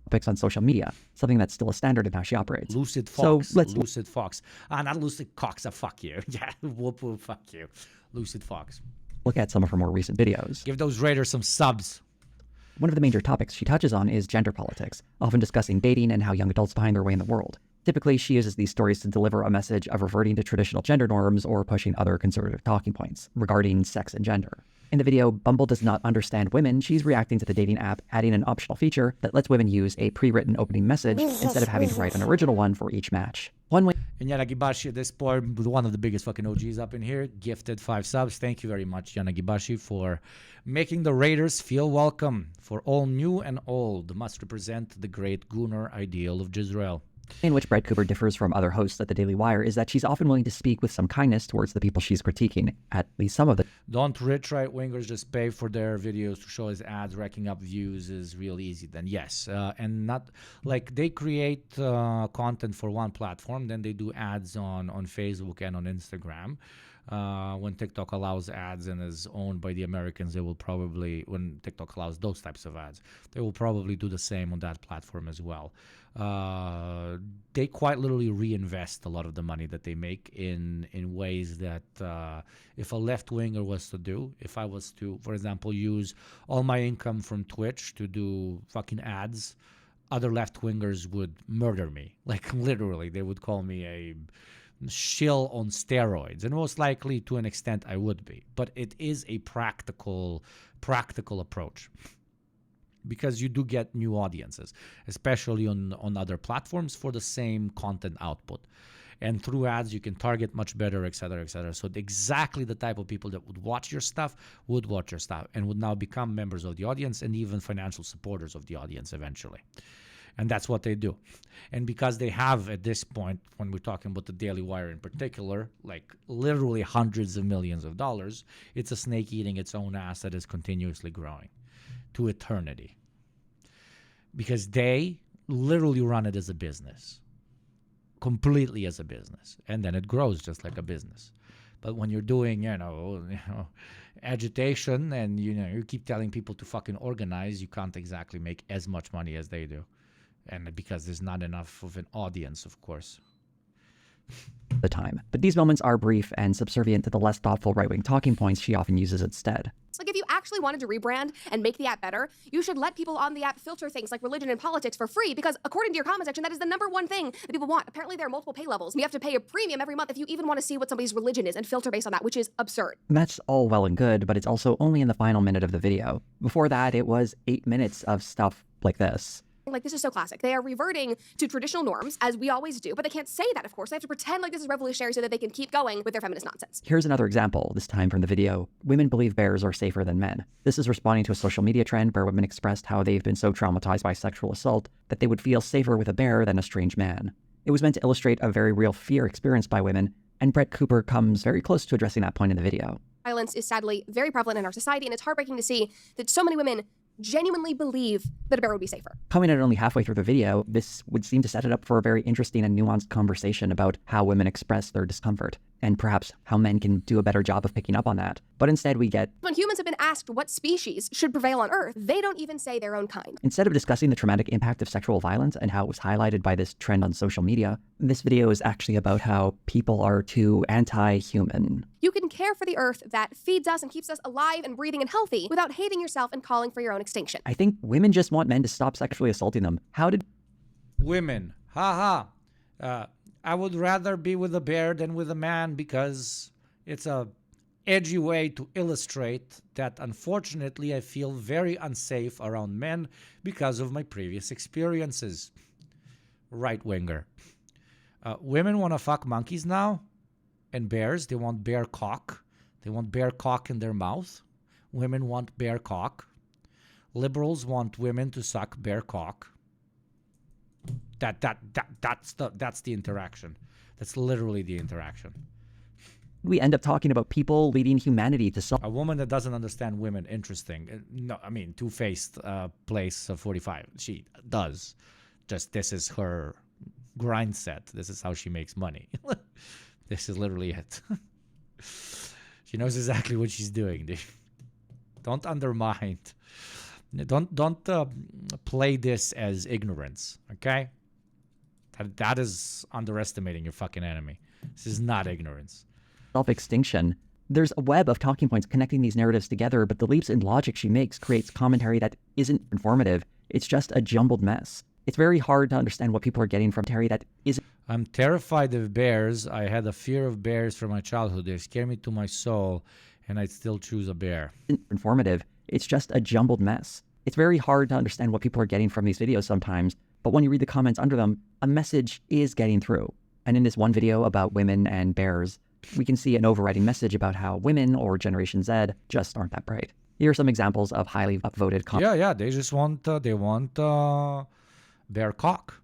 Topics on social media, something that's still a standard in how she operates. Lucid Fox. So let's Lucid Fox. Not Lucid Cox. Fuck you. Yeah, whoop, fuck you. Lucid Fox. look at some of her more recent videos. Give those Raiders some subs. One of the major topics she touches on is gender politics, often discussing dating and how young adults find their way in the world. Typically, she uses these stories to deliver a message of reverting to traditional gender norms or pushing other conservative talking points regarding sex and gender. In the video, Bumble does not understand women. She's reacting to the dating app, adding an optional feature that lets women use a pre-written opening message instead of having to write an original one for each match. One way. And Yanagibashi at this point, one of the biggest fucking OGs up in here, gifted 5 subs. Thank you very much, Yanagibashi, for making the Raiders feel welcome. For all new and old must represent the great Gunnar ideal of Jezreel. In which Brett Cooper differs from other hosts at the Daily Wire is that she's often willing to speak with some kindness towards the people she's critiquing, at least some of the. Don't rich right-wingers just pay for their videos to show as ads racking up views is real easy? Then yes, and not like they create content for one platform, then they do ads on Facebook and on Instagram. When TikTok allows ads and is owned by the Americans, they will probably, when TikTok allows those types of ads, they will probably do the same on that platform as well. They quite literally reinvest a lot of the money that they make in ways that if a left-winger was to do, if I was to, for example, use all my income from Twitch to do fucking ads, other left-wingers would murder me. Like literally, they would call me a shill on steroids, and most likely to an extent I would be. But it is a practical approach. Because you do get new audiences, especially on other platforms for the same content output. And through ads, you can target much better, et cetera, et cetera. So exactly the type of people that would watch your stuff and would now become members of the audience and even financial supporters of the audience eventually. And that's what they do. And because they have, at this point, when we're talking about the Daily Wire in particular, like literally hundreds of millions of dollars, it's a snake eating its own ass that is continuously growing to eternity, because they literally run it as a business, completely as a business, and then it grows just like a business. But when you're doing, agitation and you keep telling people to fucking organize, you can't exactly make as much money as they do, and because there's not enough of an audience, of course. The time. But these moments are brief and subservient to the less thoughtful right-wing talking points she often uses instead. It's like if you actually wanted to rebrand and make the app better, you should let people on the app filter things like religion and politics for free, because according to your comment section, that is the #1 thing that people want. Apparently there are multiple pay levels. You have to pay a premium every month if you even want to see what somebody's religion is and filter based on that, which is absurd. That's all well and good, but it's also only in the final minute of the video. Before that, it was 8 minutes of stuff like this. Like, this is so classic. They are reverting to traditional norms, as we always do, but they can't say that, of course. They have to pretend like this is revolutionary so that they can keep going with their feminist nonsense. Here's another example, this time from the video. Women believe bears are safer than men. This is responding to a social media trend where women expressed how they've been so traumatized by sexual assault that they would feel safer with a bear than a strange man. It was meant to illustrate a very real fear experienced by women, and Brett Cooper comes very close to addressing that point in the video. Violence is sadly very prevalent in our society, and it's heartbreaking to see that so many women genuinely believe that a bear would be safer. Coming in only halfway through the video, this would seem to set it up for a very interesting and nuanced conversation about how women express their discomfort, and perhaps how men can do a better job of picking up on that. But instead we get, when humans have been asked what species should prevail on Earth, they don't even say their own kind. Instead of discussing the traumatic impact of sexual violence and how it was highlighted by this trend on social media, this video is actually about how people are too anti-human. You can care for the Earth that feeds us and keeps us alive and breathing and healthy without hating yourself and calling for your own extinction. I think women just want men to stop sexually assaulting them. How did women? I would rather be with a bear than with a man, because it's a edgy way to illustrate that unfortunately I feel very unsafe around men because of my previous experiences. Right-winger. Women want to fuck monkeys now, and bears. They want bear cock. They want bear cock in their mouth. Women want bear cock. Liberals want women to suck bear cock. That's the interaction. That's literally the interaction. We end up talking about people leading humanity to solve. A woman that doesn't understand women, interesting. No, I mean, Two-Faced plays 45. She does. Just this is her grind set. This is how she makes money. This is literally it. She knows exactly what she's doing. Dude. Don't undermine. Don't play this as ignorance, okay? That is underestimating your fucking enemy. This is not ignorance. Self-extinction. There's a web of talking points connecting these narratives together, but the leaps in logic she makes creates commentary that isn't informative. It's just a jumbled mess. It's very hard to understand what people are getting from commentary that isn't. I'm terrified of bears. I had a fear of bears from my childhood. They scare me to my soul, and I'd still choose a bear. Informative. It's just a jumbled mess. It's very hard to understand what people are getting from these videos sometimes, but when you read the comments under them, a message is getting through. And in this one video about women and bears, we can see an overriding message about how women or Generation Z just aren't that bright. Here are some examples of highly upvoted comments. Yeah, they just want bear cock.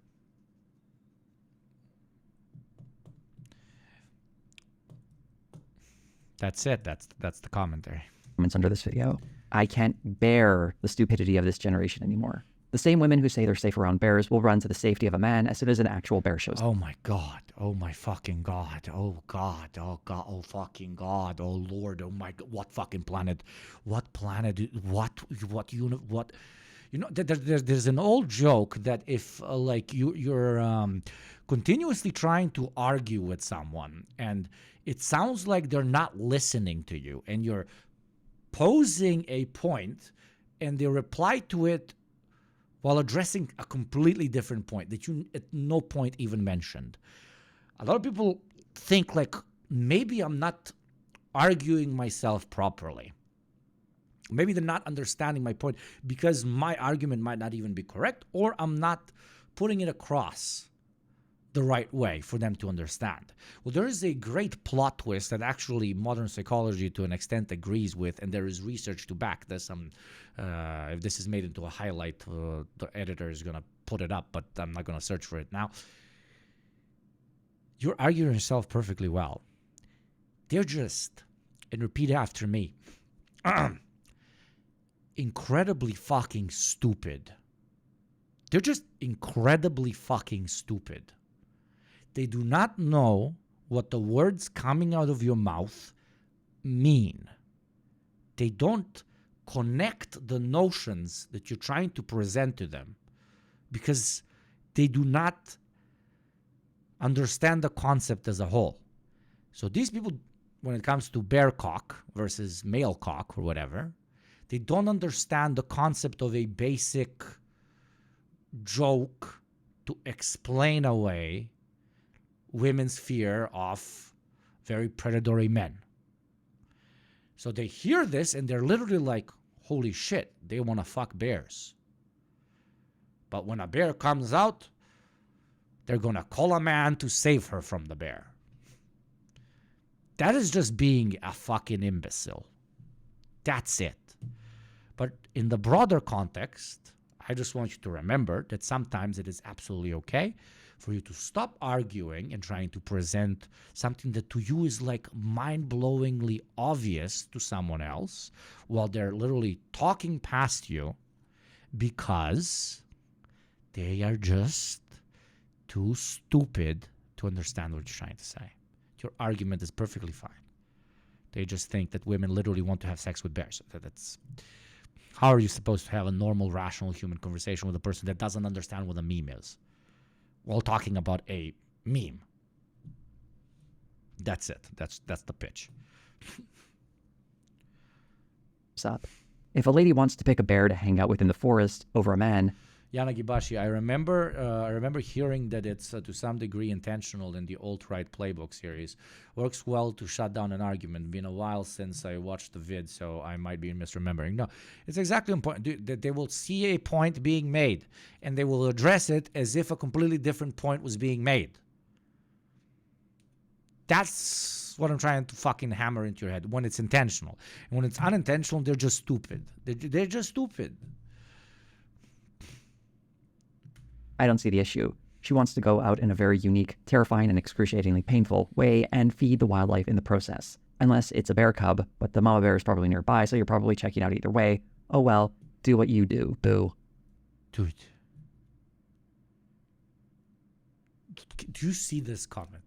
That's it. That's the commentary. Comments under this video. I can't bear the stupidity of this generation anymore. The same women who say they're safe around bears will run to the safety of a man as soon as an actual bear shows up. Oh my God. Oh my fucking God. Oh God. Oh God. Oh fucking God. Oh Lord. Oh my God. What fucking planet? What planet? What? You know, there's an old joke that if like you're continuously trying to argue with someone and it sounds like they're not listening to you and you're posing a point and they reply to it while addressing a completely different point that you at no point even mentioned. A lot of people think like, maybe I'm not arguing myself properly. Maybe they're not understanding my point because my argument might not even be correct, or I'm not putting it across the right way for them to understand. Well, there is a great plot twist that actually modern psychology to an extent agrees with, and there is research to back this. If this is made into a highlight, the editor is going to put it up, but I'm not going to search for it now. You're arguing yourself perfectly well. They're just, and repeat after me, incredibly fucking stupid. They're just incredibly fucking stupid. They do not know what the words coming out of your mouth mean. They don't connect the notions that you're trying to present to them because they do not understand the concept as a whole. So these people, when it comes to bear cock versus male cock or whatever, they don't understand the concept of a basic joke to explain away women's fear of very predatory men. So they hear this and they're literally like, holy shit, they want to fuck bears. But when a bear comes out, they're going to call a man to save her from the bear. That is just being a fucking imbecile. That's it. But in the broader context, I just want you to remember that sometimes it is absolutely okay for you to stop arguing and trying to present something that to you is like mind-blowingly obvious to someone else while they're literally talking past you because they are just too stupid to understand what you're trying to say. Your argument is perfectly fine. They just think that women literally want to have sex with bears. That's how are you supposed to have a normal, rational human conversation with a person that doesn't understand what a meme is? While talking about a meme. That's it. That's the pitch. Up. If a lady wants to pick a bear to hang out with in the forest over a man, Yana Gibashi, I remember hearing that it's to some degree intentional in the alt-right playbook series. Works well to shut down an argument. Been a while since I watched the vid, so I might be misremembering. No, it's exactly important. They will see a point being made, and they will address it as if a completely different point was being made. That's what I'm trying to fucking hammer into your head when it's intentional. And when it's unintentional, they're just stupid. They're just stupid. I don't see the issue. She wants to go out in a very unique, terrifying, and excruciatingly painful way and feed the wildlife in the process. Unless it's a bear cub, but the mama bear is probably nearby, so you're probably checking out either way. Oh well, do what you do, boo. Dude. Do you see this comment?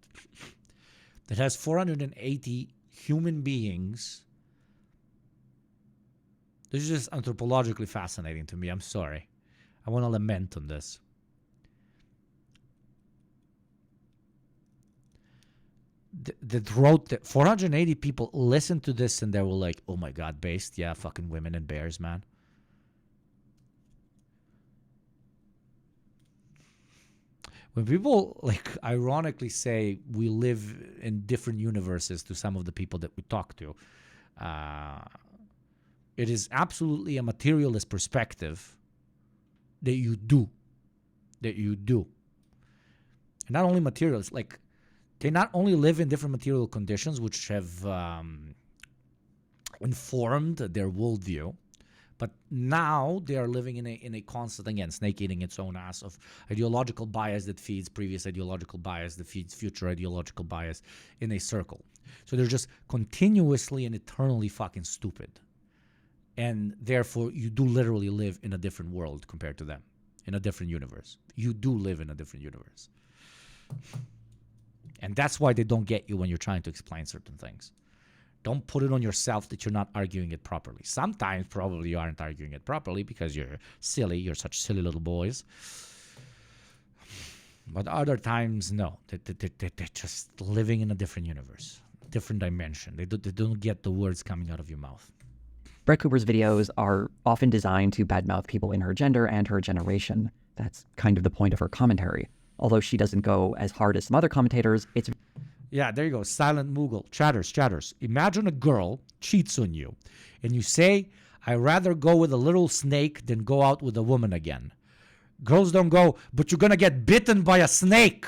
That has 480 human beings. This is just anthropologically fascinating to me. I'm sorry. I want to lament on this. That wrote that 480 people listened to this and they were like, oh my God, based. Yeah, fucking women and bears, man. When people like ironically say we live in different universes to some of the people that we talk to, it is absolutely a materialist perspective that you do. And not only materialist, like they not only live in different material conditions which have informed their worldview, but now they are living in a constant, again, snake eating its own ass of ideological bias that feeds previous ideological bias that feeds future ideological bias in a circle. So they're just continuously and eternally fucking stupid. And therefore, you do literally live in a different world compared to them, in a different universe. You do live in a different universe. And that's why they don't get you when you're trying to explain certain things. Don't put it on yourself that you're not arguing it properly. Sometimes probably you aren't arguing it properly because you're silly. You're such silly little boys. But other times, no. They're just living in a different universe, different dimension. They don't get the words coming out of your mouth. Brett Cooper's videos are often designed to badmouth people in her gender and her generation. That's kind of the point of her commentary. Although she doesn't go as hard as some other commentators, it's... Yeah, there you go. Silent Moogle. Chatters. Imagine a girl cheats on you, and you say, I'd rather go with a little snake than go out with a woman again. Girls don't go, but you're going to get bitten by a snake.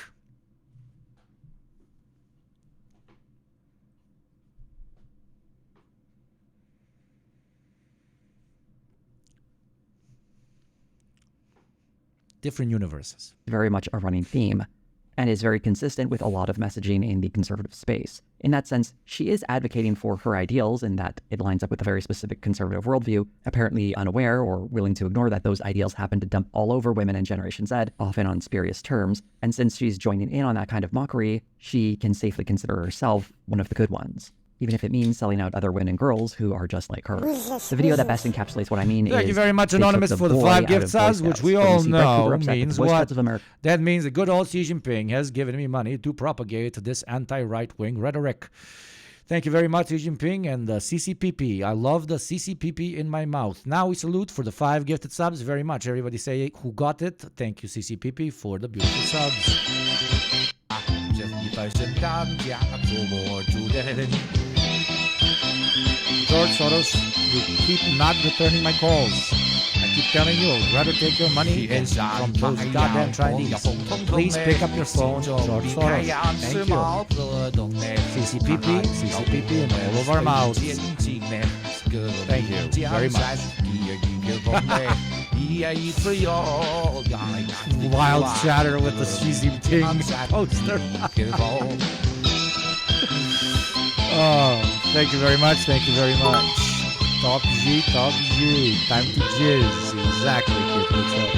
Different universes. Very much a running theme, and is very consistent with a lot of messaging in the conservative space. In that sense, she is advocating for her ideals in that it lines up with a very specific conservative worldview, apparently unaware or willing to ignore that those ideals happen to dump all over women in Generation Z, often on spurious terms, and since she's joining in on that kind of mockery, she can safely consider herself one of the good ones. Even if it means selling out other women and girls who are just like her. The video that best encapsulates what I mean is... Thank you very much, Anonymous, for the 5 gift subs, which we all know means what? That means the good old Xi Jinping has given me money to propagate this anti-right-wing rhetoric. Thank you very much, Xi Jinping, and the CCPP. I love the CCPP in my mouth. Now we salute for the 5 gifted subs very much. Everybody say who got it. Thank you, CCPP, for the beautiful subs. George Soros, you keep not returning my calls. I keep telling you, I'd rather take your money from those goddamn Chinese. Please pick up your phone, George Soros. Thank you. CCPP, and all of our mouths. Thank you very much. Wild chatter with the Xi Jinping poster. Oh, thank you very much. Thank you very much. Talk G. Time to jizz. Exactly, kid.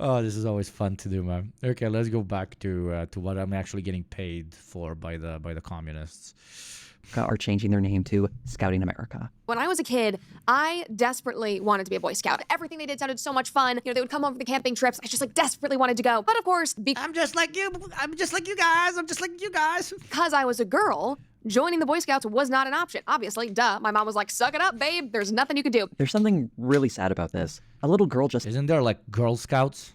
Oh, this is always fun to do, man. Okay, let's go back to what I'm actually getting paid for by the communists. Are changing their name to Scouting America. When I was a kid, I desperately wanted to be a Boy Scout. Everything they did sounded so much fun. You know, they would come over the camping trips. I just desperately wanted to go. But of course, I'm just like you. I'm just like you guys. Because I was a girl, joining the Boy Scouts was not an option. Obviously, duh. My mom was like, suck it up, babe. There's nothing you could do. There's something really sad about this. A little girl just... Isn't there like Girl Scouts?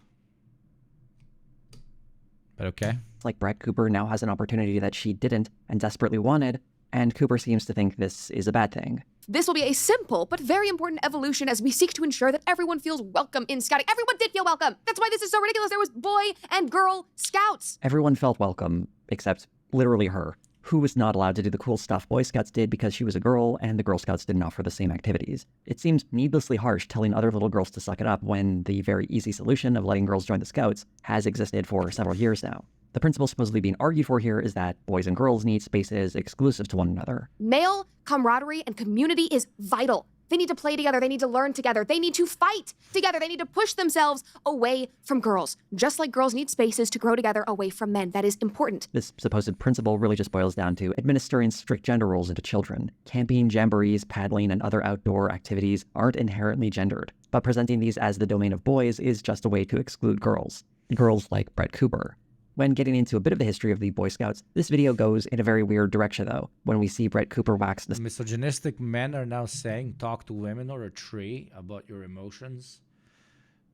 But okay. Like Brett Cooper now has an opportunity that she didn't and desperately wanted. And Cooper seems to think this is a bad thing. This will be a simple but very important evolution as we seek to ensure that everyone feels welcome in scouting. Everyone did feel welcome. That's why this is so ridiculous. There was boy and girl scouts. Everyone felt welcome, except literally her, who was not allowed to do the cool stuff Boy Scouts did because she was a girl and the Girl Scouts didn't offer the same activities. It seems needlessly harsh telling other little girls to suck it up when the very easy solution of letting girls join the Scouts has existed for several years now. The principle supposedly being argued for here is that boys and girls need spaces exclusive to one another. Male camaraderie and community is vital. They need to play together. They need to learn together. They need to fight together. They need to push themselves away from girls, just like girls need spaces to grow together away from men. That is important. This supposed principle really just boils down to administering strict gender roles into children. Camping, jamborees, paddling, and other outdoor activities aren't inherently gendered, but presenting these as the domain of boys is just a way to exclude girls. Girls like Brett Cooper. When getting into a bit of the history of the Boy Scouts, this video goes in a very weird direction, though, when we see Brett Cooper wax the... Misogynistic men are now saying, talk to women or a tree about your emotions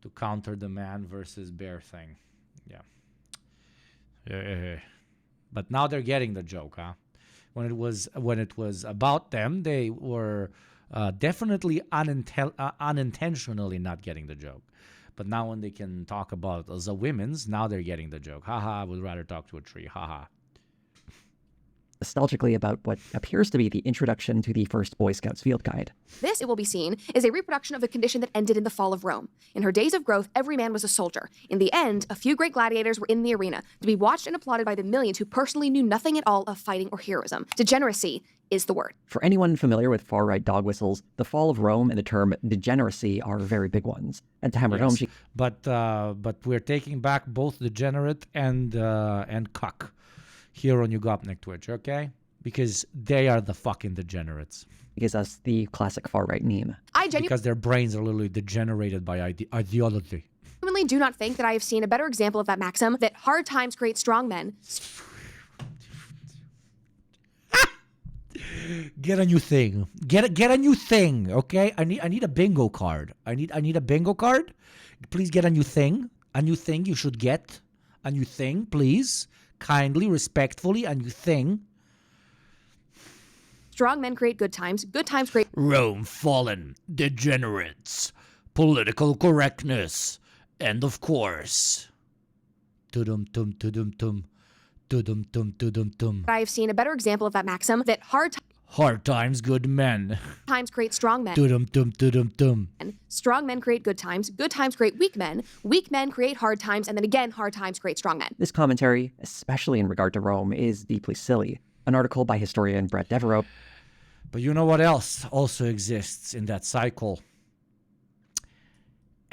to counter the man versus bear thing. Yeah. But now they're getting the joke, huh? When it was about them, they were definitely unintentionally not getting the joke. But now when they can talk about the women's, now they're getting the joke. Haha, I would rather talk to a tree. Haha. Nostalgically about what appears to be the introduction to the first Boy Scouts field guide. This, it will be seen, is a reproduction of the condition that ended in the fall of Rome. In her days of growth, every man was a soldier. In the end, a few great gladiators were in the arena, to be watched and applauded by the millions who personally knew nothing at all of fighting or heroism. Degeneracy is the word. For anyone familiar with far-right dog whistles, the fall of Rome and the term degeneracy are very big ones. And to hammer it home, But we're taking back both degenerate and cuck here on Ugopnik Twitch, okay? Because they are the fucking degenerates. Gives us the classic far-right meme. Because their brains are literally degenerated by ideology. Genuinely do not think that I have seen a better example of that maxim, that hard times create strong men. Get a new thing. Get a new thing, okay? I need a bingo card. I need a bingo card. Please get a new thing. A new thing you should get. A new thing, please. Kindly, respectfully, a new thing. Strong men create good times create... Rome fallen, degenerates, political correctness, and of course... Tudum-tum, tudum-tum, tudum-tum, tudum-tum. I have seen a better example of that maxim, that hard times, good men. Times create strong men. Tudum-tum, tudum-tum. Strong men create good times create weak men create hard times, and then again, hard times create strong men. This commentary, especially in regard to Rome, is deeply silly. An article by historian Brett Devereaux. But you know what else also exists in that cycle?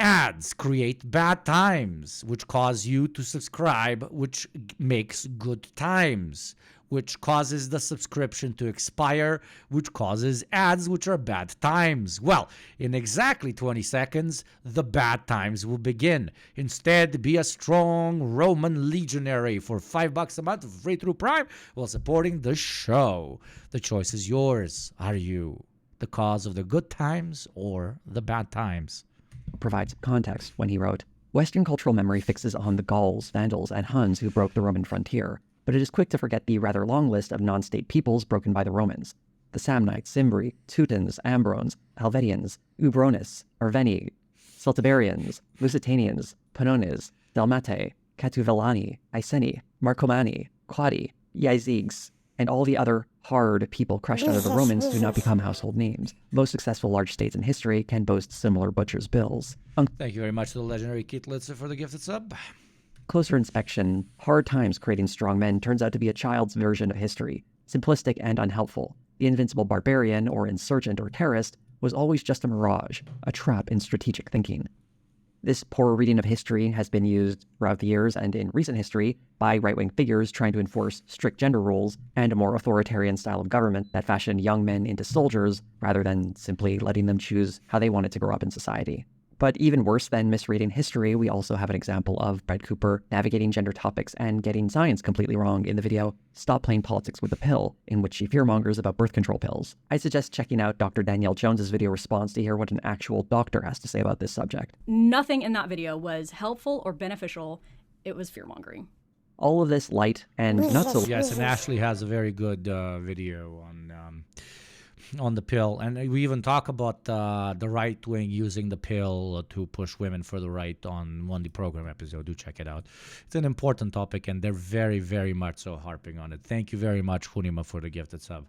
Ads create bad times, which cause you to subscribe, which makes good times, which causes the subscription to expire, which causes ads, which are bad times. Well, in exactly 20 seconds, the bad times will begin. Instead, be a strong Roman legionary for $5 a month free through Prime while supporting the show. The choice is yours. Are you the cause of the good times or the bad times? Provides context when he wrote, Western cultural memory fixes on the Gauls, Vandals, and Huns who broke the Roman frontier, but it is quick to forget the rather long list of non-state peoples broken by the Romans. The Samnites, Cimbri, Teutons, Ambrones, Helvetians, Ubronis, Arveni, Celtiberians, Lusitanians, Pannones, Dalmatae, Catuvellani, Iceni, Marcomanni, Quadi, Iazyges, and all the other hard people crushed under the Romans do not become household names. Most successful large states in history can boast similar butcher's bills. Thank you very much to the legendary Keith Litzer for the gifted sub. Closer inspection, hard times creating strong men turns out to be a child's version of history, simplistic and unhelpful. The invincible barbarian or insurgent or terrorist was always just a mirage, a trap in strategic thinking. This poor reading of history has been used throughout the years and in recent history by right-wing figures trying to enforce strict gender roles and a more authoritarian style of government that fashioned young men into soldiers rather than simply letting them choose how they wanted to grow up in society. But even worse than misreading history, we also have an example of Brett Cooper navigating gender topics and getting science completely wrong in the video Stop Playing Politics with the Pill, in which she fearmongers about birth control pills. I suggest checking out Dr. Danielle Jones's video response to hear what an actual doctor has to say about this subject. Nothing in that video was helpful or beneficial. It was fearmongering. All of this light and not so... Yes, and Ashley has a very good video on on the pill. And we even talk about the right wing using the pill to push women for the right on the program episode. Do check it out. It's an important topic, and they're very, very much so harping on it. Thank you very much, Hunima, for the gifted sub.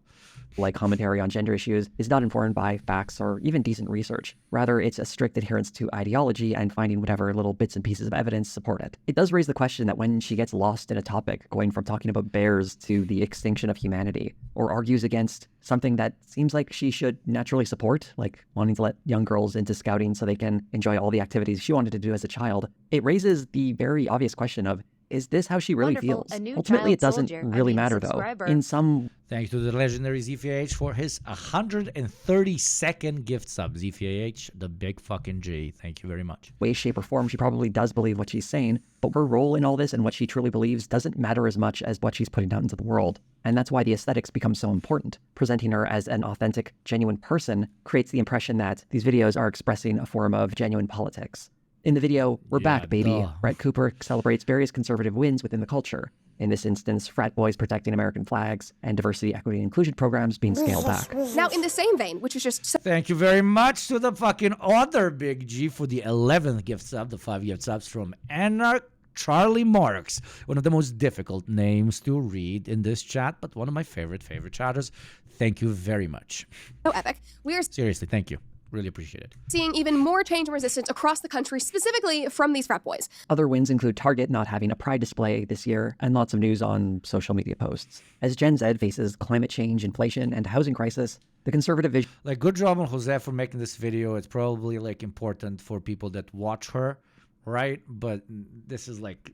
Like commentary on gender issues is not informed by facts or even decent research. Rather, it's a strict adherence to ideology and finding whatever little bits and pieces of evidence support it. It does raise the question that when she gets lost in a topic, going from talking about bears to the extinction of humanity, or argues against something that seems like she should naturally support, like wanting to let young girls into scouting so they can enjoy all the activities she wanted to do as a child, it raises the very obvious question of, is this how she really Wonderful. feels? A new Ultimately, it child doesn't soldier. really matter, though. subscriber. In some Thanks to the legendary ZFAH for his 132nd gift sub. ZFAH, the big fucking G. Thank you very much. way, shape, or form, she probably does believe what she's saying, but her role in all this and what she truly believes doesn't matter as much as what she's putting out into the world. And that's why the aesthetics become so important. Presenting her as an authentic, genuine person creates the impression that these videos are expressing a form of genuine politics. In the video, we're back, baby. duh. Brett Cooper celebrates various conservative wins within the culture. In this instance, frat boys protecting American flags and diversity, equity, and inclusion programs being scaled back. Now, in the same vein, which is just so Thank you very much to the fucking other big G for the 11th gift sub, the 5 gift subs from Anarch Charlie Marks. One of the most difficult names to read in this chat, but one of my favorite chatters. Thank you very much. epic. We are Seriously, thank you. Really appreciate it. seeing even more change and resistance across the country, specifically from these frat boys. Other wins include Target not having a pride display this year, and lots of news on social media posts. As Gen Z faces climate change, inflation, and a housing crisis, the conservative vision... Like, good job on Jose for making this video. It's probably, like, important for people that watch her, right? But this is, like,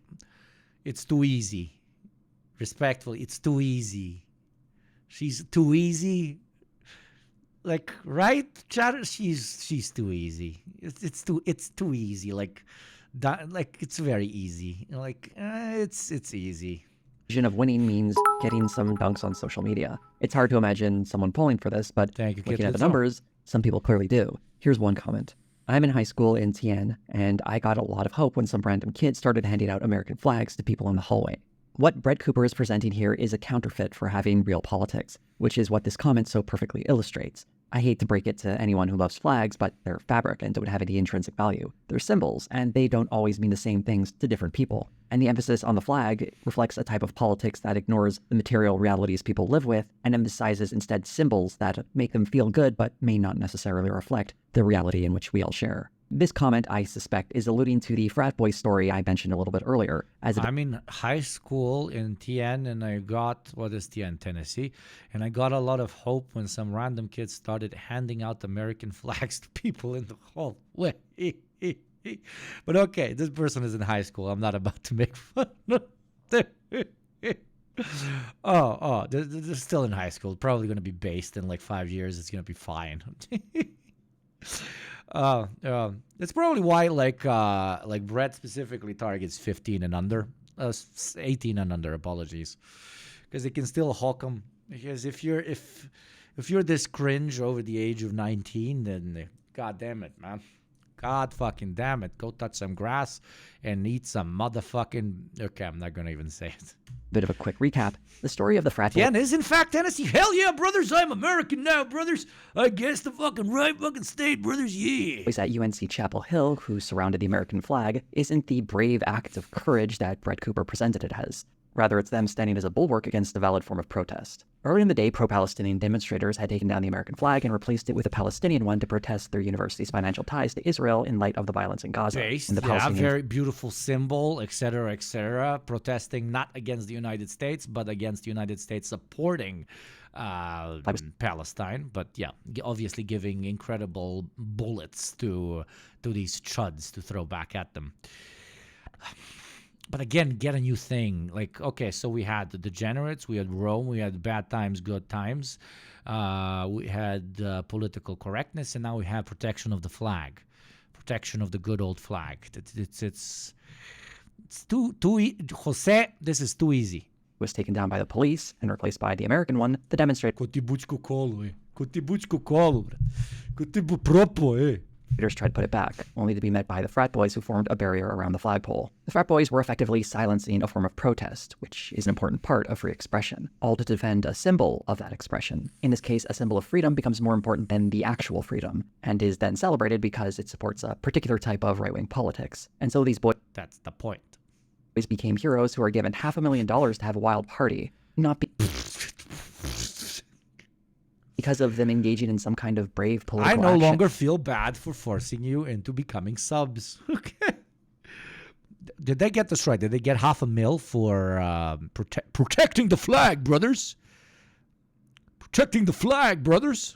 it's too easy. Respectfully, it's too easy. She's too easy. Like, right, chatter? She's too easy. It's too easy. Like it's very easy. Like, it's easy. Vision of winning means getting some dunks on social media. It's hard to imagine someone polling for this, but looking at the numbers, some people clearly do. Here's one comment. I'm in high school in Tien, and I got a lot of hope when some random kids started handing out American flags to people in the hallway. What Brett Cooper is presenting here is a counterfeit for having real politics, which is what this comment so perfectly illustrates. I hate to break it to anyone who loves flags, but they're fabric and don't have any intrinsic value. They're symbols, and they don't always mean the same things to different people. And the emphasis on the flag reflects a type of politics that ignores the material realities people live with and emphasizes instead symbols that make them feel good but may not necessarily reflect the reality in which we all share. This comment, I suspect, is alluding to the frat boy story I mentioned a little bit earlier. I'm in high school in Tien, and I got, what is Tien, Tennessee? And I got a lot of hope when some random kids started handing out American flags to people in the hallway. But okay, this person is in high school. I'm not about to make fun of them. They're still in high school. Probably going to be based in like 5 years. It's going to be fine. That's probably why like Brett specifically targets 15 and under, 18 and under. Apologies, because they can still hawk them. Because if you're this cringe over the age of 19, then god damn it, man. God fucking damn it. Go touch some grass and eat some motherfucking... Okay, I'm not going to even say it. Bit of a quick recap. The story of the frat... Tien is in fact Tennessee. Hell yeah, brothers. I'm American now, brothers. I guess the fucking right fucking state, brothers. Yeah. At UNC Chapel Hill, who surrounded the American flag, isn't the brave act of courage that Brett Cooper presented it as. Rather, it's them standing as a bulwark against a valid form of protest. Early in the day, pro-Palestinian demonstrators had taken down the American flag and replaced it with a Palestinian one to protest their university's financial ties to Israel in light of the violence in Gaza. And the Palestinians... very beautiful symbol, etc., protesting not against the United States, but against the United States supporting Palestine. But yeah, obviously giving incredible bullets to these chuds to throw back at them. But again, get a new thing. Like, okay, so we had the degenerates, we had Rome, we had bad times, good times. We had political correctness, and now we have protection of the flag, protection of the good old flag. It's too Jose, this is too easy. Was taken down by the police and replaced by the American one. The demonstrators... Leaders tried to put it back, only to be met by the frat boys who formed a barrier around the flagpole. The frat boys were effectively silencing a form of protest, which is an important part of free expression, all to defend a symbol of that expression. In this case, a symbol of freedom becomes more important than the actual freedom, and is then celebrated because it supports a particular type of right-wing politics. And so these boys... That's the point. ...became heroes who are given $500,000 to have a wild party, not because of them engaging in some kind of brave political I no action. longer feel bad for forcing you into becoming subs. Okay. Did they get this right? Did they get $500,000 for protecting the flag, brothers? Protecting the flag, brothers?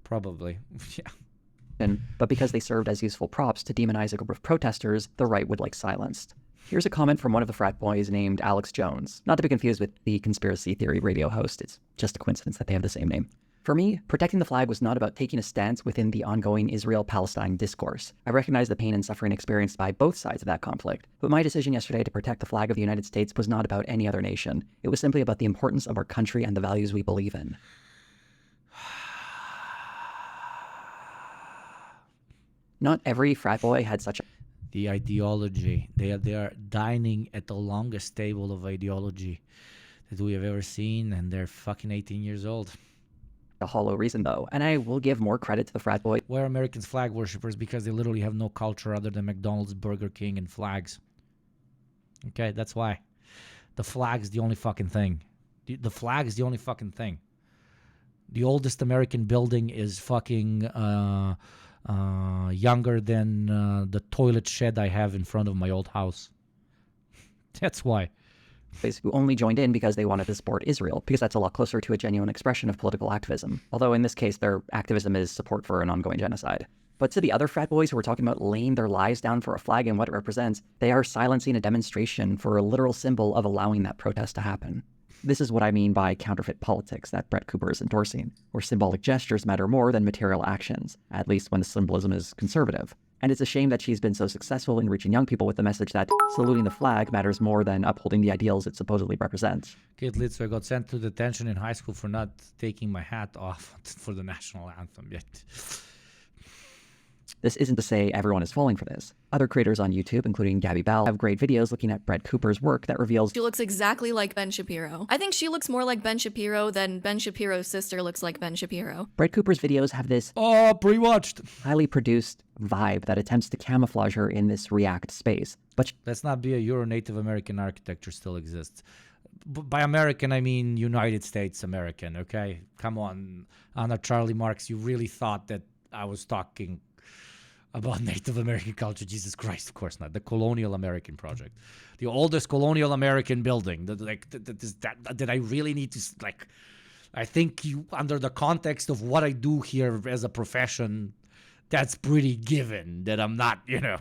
Probably. Yeah. But because they served as useful props to demonize a group of protesters, the right would like silenced. Here's a comment from one of the frat boys named Alex Jones. Not to be confused with the conspiracy theory radio host. It's just a coincidence that they have the same name. For me, protecting the flag was not about taking a stance within the ongoing Israel-Palestine discourse. I recognize the pain and suffering experienced by both sides of that conflict, but my decision yesterday to protect the flag of the United States was not about any other nation. It was simply about the importance of our country and the values we believe in. Not every frat boy had such a... The ideology. They are dining at the longest table of ideology that we have ever seen, and they're fucking 18 years old. A hollow reason, though, and I will give more credit to the frat boy. Why are Americans flag worshippers? Because they literally have no culture other than McDonald's, Burger King, and flags. Okay, that's why. The flag's the only fucking thing. The flag is the only fucking thing. The oldest American building is fucking younger than the toilet shed I have in front of my old house. That's why. Who only joined in because they wanted to support Israel, because that's a lot closer to a genuine expression of political activism. Although in this case, their activism is support for an ongoing genocide. But to the other frat boys who are talking about laying their lives down for a flag and what it represents, they are silencing a demonstration for a literal symbol of allowing that protest to happen. This is what I mean by counterfeit politics that Brett Cooper is endorsing, where symbolic gestures matter more than material actions, at least when the symbolism is conservative. And it's a shame that she's been so successful in reaching young people with the message that saluting the flag matters more than upholding the ideals it supposedly represents. Kid Litzer got sent to detention in high school for not taking my hat off for the national anthem yet. This isn't to say everyone is falling for this. Other creators on YouTube, including Gabby Bell, have great videos looking at Brett Cooper's work that reveals she looks exactly like Ben Shapiro. I think she looks more like Ben Shapiro than Ben Shapiro's sister looks like Ben Shapiro. Brett Cooper's videos have this pre-watched, highly produced vibe that attempts to camouflage her in this React space. But let's not be a Euro-Native American architecture still exists. By American, I mean United States American, okay? Come on, Anna Charlie Marx, you really thought that I was talking about Native American culture? Jesus Christ, of course not. The Colonial American Project, the oldest colonial American building. Did I really need to like? I think you, under the context of what I do here as a profession, that's pretty given that I'm not, you know.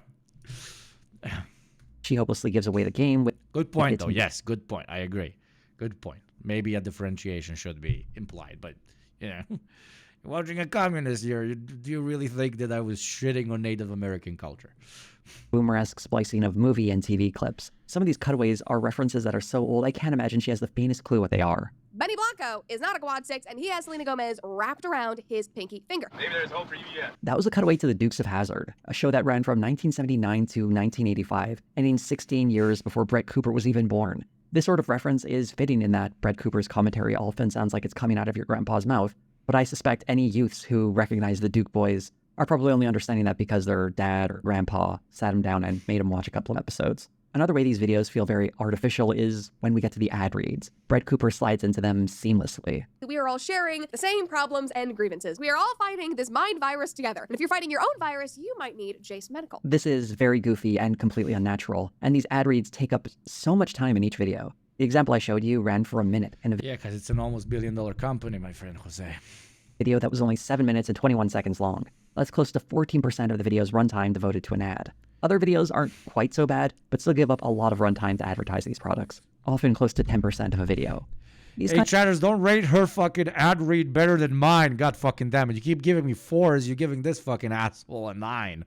She hopelessly gives away the game with... Good point, though. Yes, good point. I agree. Good point. Maybe a differentiation should be implied, but, you know. Watching a communist here, do you really think that I was shitting on Native American culture? Boomer-esque splicing of movie and TV clips. Some of these cutaways are references that are so old I can't imagine she has the faintest clue what they are. Benny Blanco is not a quad six, and he has Selena Gomez wrapped around his pinky finger. Maybe there's hope for you yet. That was a cutaway to The Dukes of Hazzard, a show that ran from 1979 to 1985, ending 16 years before Brett Cooper was even born. This sort of reference is fitting in that Brett Cooper's commentary often sounds like it's coming out of your grandpa's mouth, but I suspect any youths who recognize the Duke boys are probably only understanding that because their dad or grandpa sat them down and made them watch a couple of episodes. Another way these videos feel very artificial is when we get to the ad reads. Brett Cooper slides into them seamlessly. We are all sharing the same problems and grievances. We are all fighting this mind virus together. And if you're fighting your own virus, you might need Jace Medical. This is very goofy and completely unnatural, and these ad reads take up so much time in each video. The example I showed you ran for a minute. Yeah, because it's an almost billion-dollar company, my friend Jose. Video that was only 7 minutes and 21 seconds long. That's close to 14% of the video's runtime devoted to an ad. Other videos aren't quite so bad, but still give up a lot of runtime to advertise these products, often close to 10% of a video. Hey, chatters, don't rate her fucking ad read better than mine. God fucking damn it. You keep giving me 4s, you're giving this fucking asshole a 9.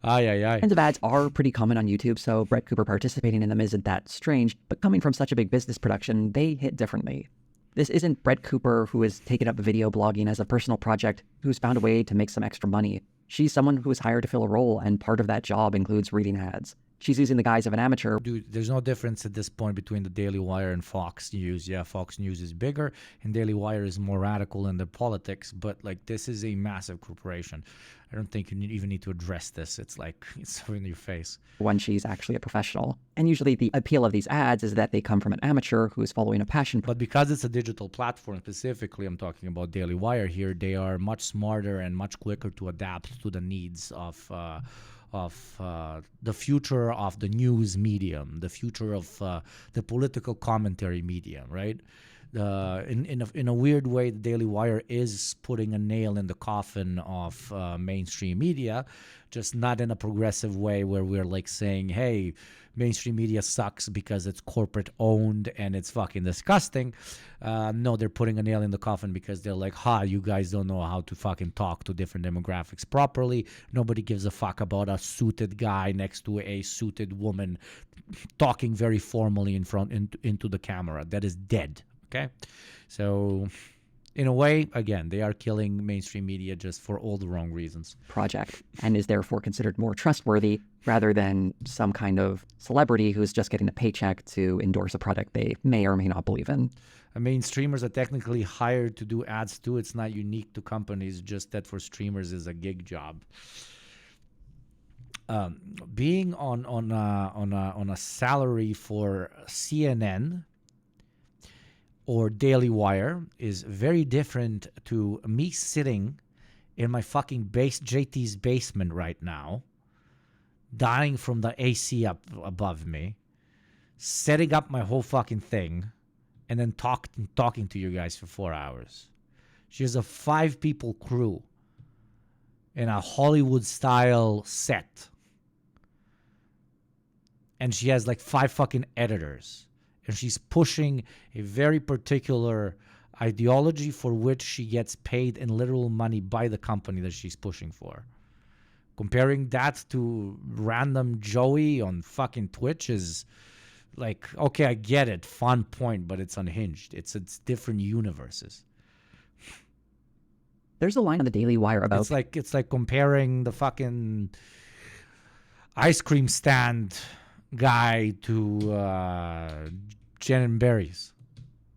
Kinds of ads are pretty common on YouTube, so Brett Cooper participating in them isn't that strange, but coming from such a big business production, they hit differently. This isn't Brett Cooper, who has taken up video blogging as a personal project, who's found a way to make some extra money. She's someone who was hired to fill a role, and part of that job includes reading ads. She's using the guise of an amateur. Dude, there's no difference at this point between the Daily Wire and Fox News. Yeah, Fox News is bigger, and Daily Wire is more radical in their politics, but, like, this is a massive corporation. I don't think you even need to address this. It's like, it's so in your face. When she's actually a professional. And usually the appeal of these ads is that they come from an amateur who is following a passion. But because it's a digital platform, specifically, I'm talking about Daily Wire here, they are much smarter and much quicker to adapt to the needs of the future of the news medium, the future of the political commentary medium, right? In a weird way, the Daily Wire is putting a nail in the coffin of mainstream media, just not in a progressive way where we're like saying, hey, mainstream media sucks because it's corporate owned and it's fucking disgusting. No, they're putting a nail in the coffin because they're like, you guys don't know how to fucking talk to different demographics properly. Nobody gives a fuck about a suited guy next to a suited woman talking very formally into the camera. That is dead. Okay, so in a way, again, they are killing mainstream media just for all the wrong reasons. Project, and is therefore considered more trustworthy rather than some kind of celebrity who's just getting a paycheck to endorse a product they may or may not believe in. I mean, streamers are technically hired to do ads too. It's not unique to companies, just that for streamers is a gig job. Being on a salary for CNN or Daily Wire is very different to me sitting in my fucking JT's basement right now, dying from the AC up above me, setting up my whole fucking thing, and then talking to you guys for 4 hours. She has a 5-people crew in a Hollywood-style set. And she has like 5 fucking editors. And she's pushing a very particular ideology for which she gets paid in literal money by the company that she's pushing for. Comparing that to random Joey on fucking Twitch is like, okay, I get it, fun point, but it's unhinged. It's different universes. There's a line on the Daily Wire about... It's like comparing the fucking ice cream stand guy to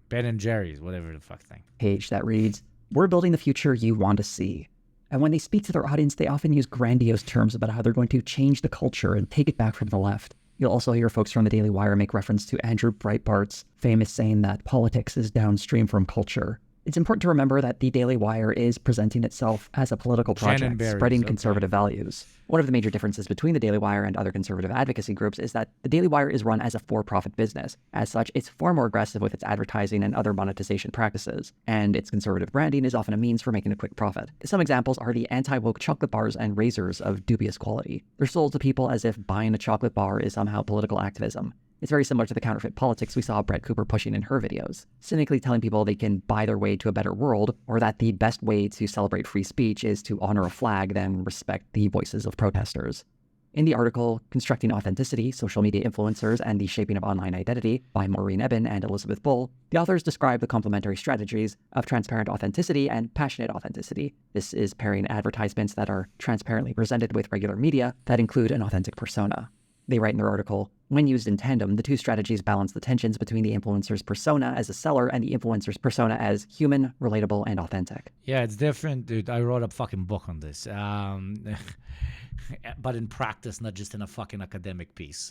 Ben and Jerry's, whatever the fuck thing. Page that reads, "We're building the future you want to see." And when they speak to their audience, they often use grandiose terms about how they're going to change the culture and take it back from the left. You'll also hear folks from the Daily Wire make reference to Andrew Breitbart's famous saying that politics is downstream from culture. It's important to remember that the Daily Wire is presenting itself as a political project, spreading conservative values. One of the major differences between the Daily Wire and other conservative advocacy groups is that the Daily Wire is run as a for-profit business. As such, it's far more aggressive with its advertising and other monetization practices, and its conservative branding is often a means for making a quick profit. Some examples are the anti-woke chocolate bars and razors of dubious quality. They're sold to people as if buying a chocolate bar is somehow political activism. It's very similar to the counterfeit politics we saw Brett Cooper pushing in her videos, cynically telling people they can buy their way to a better world, or that the best way to celebrate free speech is to honor a flag then respect the voices of protesters. In the article, Constructing Authenticity, Social Media Influencers and the Shaping of Online Identity by Maureen Eben and Elizabeth Bull, the authors describe the complementary strategies of transparent authenticity and passionate authenticity. This is pairing advertisements that are transparently presented with regular media that include an authentic persona. They write in their article, "When used in tandem, the two strategies balance the tensions between the influencer's persona as a seller and the influencer's persona as human, relatable, and authentic." Yeah, it's different, dude. I wrote a fucking book on this. But in practice, not just in a fucking academic piece.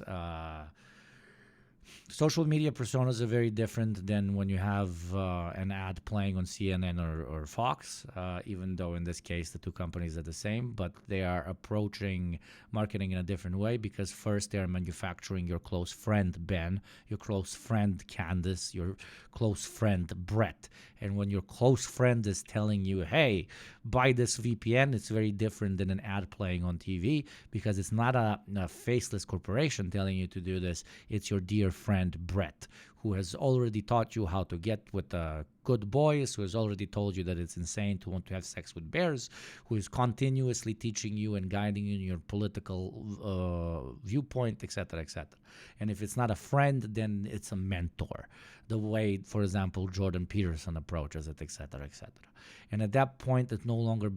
Social media personas are very different than when you have an ad playing on CNN or Fox, even though in this case the two companies are the same, but they are approaching marketing in a different way because first they're manufacturing your close friend Ben, your close friend Candace, your close friend Brett. And when your close friend is telling you, hey, buy this VPN, it's very different than an ad playing on TV because it's not a faceless corporation telling you to do this. It's your dear friend friend Brett, who has already taught you how to get with good boys, who has already told you that it's insane to want to have sex with bears, who is continuously teaching you and guiding you in your political viewpoint, etc., etc. And if it's not a friend, then it's a mentor. The way, for example, Jordan Peterson approaches it, etc., etc. And at that point, it no longer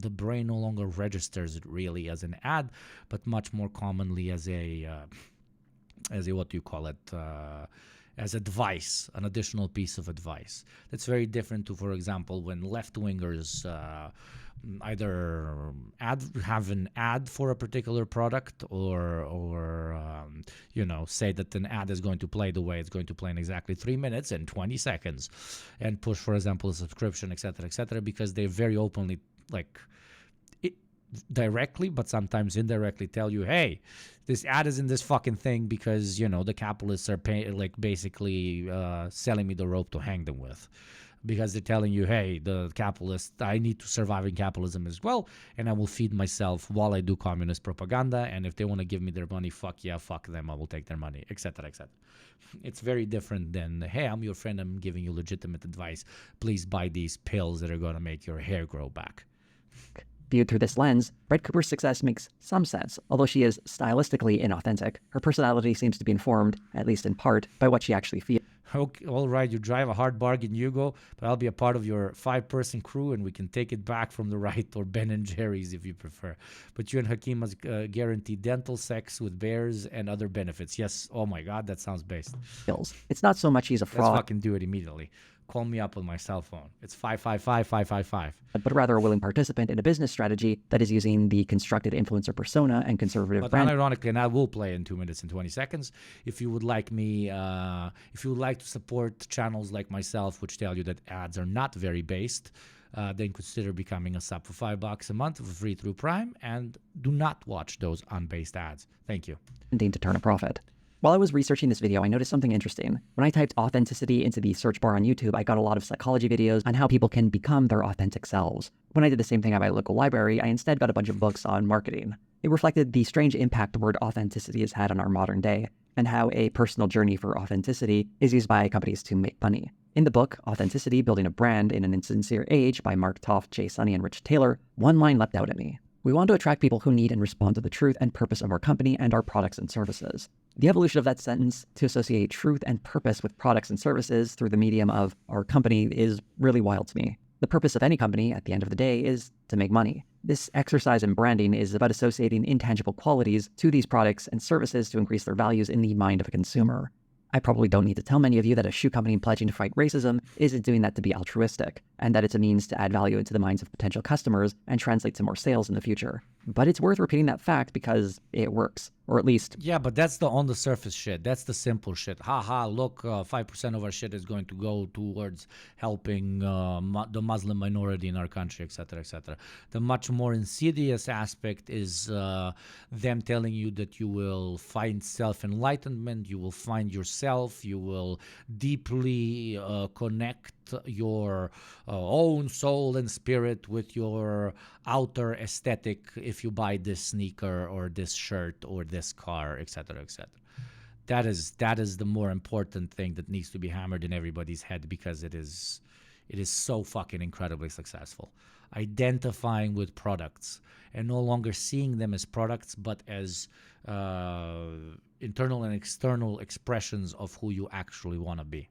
the brain no longer registers it really as an ad, but much more commonly as a what do you call it? As advice, an additional piece of advice. That's very different to, for example, when left-wingers either have an ad for a particular product or say that an ad is going to play the way it's going to play in exactly 3 minutes and 20 seconds and push, for example, a subscription, etc., because they very openly, directly but sometimes indirectly tell you, hey, this ad is in this fucking thing because the capitalists are basically selling me the rope to hang them with, because they're telling you, hey, the capitalist, I need to survive in capitalism as well, and I will feed myself while I do communist propaganda, and if they want to give me their money, fuck them, I will take their money, etc., etc. It's very different than, hey, I'm your friend, I'm giving you legitimate advice, please buy these pills that are going to make your hair grow back. Viewed through this lens, Brett Cooper's success makes some sense. Although she is stylistically inauthentic, her personality seems to be informed, at least in part, by what she actually feels. Okay, all right, you drive a hard bargain, Hugo, but I'll be a part of your 5-person crew, and we can take it back from the right, or Ben and Jerry's if you prefer. But you and Hakeem must guarantee dental, sex with bears, and other benefits. Yes, oh my God, that sounds based. It's not so much he's a fraud. Let's fucking do it immediately. Call me up on my cell phone. It's 555-555. But rather a willing participant in a business strategy that is using the constructed influencer persona and conservative But brand. unironically, and I will play in 2 minutes and 20 seconds. If you would like me, if you would like to support channels like myself, which tell you that ads are not very based, then consider becoming a sub for $5 a month for free through Prime, and do not watch those unbased ads. Thank you. To turn a profit. While I was researching this video, I noticed something interesting. When I typed authenticity into the search bar on YouTube, I got a lot of psychology videos on how people can become their authentic selves. When I did the same thing at my local library, I instead got a bunch of books on marketing. It reflected the strange impact the word authenticity has had on our modern day, and how a personal journey for authenticity is used by companies to make money. In the book, Authenticity, Building a Brand in an Insincere Age by Mark Toft, Jay Sunny, and Rich Taylor, one line leapt out at me. We want to attract people who need and respond to the truth and purpose of our company and our products and services. The evolution of that sentence to associate truth and purpose with products and services through the medium of our company is really wild to me. The purpose of any company, at the end of the day, is to make money. This exercise in branding is about associating intangible qualities to these products and services to increase their values in the mind of a consumer. I probably don't need to tell many of you that a shoe company pledging to fight racism isn't doing that to be altruistic, and that it's a means to add value into the minds of potential customers and translate to more sales in the future. But it's worth repeating that fact because it works. Or at least... Yeah, but that's the on-the-surface shit. That's the simple shit. Look, 5% of our shit is going to go towards helping the Muslim minority in our country, etc., etc. The much more insidious aspect is them telling you that you will find self-enlightenment, you will find yourself, you will deeply connect your own soul and spirit with your outer aesthetic if you buy this sneaker or this shirt or this car, etc., etc. That is the more important thing that needs to be hammered in everybody's head, because it is so fucking incredibly successful. Identifying with products and no longer seeing them as products, but as internal and external expressions of who you actually want to be.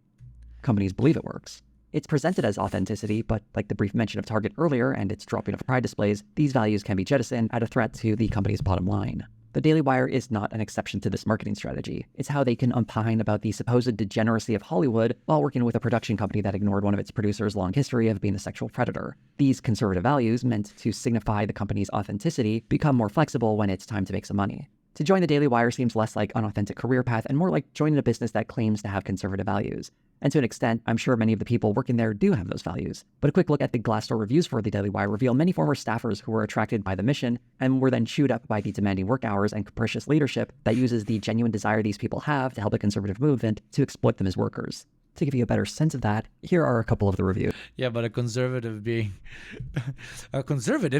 Companies believe it works. It's presented as authenticity, but like the brief mention of Target earlier and its dropping of pride displays, these values can be jettisoned at a threat to the company's bottom line. The Daily Wire is not an exception to this marketing strategy. It's how they can opine about the supposed degeneracy of Hollywood while working with a production company that ignored one of its producers' long history of being a sexual predator. These conservative values, meant to signify the company's authenticity, become more flexible when it's time to make some money. To join the Daily Wire seems less like an authentic career path and more like joining a business that claims to have conservative values. And to an extent, I'm sure many of the people working there do have those values. But a quick look at the Glassdoor reviews for the Daily Wire reveal many former staffers who were attracted by the mission and were then chewed up by the demanding work hours and capricious leadership that uses the genuine desire these people have to help the conservative movement to exploit them as workers. To give you a better sense of that, here are a couple of the reviews. Yeah, but a conservative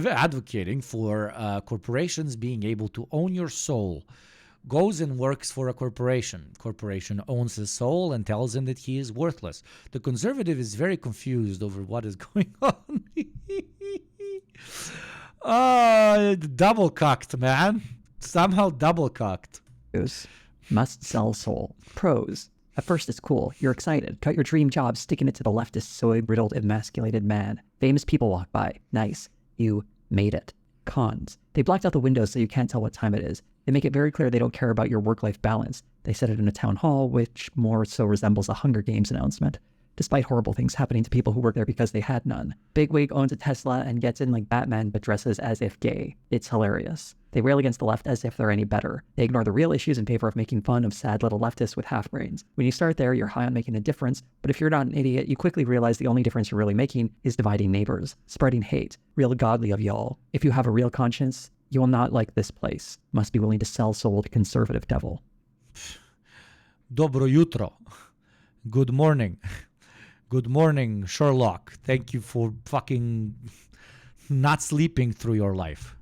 advocating for corporations being able to own your soul goes and works for a corporation. Corporation owns his soul and tells him that he is worthless. The conservative is very confused over what is going on. Double cocked, man. Somehow double cocked. Must sell soul. Pros. At first it's cool. You're excited. Got your dream job, sticking it to the leftist, soy-riddled, emasculated man. Famous people walk by. Nice. You made it. Cons. They blocked out the windows so you can't tell what time it is. They make it very clear they don't care about your work-life balance. They said it in a town hall, which more so resembles a Hunger Games announcement. Despite horrible things happening to people who work there because they had none. Bigwig owns a Tesla and gets in like Batman but dresses as if gay. It's hilarious. They rail against the left as if they're any better. They ignore the real issues in favor of making fun of sad little leftists with half brains. When you start there, you're high on making a difference, but if you're not an idiot, you quickly realize the only difference you're really making is dividing neighbors, spreading hate. Real godly of y'all. If you have a real conscience, you will not like this place. Must be willing to sell soul to conservative devil. Dobro jutro. Good morning. Good morning, Sherlock. Thank you for fucking not sleeping through your life.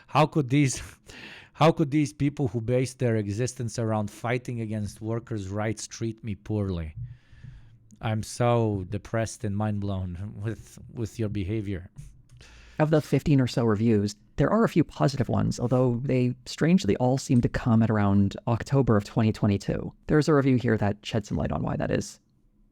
How could these people who base their existence around fighting against workers' rights treat me poorly? I'm so depressed and mind blown with your behavior. Of the 15 or so reviews, there are a few positive ones, although they strangely all seem to come at around October of 2022. There's a review here that sheds some light on why that is.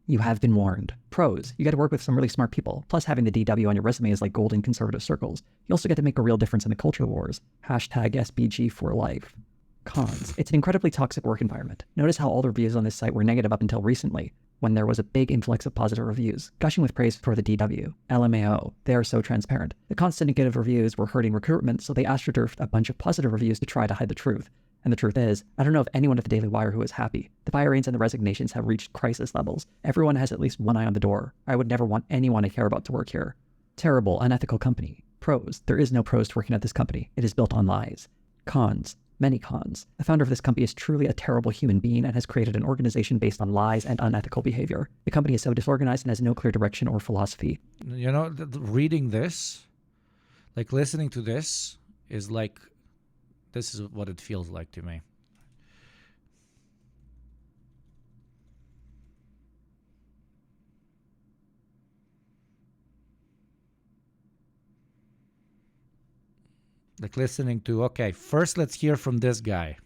You have been warned. Pros. You get to work with some really smart people. Plus, having the DW on your resume is like gold in conservative circles. You also get to make a real difference in the culture wars. Hashtag SBG for life. Cons. It's an incredibly toxic work environment. Notice how all the reviews on this site were negative up until recently, when there was a big influx of positive reviews, gushing with praise for the DW. LMAO. They are so transparent. The constant negative reviews were hurting recruitment, so they astroturfed a bunch of positive reviews to try to hide the truth. And the truth is, I don't know of anyone at the Daily Wire who is happy. The firings and the resignations have reached crisis levels. Everyone has at least one eye on the door. I would never want anyone I care about to work here. Terrible, unethical company. Pros. There is no pros to working at this company. It is built on lies. Cons. Many cons. The founder of this company is truly a terrible human being and has created an organization based on lies and unethical behavior. The company is so disorganized and has no clear direction or philosophy. You know, reading this, like listening to this, is like, this is what it feels like to me. Like listening to, okay, first let's hear from this guy.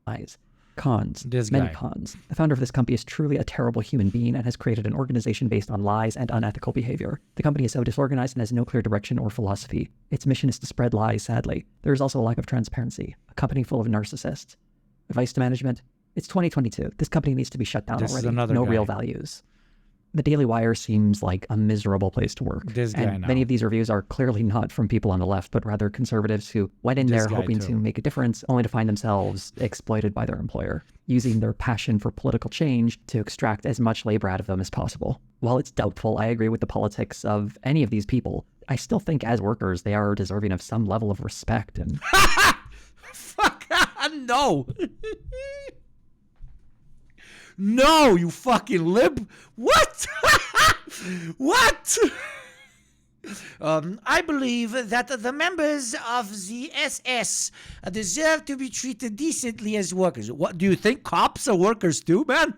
Lies. Cons. This Many guy. cons. The founder of this company is truly a terrible human being and has created an organization based on lies and unethical behavior. The company is so disorganized and has no clear direction or philosophy. Its mission is to spread lies, sadly. There is also a lack of transparency. A company full of narcissists. Advice to management? It's 2022. This company needs to be shut down This is already. another No guy. real values. The Daily Wire seems like a miserable place to work. This guy and now. many of these reviews are clearly not from people on the left, but rather conservatives who went in This there guy hoping too. to make a difference, only to find themselves exploited by their employer, using their passion for political change to extract as much labor out of them as possible. While it's doubtful I agree with the politics of any of these people, I still think as workers they are deserving of some level of respect and... No! No, you fucking lib! What? What? I believe that the members of the SS deserve to be treated decently as workers. What do you think? Cops are workers too, man?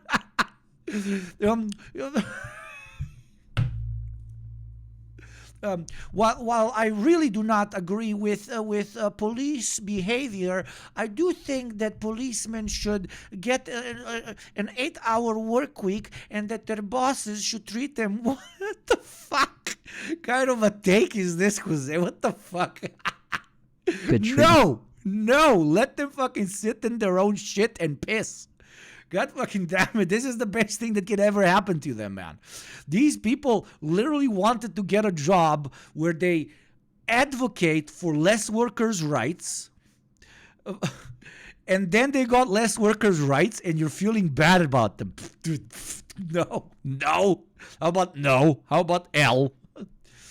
While I really do not agree with police behavior, I do think that policemen should get an 8-hour work week and that their bosses should treat them. What the fuck kind of a take is this, Jose? What the fuck? Good treatment. No, let them fucking sit in their own shit and piss. God fucking damn it. This is the best thing that could ever happen to them, man. These people literally wanted to get a job where they advocate for less workers' rights. And then they got less workers' rights and you're feeling bad about them. Dude, no. How about no? How about L?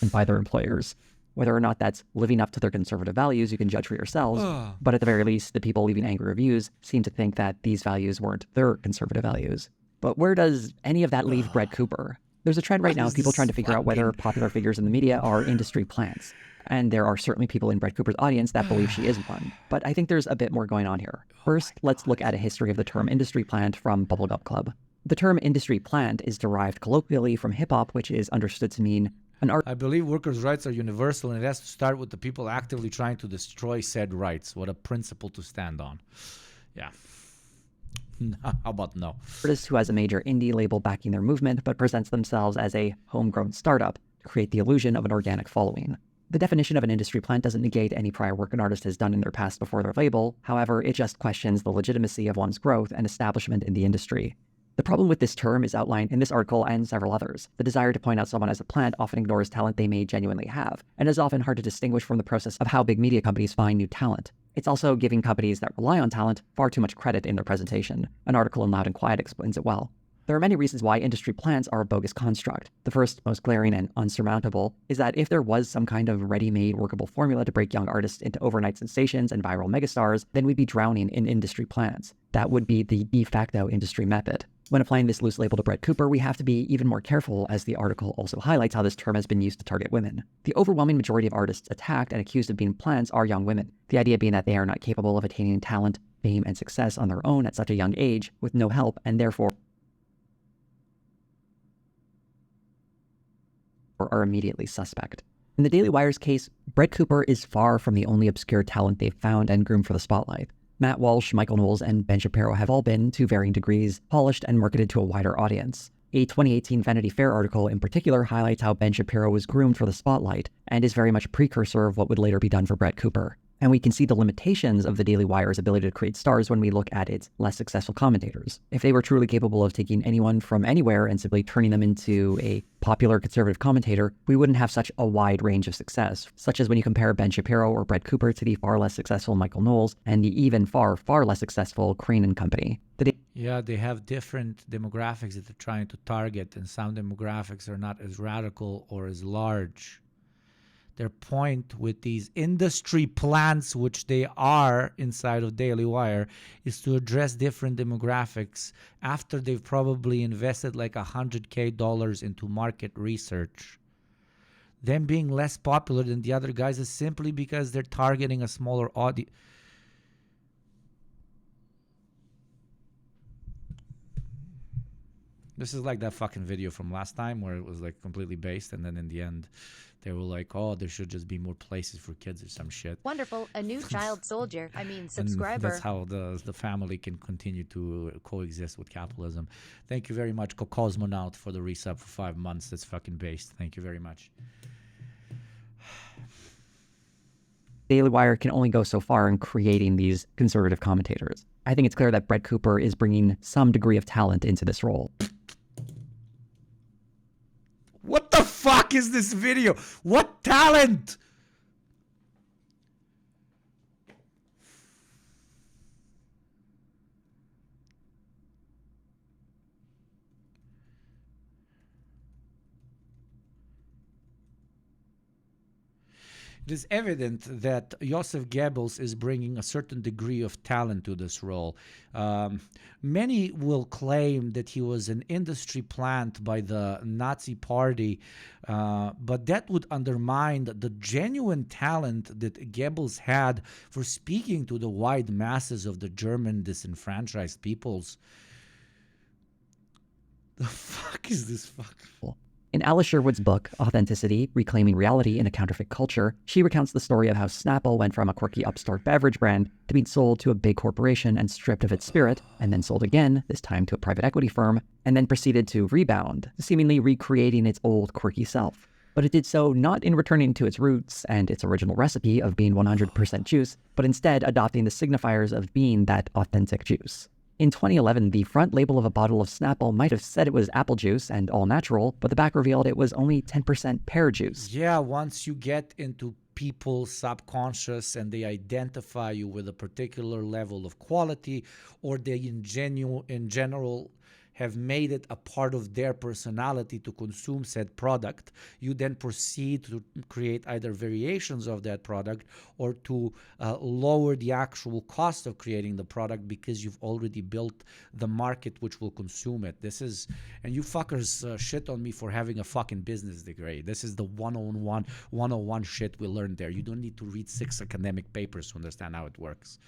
and by their employers. Whether or not that's living up to their conservative values, you can judge for yourselves. But at the very least, the people leaving angry reviews seem to think that these values weren't their conservative values. But where does any of that leave Brett Cooper? There's a trend right now of people trying to figure out whether popular figures in the media are industry plants. And there are certainly people in Brett Cooper's audience that believe she is one. But I think there's a bit more going on here. First, let's look at a history of the term industry plant from Bubblegum Club. The term industry plant is derived colloquially from hip-hop, which is understood to mean an art. I believe workers' rights are universal, and it has to start with the people actively trying to destroy said rights. What a principle to stand on. Yeah. How about no? Artist who has a major indie label backing their movement, but presents themselves as a homegrown startup to create the illusion of an organic following. The definition of an industry plant doesn't negate any prior work an artist has done in their past before their label. However, it just questions the legitimacy of one's growth and establishment in the industry. The problem with this term is outlined in this article and several others. The desire to point out someone as a plant often ignores talent they may genuinely have, and is often hard to distinguish from the process of how big media companies find new talent. It's also giving companies that rely on talent far too much credit in their presentation. An article in Loud and Quiet explains it well. There are many reasons why industry plants are a bogus construct. The first, most glaring and unsurmountable, is that if there was some kind of ready-made workable formula to break young artists into overnight sensations and viral megastars, then we'd be drowning in industry plants. That would be the de facto industry method. When applying this loose label to Brett Cooper, we have to be even more careful, as the article also highlights how this term has been used to target women. The overwhelming majority of artists attacked and accused of being plants are young women. The idea being that they are not capable of attaining talent, fame, and success on their own at such a young age, with no help, and therefore are immediately suspect. In the Daily Wire's case, Brett Cooper is far from the only obscure talent they've found and groomed for the spotlight. Matt Walsh, Michael Knowles, and Ben Shapiro have all been, to varying degrees, polished and marketed to a wider audience. A 2018 Vanity Fair article in particular highlights how Ben Shapiro was groomed for the spotlight, and is very much a precursor of what would later be done for Brett Cooper. And we can see the limitations of the Daily Wire's ability to create stars when we look at its less successful commentators. If they were truly capable of taking anyone from anywhere and simply turning them into a popular conservative commentator, we wouldn't have such a wide range of success, such as when you compare Ben Shapiro or Brett Cooper to the far less successful Michael Knowles and the even far less successful Crane and Company. Yeah, they have different demographics that they're trying to target, and some demographics are not as radical or as large. Their point with these industry plants, which they are inside of Daily Wire, is to address different demographics after they've probably invested like $100K into market research. Them being less popular than the other guys is simply because they're targeting a smaller audience. This is like that fucking video from last time where it was like completely based, and then in the end they were like, oh, there should just be more places for kids or some shit. Wonderful. A new child soldier. I mean, And subscriber. that's how the family can continue to coexist with capitalism. Thank you very much, Cosmonaut, for the resub for 5 months. That's fucking based. Thank you very much. Daily Wire can only go so far in creating these conservative commentators. I think it's clear that Brett Cooper is bringing some degree of talent into this role. What the fuck is this video? What talent? It is evident that Joseph Goebbels is bringing a certain degree of talent to this role. Many will claim that he was an industry plant by the Nazi party, but that would undermine the genuine talent that Goebbels had for speaking to the wide masses of the German disenfranchised peoples. The fuck is this fucking... In Alice Sherwood's book, Authenticity, Reclaiming Reality in a Counterfeit Culture, she recounts the story of how Snapple went from a quirky upstart beverage brand to being sold to a big corporation and stripped of its spirit, and then sold again, this time to a private equity firm, and then proceeded to rebound, seemingly recreating its old quirky self. But it did so not in returning to its roots and its original recipe of being 100% juice, but instead adopting the signifiers of being that authentic juice. In 2011, the front label of a bottle of Snapple might have said it was apple juice and all natural, but the back revealed it was only 10% pear juice. Yeah, once you get into people's subconscious and they identify you with a particular level of quality, or they in general have made it a part of their personality to consume said product, you then proceed to create either variations of that product or to lower the actual cost of creating the product because you've already built the market which will consume it. This is, and you fuckers shit on me for having a fucking business degree. This is the 101 shit we learned there. You don't need to read 6 academic papers to understand how it works.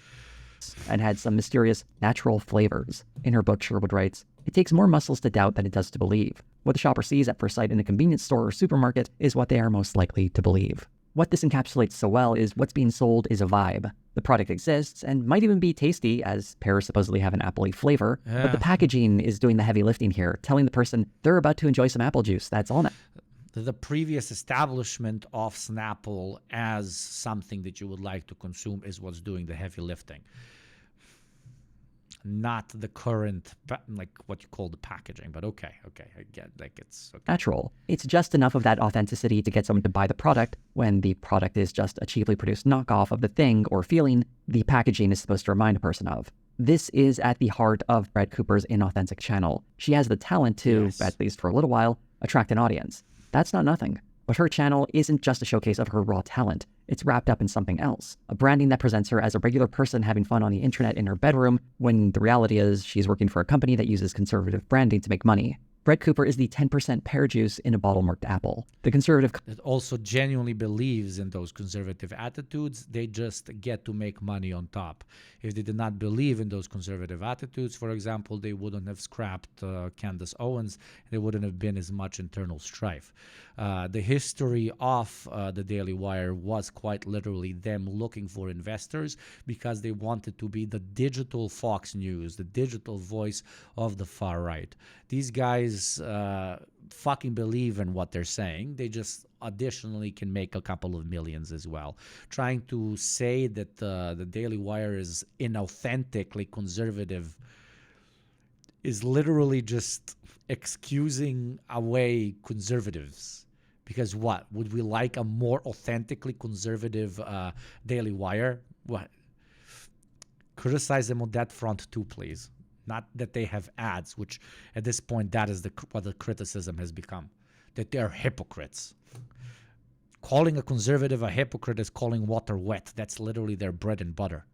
And had some mysterious natural flavors. In her book, Sherwood writes, "It takes more muscles to doubt than it does to believe. What the shopper sees at first sight in a convenience store or supermarket is what they are most likely to believe." What this encapsulates so well is what's being sold is a vibe. The product exists and might even be tasty, as pears supposedly have an apple-y flavor, but the packaging is doing the heavy lifting here, telling the person they're about to enjoy some apple juice. That's all. The previous establishment of Snapple as something that you would like to consume is what's doing the heavy lifting. Not the current, like what you call the packaging, but okay, I get, like, it's okay. Natural. It's just enough of that authenticity to get someone to buy the product when the product is just a cheaply produced knockoff of the thing or feeling the packaging is supposed to remind a person of. This is at the heart of Brett Cooper's inauthentic channel. She has the talent to, at least for a little while, attract an audience. That's not nothing. But her channel isn't just a showcase of her raw talent. It's wrapped up in something else. A branding that presents her as a regular person having fun on the internet in her bedroom, when the reality is she's working for a company that uses conservative branding to make money. Brett Cooper is the 10% pear juice in a bottle-marked apple. The conservative... That also genuinely believes in those conservative attitudes. They just get to make money on top. If they did not believe in those conservative attitudes, for example, they wouldn't have scrapped Candace Owens. There wouldn't have been as much internal strife. The history of the Daily Wire was quite literally them looking for investors because they wanted to be the digital Fox News, the digital voice of the far right. These guys fucking believe in what they're saying. They just additionally can make a couple of millions as well. Trying to say that the Daily Wire is inauthentically conservative is literally just excusing away conservatives. Because what? Would we like a more authentically conservative Daily Wire? What? Criticize them on that front too, please. Not that they have ads, which at this point, that is what the criticism has become. That they're hypocrites. Calling a conservative a hypocrite is calling water wet. That's literally their bread and butter.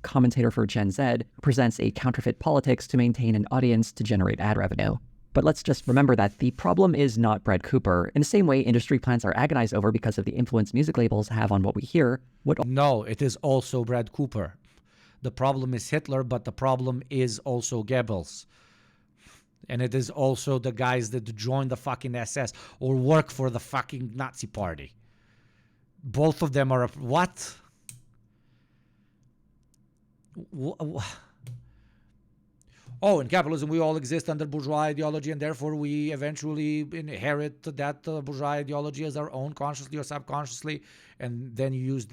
Commentator for Gen Z, presents a counterfeit politics to maintain an audience to generate ad revenue. But let's just remember that the problem is not Brett Cooper. In the same way industry plants are agonized over because of the influence music labels have on what we hear. No, it is also Brett Cooper. The problem is Hitler, but the problem is also Goebbels. And it is also the guys that join the fucking SS or work for the fucking Nazi party. Both of them are... What? Oh, in capitalism, we all exist under bourgeois ideology, and therefore we eventually inherit that bourgeois ideology as our own, consciously or subconsciously. And then you use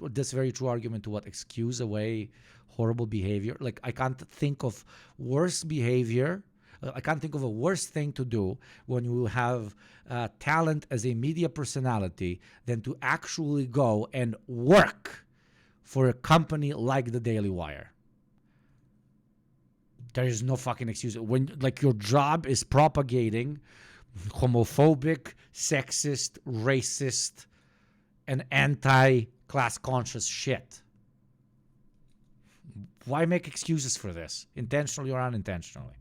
this very true argument to what? Excuse away horrible behavior. Like, I can't think of worse behavior. I can't think of a worse thing to do when you have talent as a media personality than to actually go and work for a company like the Daily Wire. There is no fucking excuse. When, like, your job is propagating homophobic, sexist, racist, and anti-class conscious shit. Why make excuses for this, intentionally or unintentionally?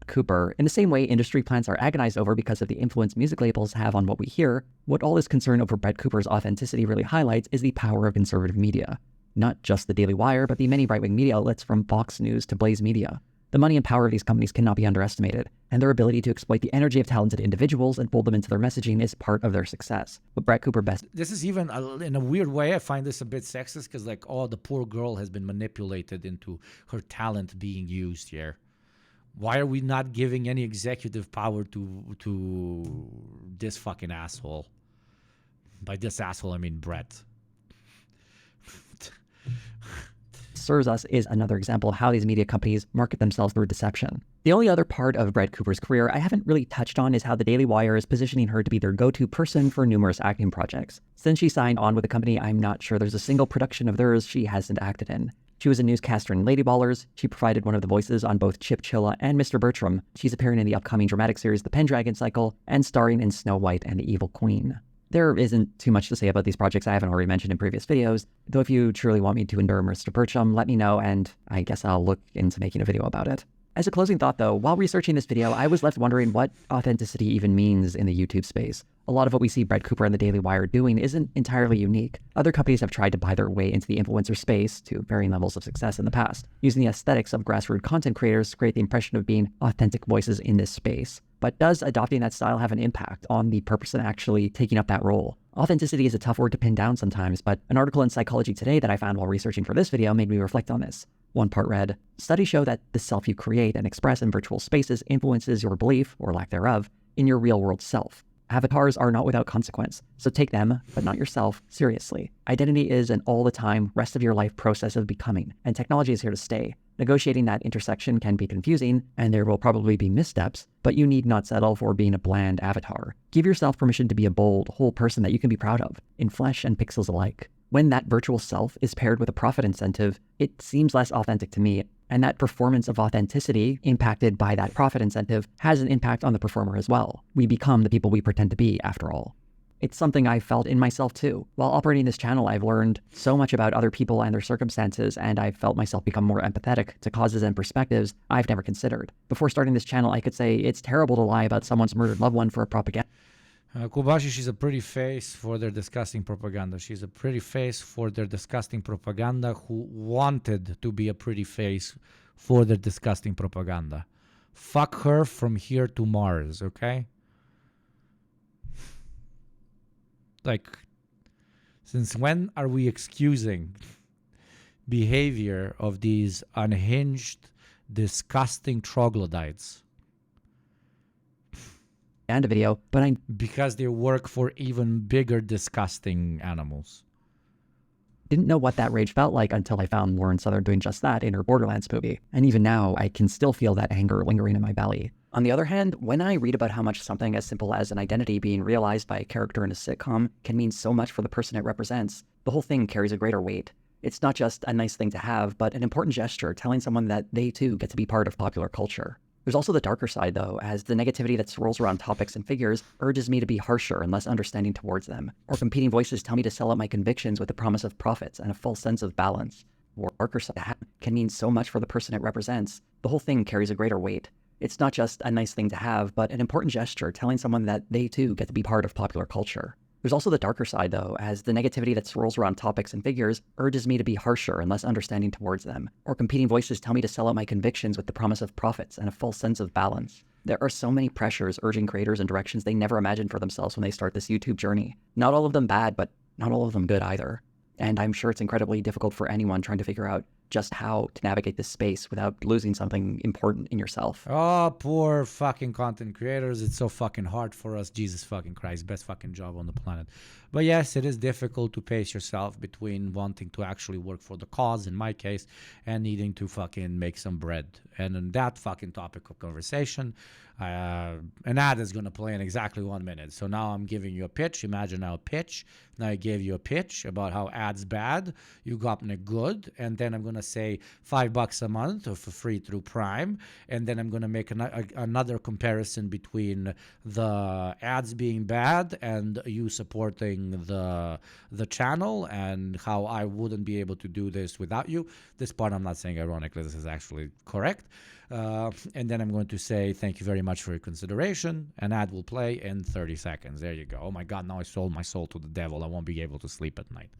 Cooper. In the same way industry plants are agonized over because of the influence music labels have on what we hear, what all this concern over Brett Cooper's authenticity really highlights is the power of conservative media. Not just the Daily Wire, but the many right-wing media outlets from Fox News to Blaze Media. The money and power of these companies cannot be underestimated, and their ability to exploit the energy of talented individuals and fold them into their messaging is part of their success. What Brett Cooper best... This is even, in a weird way, I find this a bit sexist, because, like, oh, the poor girl has been manipulated into her talent being used here. Why are we not giving any executive power to this fucking asshole? By this asshole, I mean Brett. Serves us is another example of how these media companies market themselves through deception. The only other part of Brett Cooper's career I haven't really touched on is how the Daily Wire is positioning her to be their go-to person for numerous acting projects. Since she signed on with the company, I'm not sure there's a single production of theirs she hasn't acted in. She was a newscaster in Lady Ballers. She provided one of the voices on both Chip Chilla and Mr. Bertram. She's appearing in the upcoming dramatic series The Pendragon Cycle and starring in Snow White and the Evil Queen. There isn't too much to say about these projects I haven't already mentioned in previous videos, though if you truly want me to endure Mr. Bertram, let me know and I guess I'll look into making a video about it. As a closing thought though, while researching this video, I was left wondering what authenticity even means in the YouTube space. A lot of what we see Brett Cooper and the Daily Wire doing isn't entirely unique. Other companies have tried to buy their way into the influencer space to varying levels of success in the past, using the aesthetics of grassroots content creators to create the impression of being authentic voices in this space. But does adopting that style have an impact on the person actually taking up that role? Authenticity is a tough word to pin down sometimes, but an article in Psychology Today that I found while researching for this video made me reflect on this. One part read, "Studies show that the self you create and express in virtual spaces influences your belief, or lack thereof, in your real-world self. Avatars are not without consequence, so take them, but not yourself, seriously. Identity is an all-the-time, rest-of-your-life process of becoming, and technology is here to stay. Negotiating that intersection can be confusing, and there will probably be missteps, but you need not settle for being a bland avatar. Give yourself permission to be a bold, whole person that you can be proud of, in flesh and pixels alike. When that virtual self is paired with a profit incentive, it seems less authentic to me, and that performance of authenticity impacted by that profit incentive has an impact on the performer as well. We become the people we pretend to be, after all. It's something I felt in myself too. While operating this channel, I've learned so much about other people and their circumstances, and I've felt myself become more empathetic to causes and perspectives I've never considered. Before starting this channel, I could say it's terrible to lie about someone's murdered loved one for a propaganda. Kobashi, she's a pretty face for their disgusting propaganda. She's a pretty face for their disgusting propaganda who wanted to be a pretty face for their disgusting propaganda. Fuck her from here to Mars, okay? Like, since when are we excusing behavior of these unhinged, disgusting troglodytes? And a video, but because they work for even bigger, disgusting animals. Didn't know what that rage felt like until I found Lauren Southern doing just that in her Borderlands movie. And even now, I can still feel that anger lingering in my belly. On the other hand, when I read about how much something as simple as an identity being realized by a character in a sitcom can mean so much for the person it represents, the whole thing carries a greater weight. It's not just a nice thing to have, but an important gesture telling someone that they too get to be part of popular culture. There's also the darker side, though, as the negativity that swirls around topics and figures urges me to be harsher and less understanding towards them, or competing voices tell me to sell out my convictions with the promise of profits and a false sense of balance. The darker side can mean so much for the person it represents. The whole thing carries a greater weight. It's not just a nice thing to have, but an important gesture telling someone that they too get to be part of popular culture. There's also the darker side, though, as the negativity that swirls around topics and figures urges me to be harsher and less understanding towards them, or competing voices tell me to sell out my convictions with the promise of profits and a false sense of balance. There are so many pressures urging creators in directions they never imagined for themselves when they start this YouTube journey. Not all of them bad, but not all of them good either. And I'm sure it's incredibly difficult for anyone trying to figure out just how to navigate this space without losing something important in yourself. Oh, poor fucking content creators. It's so fucking hard for us. Jesus fucking Christ. Best fucking job on the planet. But yes, it is difficult to pace yourself between wanting to actually work for the cause, in my case, and needing to fucking make some bread. And in that fucking topic of conversation, an ad is going to play in exactly 1 minute. So now I'm giving you a pitch. Imagine now a pitch. Now I gave you a pitch about how ads bad. You got me good. And then I'm going to say $5 a month or for free through Prime. And then I'm going to make another comparison between the ads being bad and you supporting the channel and how I wouldn't be able to do this without you. This part I'm not saying ironically. This is actually correct. And then I'm going to say thank you very much for your consideration. An ad will play in 30 seconds. There you go. Oh my God, now I sold my soul to the devil. I won't be able to sleep at night.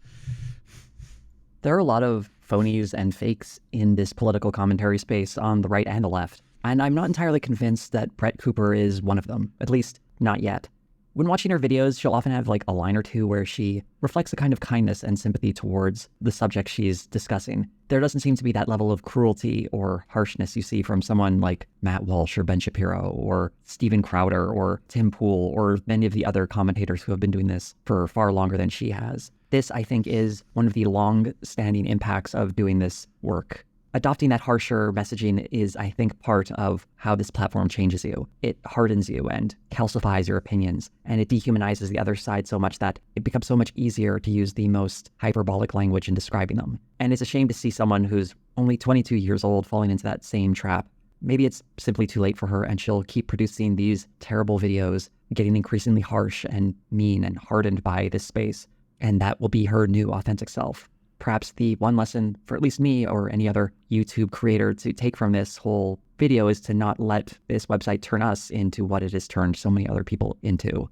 There are a lot of phonies and fakes in this political commentary space on the right and the left. And I'm not entirely convinced that Brett Cooper is one of them, at least not yet. When watching her videos, she'll often have like a line or two where she reflects a kind of kindness and sympathy towards the subject she's discussing. There doesn't seem to be that level of cruelty or harshness you see from someone like Matt Walsh or Ben Shapiro or Steven Crowder or Tim Pool or many of the other commentators who have been doing this for far longer than she has. This, I think, is one of the long-standing impacts of doing this work. adopting that harsher messaging is, I think, part of how this platform changes you. It hardens you and calcifies your opinions, and it dehumanizes the other side so much that it becomes so much easier to use the most hyperbolic language in describing them. And it's a shame to see someone who's only 22 years old falling into that same trap. Maybe it's simply too late for her, and she'll keep producing these terrible videos, getting increasingly harsh and mean and hardened by this space, and that will be her new authentic self. Perhaps the one lesson for at least me or any other YouTube creator to take from this whole video is to not let this website turn us into what it has turned so many other people into.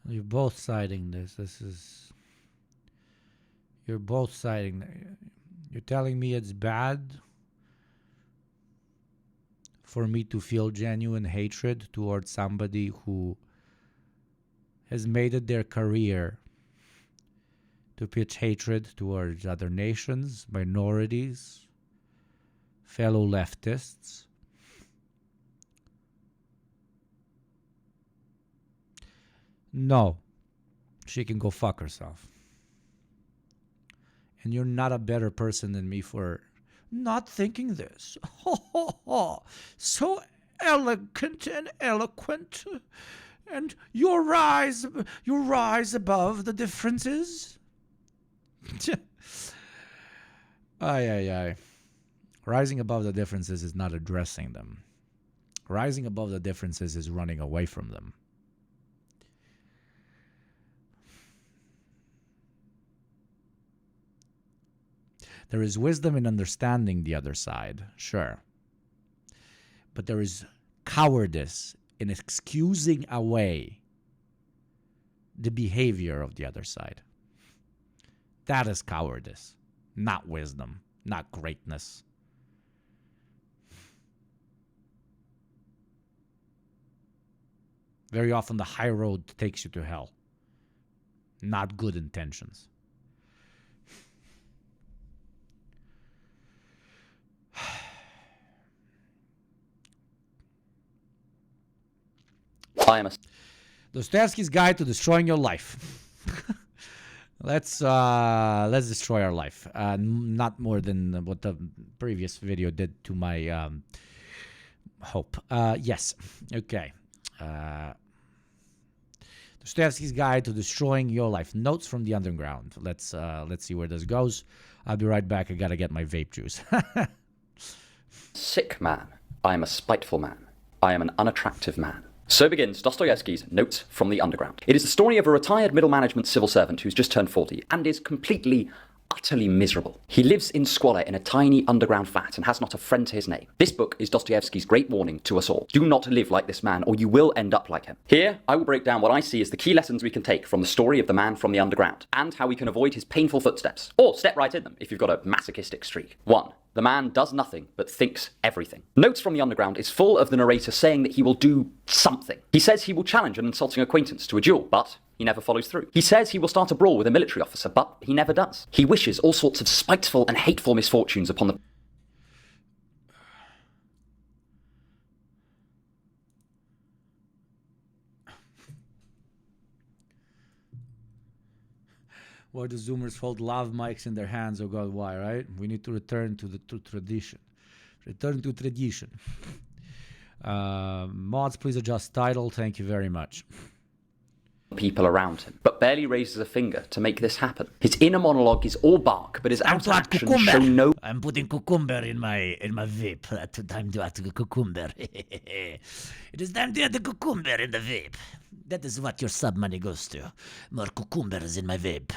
You're both citing this. You're both citing. You're telling me it's bad for me to feel genuine hatred towards somebody who has made it their career to pitch hatred towards other nations, minorities, fellow leftists. No, she can go fuck herself. And you're not a better person than me for not thinking this. So elegant and eloquent. And you rise above the differences. Ay. Rising above the differences is not addressing them. Rising above the differences is running away from them. There is wisdom in understanding the other side, sure. But there is cowardice in excusing away the behavior of the other side. That is cowardice, not wisdom, not greatness. Very often the high road takes you to hell, not good intentions. Dostoevsky's Guide to Destroying Your Life. Let's destroy our life. Not more than what the previous video did to my hope. Yes. Okay. Dostoevsky's Guide to Destroying Your Life. Notes from the Underground. Let's see where this goes. I'll be right back. I gotta get my vape juice. Sick man. I am a spiteful man. I am an unattractive man. So begins Dostoevsky's Notes from the Underground. It is the story of a retired middle management civil servant who's just turned 40 and is completely, utterly miserable. He lives in squalor in a tiny underground flat and has not a friend to his name. This book is Dostoevsky's great warning to us all. Do not live like this man or you will end up like him. Here, I will break down what I see as the key lessons we can take from the story of the man from the underground and how we can avoid his painful footsteps, or step right in them if you've got a masochistic streak. 1. The man does nothing but thinks everything. Notes from the Underground is full of the narrator saying that he will do something. He says he will challenge an insulting acquaintance to a duel, but he never follows through. He says he will start a brawl with a military officer, but he never does. He wishes all sorts of spiteful and hateful misfortunes upon the... Why the Zoomers hold lav mics in their hands, oh God, why, right? We need to return to tradition. Return to tradition. Mods, please adjust title. Thank you very much. People around him, but barely raises a finger to make this happen. His inner monologue is all bark, but his outer actions show no... I'm putting cucumber in my vape. Time to add the cucumber. It is time to add the cucumber in the vape. That is what your sub money goes to. More cucumbers in my vape.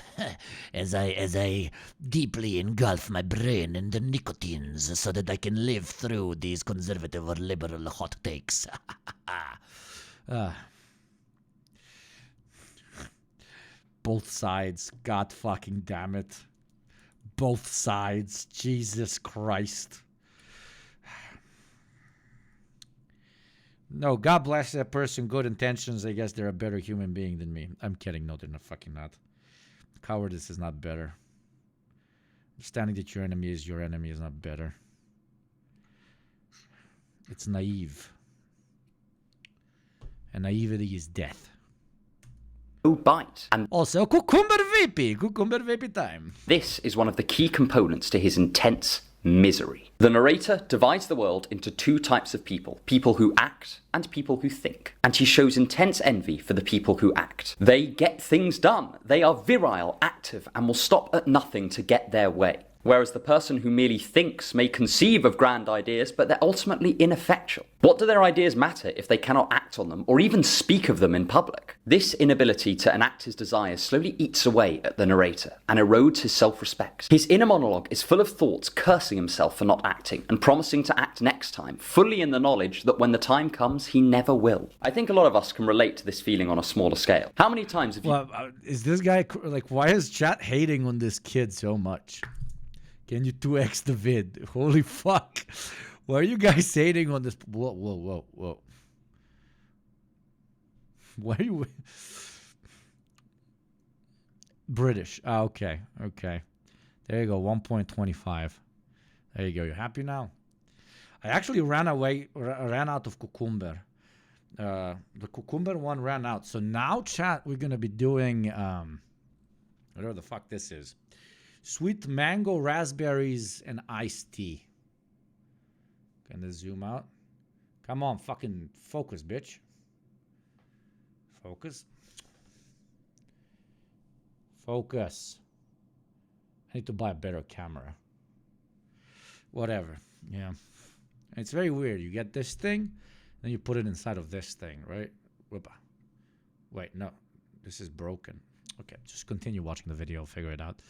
As I deeply engulf my brain in the nicotines so that I can live through these conservative or liberal hot takes. Both sides. God fucking damn it. Both sides. Jesus Christ. No, God bless that person. Good intentions. I guess they're a better human being than me. I'm kidding. No, they're not fucking not. Cowardice is not better. Understanding that your enemy is not better. It's naive. And naivety is death. bite. And also, cucumber vapey time. This is one of the key components to his intense misery. The narrator divides the world into two types of people who act and people who think. And he shows intense envy for the people who act. They get things done. They are virile, active, and will stop at nothing to get their way. Whereas the person who merely thinks may conceive of grand ideas, but they're ultimately ineffectual. What do their ideas matter if they cannot act on them or even speak of them in public? This inability to enact his desires slowly eats away at the narrator and erodes his self-respect. His inner monologue is full of thoughts cursing himself for not acting and promising to act next time, fully in the knowledge that when the time comes, he never will. I think a lot of us can relate to this feeling on a smaller scale. How many times have you... Well, is this guy, like, why is chat hating on this kid so much? Can you 2x the vid? Holy fuck. Why are you guys hating on this? Whoa. Why are you... British. Okay. There you go, 1.25. There you go. You happy now? I actually ran out of cucumber. The cucumber one ran out. So now, chat, we're going to be doing... whatever the fuck this is. Sweet mango, raspberries, and iced tea. Gonna zoom out. Come on, fucking focus, bitch. Focus. I need to buy a better camera. Whatever. Yeah. It's very weird. You get this thing, then you put it inside of this thing, right? Whoopa. Wait, no. This is broken. Okay, just continue watching the video. Figure it out.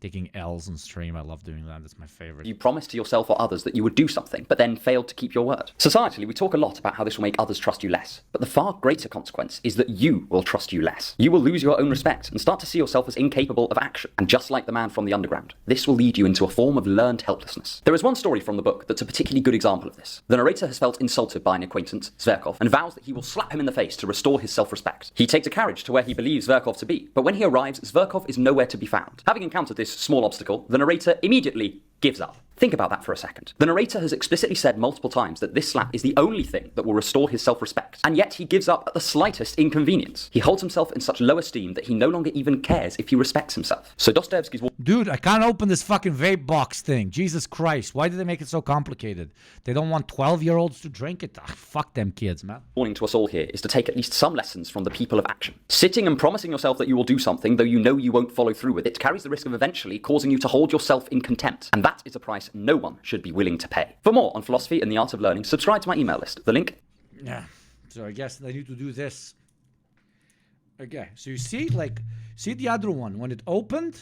Taking L's on stream, I love doing that. That's my favorite. You promised to yourself or others that you would do something, but then failed to keep your word. Societally, we talk a lot about how this will make others trust you less, but the far greater consequence is that you will trust you less. You will lose your own respect and start to see yourself as incapable of action. And just like the man from the underground, this will lead you into a form of learned helplessness. There is one story from the book that's a particularly good example of this. The narrator has felt insulted by an acquaintance, Zverkov, and vows that he will slap him in the face to restore his self-respect. He takes a carriage to where he believes Zverkov to be, but when he arrives, Zverkov is nowhere to be found. Having encountered this small obstacle, the narrator immediately gives up. Think about that for a second. The narrator has explicitly said multiple times that this slap is the only thing that will restore his self-respect, and yet he gives up at the slightest inconvenience. He holds himself in such low esteem that he no longer even cares if he respects himself. So Dostoevsky's... Dude, I can't open this fucking vape box thing. Jesus Christ. Why did they make it so complicated? They don't want 12-year-olds to drink it? Fuck them kids, man. Warning to us all here is to take at least some lessons from the people of action. Sitting and promising yourself that you will do something, though you know you won't follow through with it, carries the risk of eventually causing you to hold yourself in contempt. And that is a price no one should be willing to pay. For more on philosophy and the art of learning, subscribe to my email list. The link... Yeah. So I guess I need to do this. Okay. So you see, like, see the other one. When it opened,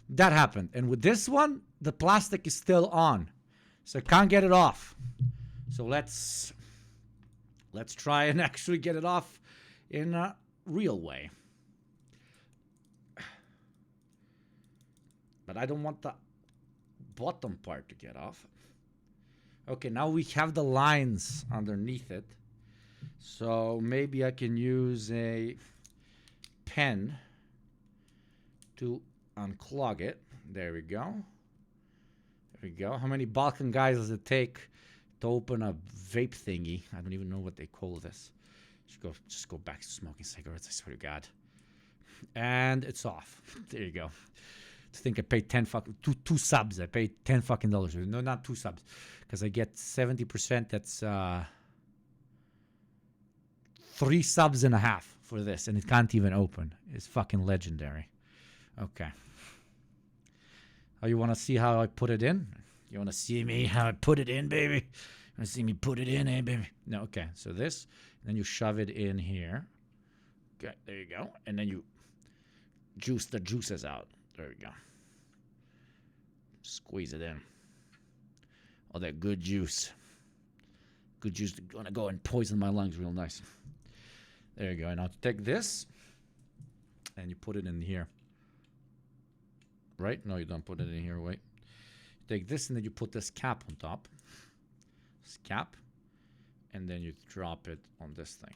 that happened. And with this one, the plastic is still on. So I can't get it off. So let's try and actually get it off in a real way. But I don't want the bottom part to get off. Okay, now we have the lines underneath it. So maybe I can use a pen to unclog it. There we go. There we go. How many Balkan guys does it take to open a vape thingy? I don't even know what they call this. Just go back to smoking cigarettes, I swear to God. And it's off. There you go. I think I paid two subs. I paid $10 fucking. No, not 2 subs, because I get 70%. That's 3 subs and a half for this, and it can't even open. It's fucking legendary. Okay. Oh, you want to see how I put it in? You want to see me how I put it in, baby? You want to see me put it in, eh, baby? No, okay. So this, and then you shove it in here. Okay, there you go, and then you juice the juices out. There we go. Squeeze it in. All that good juice. Good juice is going to go and poison my lungs real nice. There you go. Now take this and you put it in here. Right? No, you don't put it in here. Wait. Take this and then you put this cap on top. This cap. And then you drop it on this thing.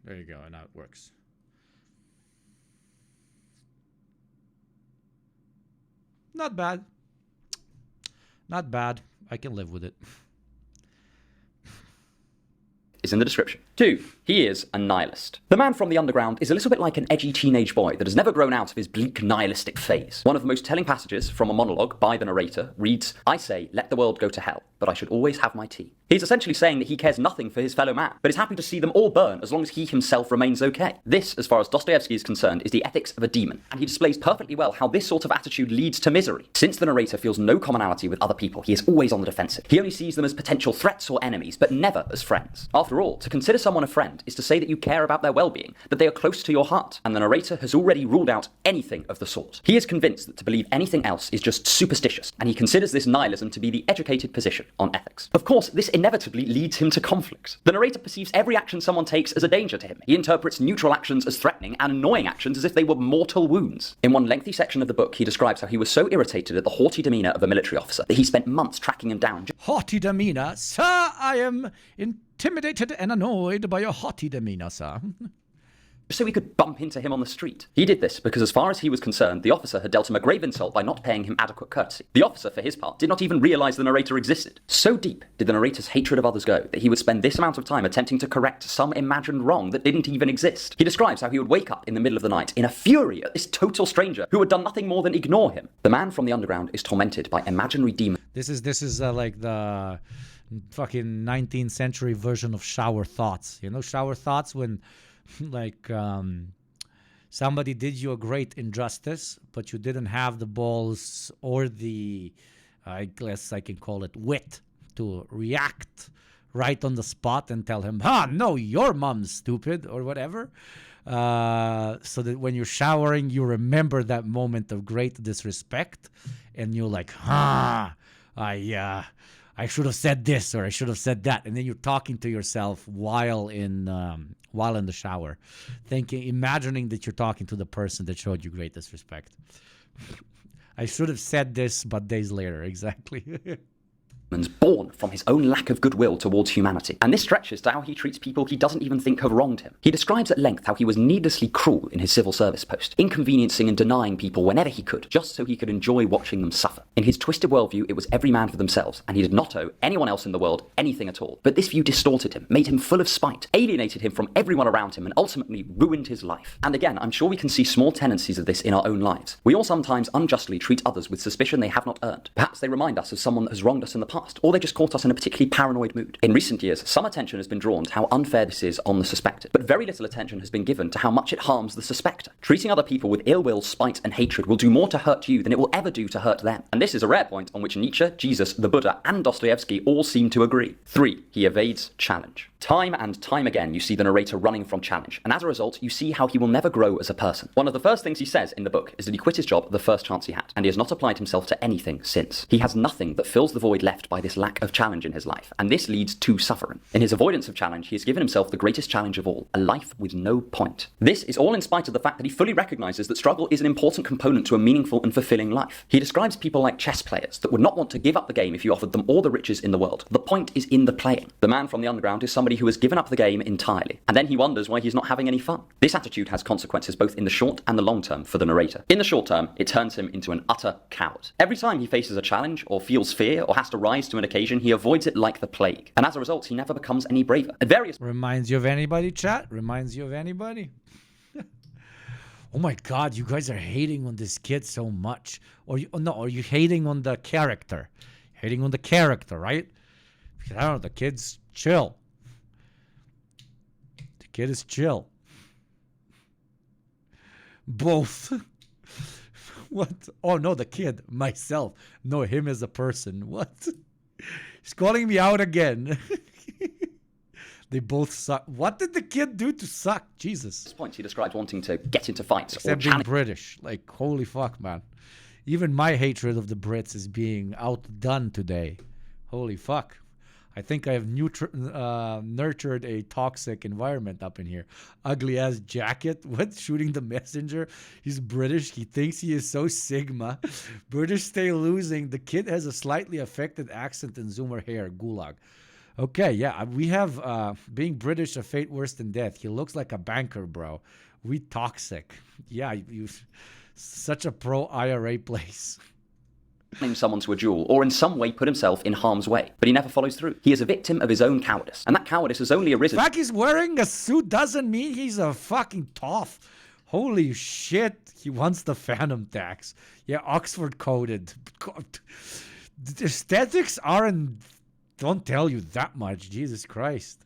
There you go. And now it works. Not bad. Not bad. I can live with it. Is in the description. 2. He is a nihilist. The man from the underground is a little bit like an edgy teenage boy that has never grown out of his bleak nihilistic phase. One of the most telling passages from a monologue by the narrator reads, "I say, let the world go to hell, but I should always have my tea." He's essentially saying that he cares nothing for his fellow man, but is happy to see them all burn as long as he himself remains okay. This, as far as Dostoevsky is concerned, is the ethics of a demon, and he displays perfectly well how this sort of attitude leads to misery. Since the narrator feels no commonality with other people, he is always on the defensive. He only sees them as potential threats or enemies, but never as friends. After all, to consider someone a friend is to say that you care about their well-being, that they are close to your heart, and the narrator has already ruled out anything of the sort. He is convinced that to believe anything else is just superstitious, and he considers this nihilism to be the educated position on ethics. Of course, this inevitably leads him to conflict. The narrator perceives every action someone takes as a danger to him. He interprets neutral actions as threatening and annoying actions as if they were mortal wounds. In one lengthy section of the book, he describes how he was so irritated at the haughty demeanor of a military officer that he spent months tracking him down. Haughty demeanor? Sir, I am intimidated and annoyed by your haughty demeanor, sir. So he could bump into him on the street. He did this because, as far as he was concerned, the officer had dealt him a grave insult by not paying him adequate courtesy. The officer, for his part, did not even realise the narrator existed. So deep did the narrator's hatred of others go that he would spend this amount of time attempting to correct some imagined wrong that didn't even exist. He describes how he would wake up in the middle of the night in a fury at this total stranger who had done nothing more than ignore him. The man from the underground is tormented by imaginary demons. This is like the fucking 19th century version of shower thoughts. You know, shower thoughts when like somebody did you a great injustice, but you didn't have the balls or the, I guess I can call it, wit to react right on the spot and tell him, no, your mom's stupid or whatever. So that when you're showering, you remember that moment of great disrespect and you're like, I should have said this or I should have said that. And then you're talking to yourself while in the shower, imagining that you're talking to the person that showed you great disrespect. I should have said this, but days later, exactly. Born from his own lack of goodwill towards humanity. And this stretches to how he treats people he doesn't even think have wronged him. He describes at length how he was needlessly cruel in his civil service post, inconveniencing and denying people whenever he could, just so he could enjoy watching them suffer. In his twisted worldview, it was every man for themselves, and he did not owe anyone else in the world anything at all. But this view distorted him, made him full of spite, alienated him from everyone around him, and ultimately ruined his life. And again, I'm sure we can see small tendencies of this in our own lives. We all sometimes unjustly treat others with suspicion they have not earned. Perhaps they remind us of someone that has wronged us in the past, or they just caught us in a particularly paranoid mood. In recent years, some attention has been drawn to how unfair this is on the suspected, but very little attention has been given to how much it harms the suspector. Treating other people with ill will, spite, and hatred will do more to hurt you than it will ever do to hurt them. And this is a rare point on which Nietzsche, Jesus, the Buddha, and Dostoevsky all seem to agree. 3. He evades challenge. Time and time again, you see the narrator running from challenge, and as a result, you see how he will never grow as a person. One of the first things he says in the book is that he quit his job the first chance he had, and he has not applied himself to anything since. He has nothing that fills the void left by this lack of challenge in his life, and this leads to suffering. In his avoidance of challenge, he has given himself the greatest challenge of all, a life with no point. This is all in spite of the fact that he fully recognizes that struggle is an important component to a meaningful and fulfilling life. He describes people like chess players that would not want to give up the game if you offered them all the riches in the world. The point is in the playing. The man from the underground is somebody who has given up the game entirely, and then he wonders why he's not having any fun. This attitude has consequences both in the short and the long term for the narrator. In the short term, it turns him into an utter coward. Every time he faces a challenge, or feels fear, or has to rise to an occasion, he avoids it like the plague, and as a result, he never becomes any braver. At various Reminds you of anybody, chat? Reminds you of anybody? Oh my God, you guys are hating on this kid so much. Or you hating on the character. Hating on the character, right? Because I don't know, the kid's chill. The kid is chill. Both. What? Oh no, the kid. Myself. No, him as a person. What? He's calling me out again. They both suck. What did the kid do to suck? Jesus. At this point, he describes wanting to get into fights. Except being British. Like, holy fuck, man. Even my hatred of the Brits is being outdone today. Holy fuck. I think I have nurtured a toxic environment up in here. Ugly ass jacket. What? Shooting the messenger. He's British. He thinks he is so Sigma. British stay losing. The kid has a slightly affected accent and zoomer hair. Gulag. Okay, yeah. We have being British a fate worse than death. He looks like a banker, bro. We toxic. Yeah, you such a pro IRA place. someone to a duel or in some way put himself in harm's way, but he never follows through. He is a victim of his own cowardice, and that cowardice has only arisen. The fact he's wearing a suit doesn't mean he's a fucking tough. Holy shit, he wants the Phantom tax. Yeah, Oxford coded. God. The aesthetics don't tell you that much, Jesus Christ.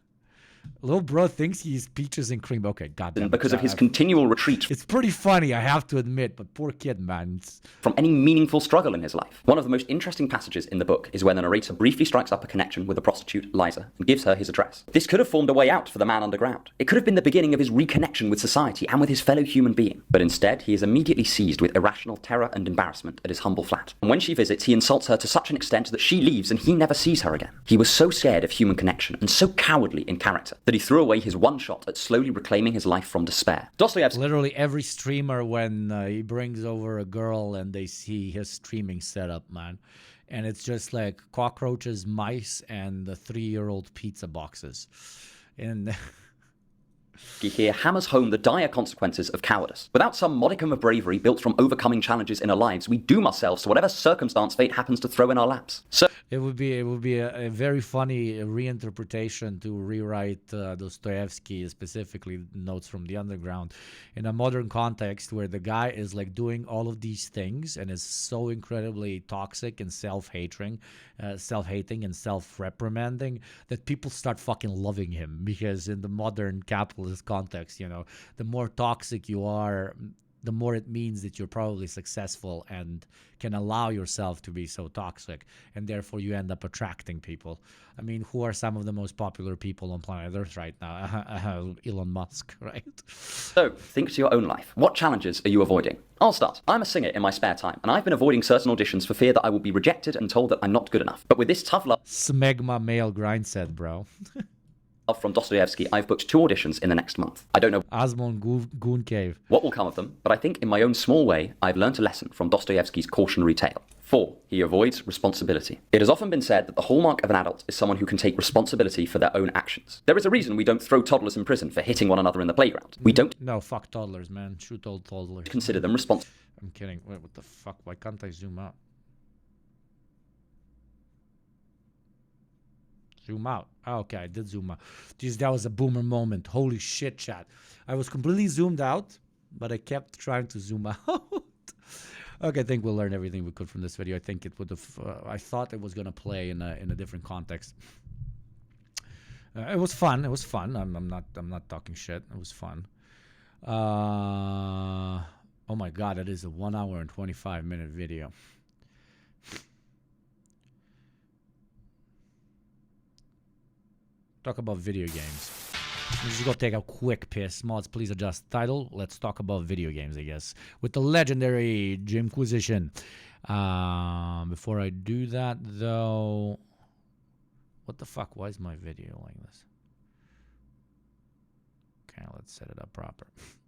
Little bro thinks he's peaches and cream. Okay, goddamn. Because of his continual retreat. It's pretty funny, I have to admit, but poor kid, man. From any meaningful struggle in his life. One of the most interesting passages in the book is when the narrator briefly strikes up a connection with a prostitute, Liza, and gives her his address. This could have formed a way out for the man underground. It could have been the beginning of his reconnection with society and with his fellow human being. But instead, he is immediately seized with irrational terror and embarrassment at his humble flat. And when she visits, he insults her to such an extent that she leaves and he never sees her again. He was so scared of human connection and so cowardly in character that he threw away his one shot at slowly reclaiming his life from despair. Dostoevsky. Literally every streamer, when he brings over a girl and they see his streaming setup, man, and it's just like cockroaches, mice, and the 3-year-old pizza boxes. And He here hammers home the dire consequences of cowardice. Without some modicum of bravery built from overcoming challenges in our lives, we doom ourselves to whatever circumstance fate happens to throw in our laps. So it would be a very funny reinterpretation to rewrite Dostoevsky, specifically Notes from the Underground, in a modern context where the guy is like doing all of these things and is so incredibly toxic and self-hating and self-reprimanding that people start fucking loving him, because in the modern capitalist context, you know, the more toxic you are, the more it means that you're probably successful and can allow yourself to be so toxic, and therefore you end up attracting people. I mean, who are some of the most popular people on planet Earth right now? Elon Musk, right? So, think to your own life. What challenges are you avoiding? I'll start. I'm a singer in my spare time, and I've been avoiding certain auditions for fear that I will be rejected and told that I'm not good enough. But with this tough love... Smegma male grind set, bro. From Dostoevsky, I've booked 2 auditions in the next month. I don't know Asmon Goon Cave. What will come of them, but I think in my own small way, I've learnt a lesson from Dostoevsky's cautionary tale. 4. He avoids responsibility. It has often been said that the hallmark of an adult is someone who can take responsibility for their own actions. There is a reason we don't throw toddlers in prison for hitting one another in the playground. We don't... No, fuck toddlers, man. Shoot old toddlers. ...consider them responsible. I'm kidding. Wait, what the fuck? Why can't I zoom out? Zoom out. Oh, okay, I did zoom out. Jeez, that was a boomer moment. Holy shit, chat. I was completely zoomed out, but I kept trying to zoom out. Okay, I think we'll learn everything we could from this video. I think it would have... I thought it was going to play in a different context. It was fun. It was fun. I'm not talking shit. It was fun. Oh my god, it is a 1 hour and 25-minute video. Talk about video games. Let's just go take a quick piss. Mods, please adjust title. Let's talk about video games, I guess, with the legendary Jimquisition. Before I do that, though, what the fuck? Why is my video like this? Okay, let's set it up proper.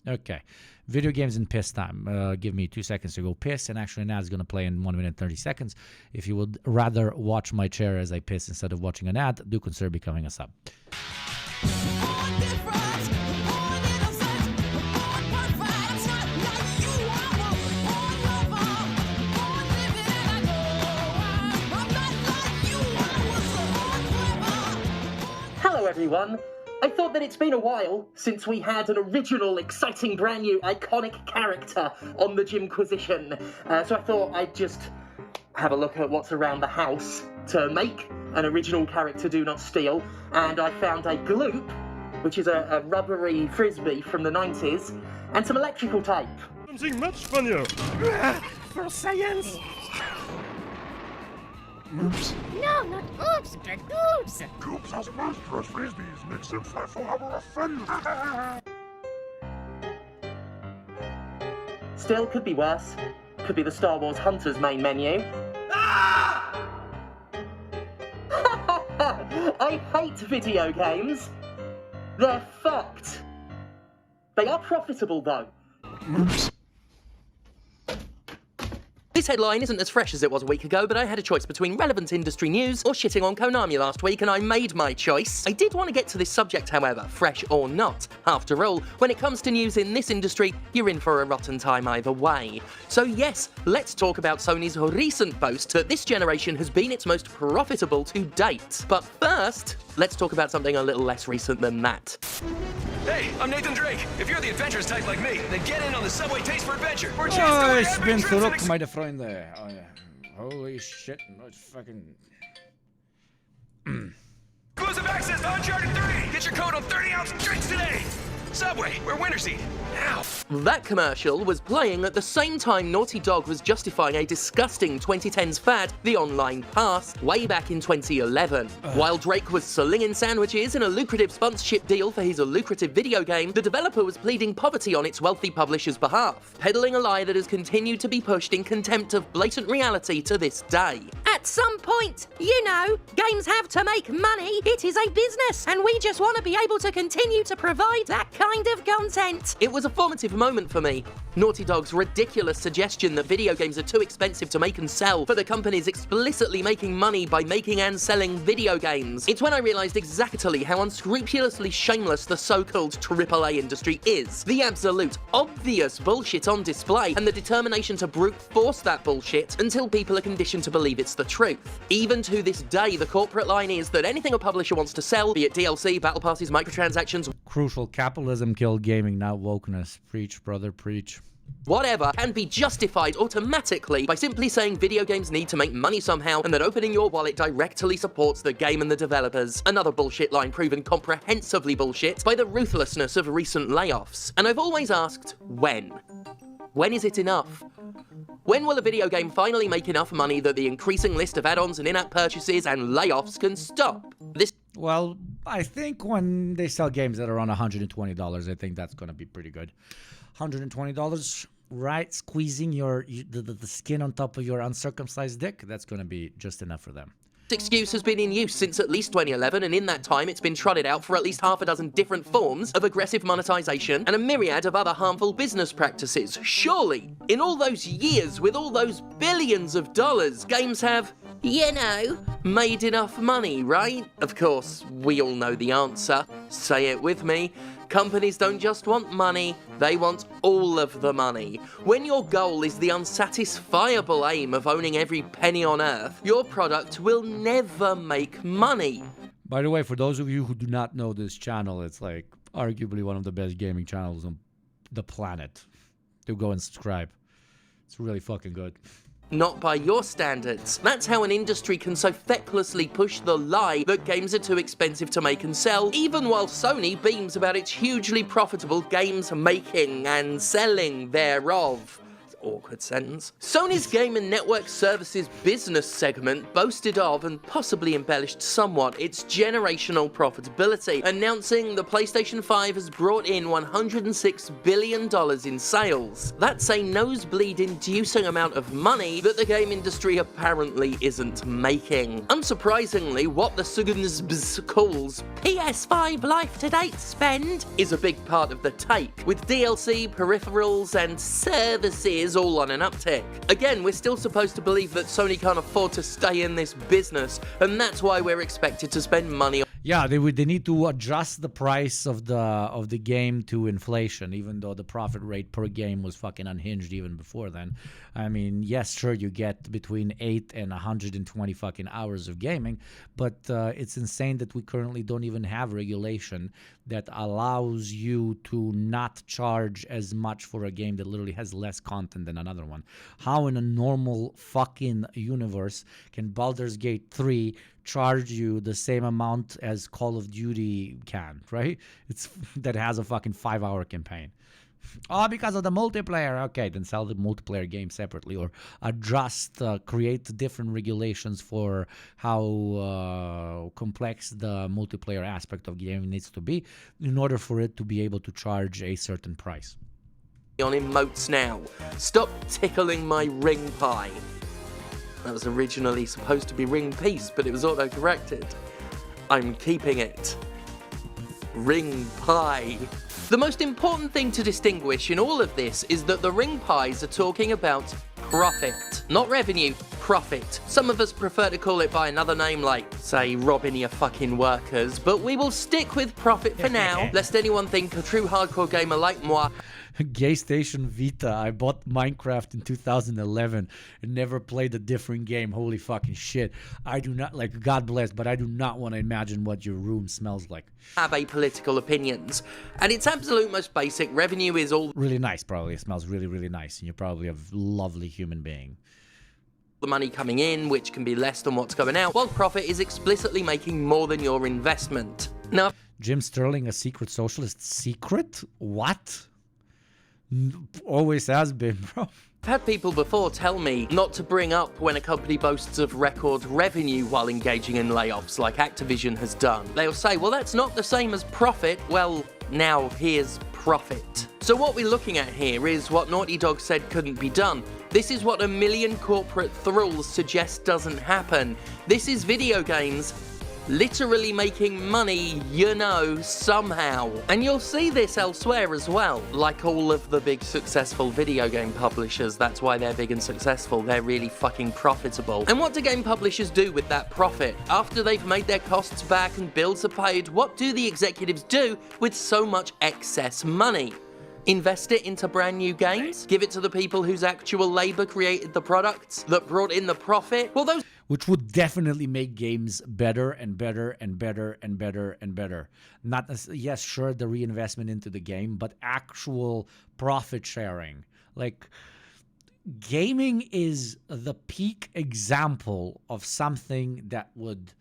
Okay, video games in piss time. Give me 2 seconds to go piss, and actually an ad is going to play in 1 minute 30 seconds. If you would rather watch my chair as I piss instead of watching an ad, do consider becoming a sub. Hello everyone. I thought that it's been a while since we had an original, exciting, brand new, iconic character on the Jimquisition. So I thought I'd just have a look at what's around the house to make an original character do not steal. And I found a gloop, which is a rubbery frisbee from the 90s, and some electrical tape. Something much funnier. For science. Oops. No, not oops, but oops. Oops has monstrous frisbees makes them fly for our friends. Still, could be worse. Could be the Star Wars Hunters main menu. I hate video games. They're fucked. They are profitable, though. Oops. This headline isn't as fresh as it was a week ago, but I had a choice between relevant industry news or shitting on Konami last week, and I made my choice. I did want to get to this subject, however, fresh or not. After all, when it comes to news in this industry, you're in for a rotten time either way. So yes, let's talk about Sony's recent boast that this generation has been its most profitable to date. But first, let's talk about something a little less recent than that. Hey, I'm Nathan Drake. If you're the adventurous type like me, then get in on the Subway Taste for Adventure. Or Oh, ich bin zurück, meine Freunde. Oh yeah. Holy shit, no, it's fucking... Exclusive access to Uncharted 3! Get your code on 30-ounce drinks today! Subway, where winners eat. Now. That commercial was playing at the same time Naughty Dog was justifying a disgusting 2010s fad, the online pass, way back in 2011. While Drake was slinging sandwiches in a lucrative sponsorship deal for his lucrative video game, the developer was pleading poverty on its wealthy publisher's behalf, peddling a lie that has continued to be pushed in contempt of blatant reality to this day. At some point, you know, games have to make money. It is a business, and we just want to be able to continue to provide that kind of content. It was a formative moment for me. Naughty Dog's ridiculous suggestion that video games are too expensive to make and sell for the companies explicitly making money by making and selling video games. It's when I realised exactly how unscrupulously shameless the so-called AAA industry is. The absolute obvious bullshit on display and the determination to brute force that bullshit until people are conditioned to believe it's the truth. Even to this day, the corporate line is that anything a publisher wants to sell, be it DLC, battle passes, microtransactions, Crucial capitalism killed gaming, not wokeness. Preach, brother, preach. whatever, can be justified automatically by simply saying video games need to make money somehow and that opening your wallet directly supports the game and the developers. Another bullshit line proven comprehensively bullshit by the ruthlessness of recent layoffs. And I've always asked, when? When is it enough? When will a video game finally make enough money that the increasing list of add-ons and in-app purchases and layoffs can stop? Well, I think when they sell games that are on $120, I think that's going to be pretty good. $120, right? Squeezing the skin on top of your uncircumcised dick, that's going to be just enough for them. This excuse has been in use since at least 2011, and in that time it's been trotted out for at least half a dozen different forms of aggressive monetization and a myriad of other harmful business practices. Surely, in all those years, with all those billions of dollars, games have, you know, made enough money, right? Of course, we all know the answer. Say it with me. Companies don't just want money, they want all of the money. When your goal is the unsatisfiable aim of owning every penny on earth, your product will never make money. By the way, for those of you who do not know this channel, it's like arguably one of the best gaming channels on the planet. Do go and subscribe. It's really fucking good. Not by your standards. That's how an industry can so fecklessly push the lie that games are too expensive to make and sell, even while Sony beams about its hugely profitable games making and selling thereof. Awkward sentence. Sony's Game and Network Services business segment boasted of and possibly embellished somewhat its generational profitability, announcing the PlayStation 5 has brought in $106 billion in sales. That's a nosebleed-inducing amount of money that the game industry apparently isn't making. Unsurprisingly, what the Sugunsbs calls PS5 life-to-date spend is a big part of the take, with DLC, peripherals, and services all on an uptick. Again, we're still supposed to believe that Sony can't afford to stay in this business, and that's why we're expected to spend money on. Yeah, they need to adjust the price of the game to inflation, even though the profit rate per game was fucking unhinged even before then. I mean, yes, sure, you get between 8 and 120 fucking hours of gaming, but it's insane that we currently don't even have regulation that allows you to not charge as much for a game that literally has less content than another one. How in a normal fucking universe can Baldur's Gate 3 charge you the same amount as Call of Duty can, right? That has a fucking 5-hour campaign. Oh, because of the multiplayer. Okay, then sell the multiplayer game separately, or adjust, create different regulations for how complex the multiplayer aspect of the game needs to be in order for it to be able to charge a certain price. On emotes now. Stop tickling my ring pie. That was originally supposed to be ring piece, but it was auto-corrected. I'm keeping it. Ring pie. The most important thing to distinguish in all of this is that the ring pies are talking about profit. Not revenue, profit. Some of us prefer to call it by another name like, say, robbing your fucking workers, but we will stick with profit for now, lest anyone think a true hardcore gamer like moi. Gay Station Vita. I bought Minecraft in 2011 and never played a different game. Holy fucking shit. I do not, like, God bless, but I do not want to imagine what your room smells like. Have apolitical opinions. At its absolute most basic, revenue is all really nice, probably. It smells really, really nice, and you're probably a lovely human being. The money coming in, which can be less than what's going out, while profit is explicitly making more than your investment. Now, Jim Sterling, a secret socialist. Secret? What? Always has been, bro. I've had people before tell me not to bring up when a company boasts of record revenue while engaging in layoffs, like Activision has done. They'll say, well, that's not the same as profit. Well, now here's profit. So what we're looking at here is what Naughty Dog said couldn't be done. This is what a million corporate thralls suggest doesn't happen. This is video games literally making money, you know, somehow. And you'll see this elsewhere as well. Like all of the big successful video game publishers, that's why they're big and successful. They're really fucking profitable. And what do game publishers do with that profit? After they've made their costs back and bills are paid, what do the executives do with so much excess money? Invest it into brand new games? Give it to the people whose actual labor created the products that brought in the profit? Well, those... Which would definitely make games better and better and better and better and better. Not, yes, sure, the reinvestment into the game, but actual profit sharing. Like, gaming is the peak example of something that would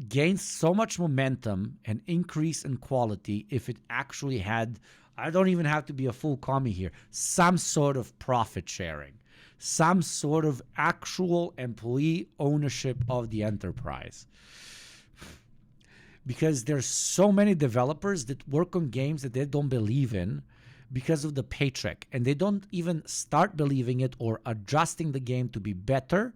gain so much momentum and increase in quality if it actually had, I don't even have to be a full commie here, some sort of profit sharing. Some sort of actual employee ownership of the enterprise. Because there's so many developers that work on games that they don't believe in because of the paycheck. And they don't even start believing it or adjusting the game to be better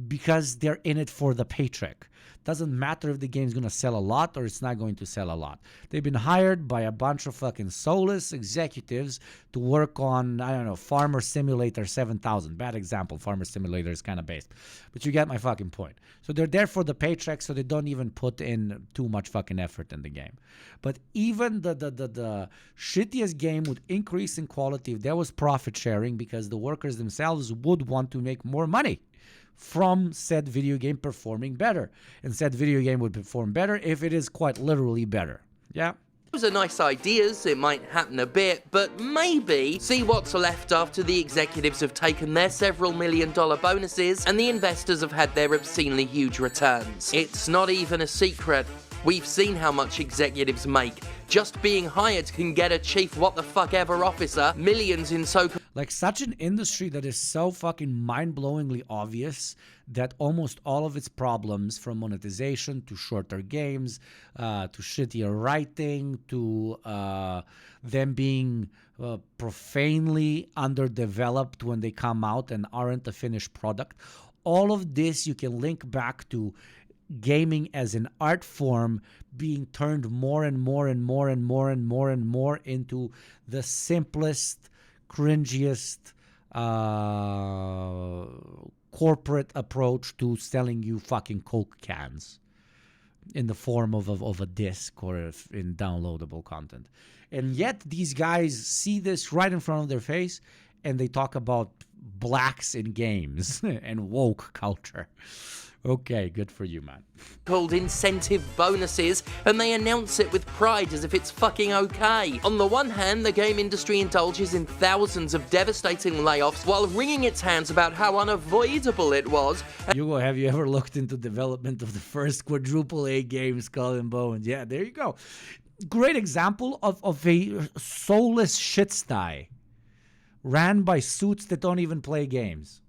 because they're in it for the paycheck. Doesn't matter if the game's going to sell a lot or it's not going to sell a lot. They've been hired by a bunch of fucking soulless executives to work on, I don't know, Farmer Simulator 7000. Bad example. Farmer Simulator is kind of based. But you get my fucking point. So they're there for the paycheck, so they don't even put in too much fucking effort in the game. But even the shittiest game would increase in quality if there was profit sharing because the workers themselves would want to make more money from said video game performing better. And said video game would perform better if it is quite literally better. Yeah? Those are nice ideas, it might happen a bit, but maybe see what's left after the executives have taken their several million-dollar bonuses and the investors have had their obscenely huge returns. It's not even a secret. We've seen how much executives make. Just being hired can get a chief what-the-fuck-ever officer millions in so-called... Like, such an industry that is so fucking mind-blowingly obvious that almost all of its problems, from monetization to shorter games, to shittier writing, to them being profanely underdeveloped when they come out and aren't a finished product, all of this you can link back to gaming as an art form being turned more and more and more and more and more and more into the simplest, cringiest corporate approach to selling you fucking Coke cans in the form of a disc or in downloadable content. And yet these guys see this right in front of their face and they talk about blacks in games and woke culture. Okay, good for you, man. Called incentive bonuses, and they announce it with pride as if it's fucking okay. On the one hand, the game industry indulges in thousands of devastating layoffs while wringing its hands about how unavoidable it was. Hugo, have you ever looked into development of the first quadruple A game, Skull and Bones? Yeah, there you go. Great example of a soulless shit sty ran by suits that don't even play games.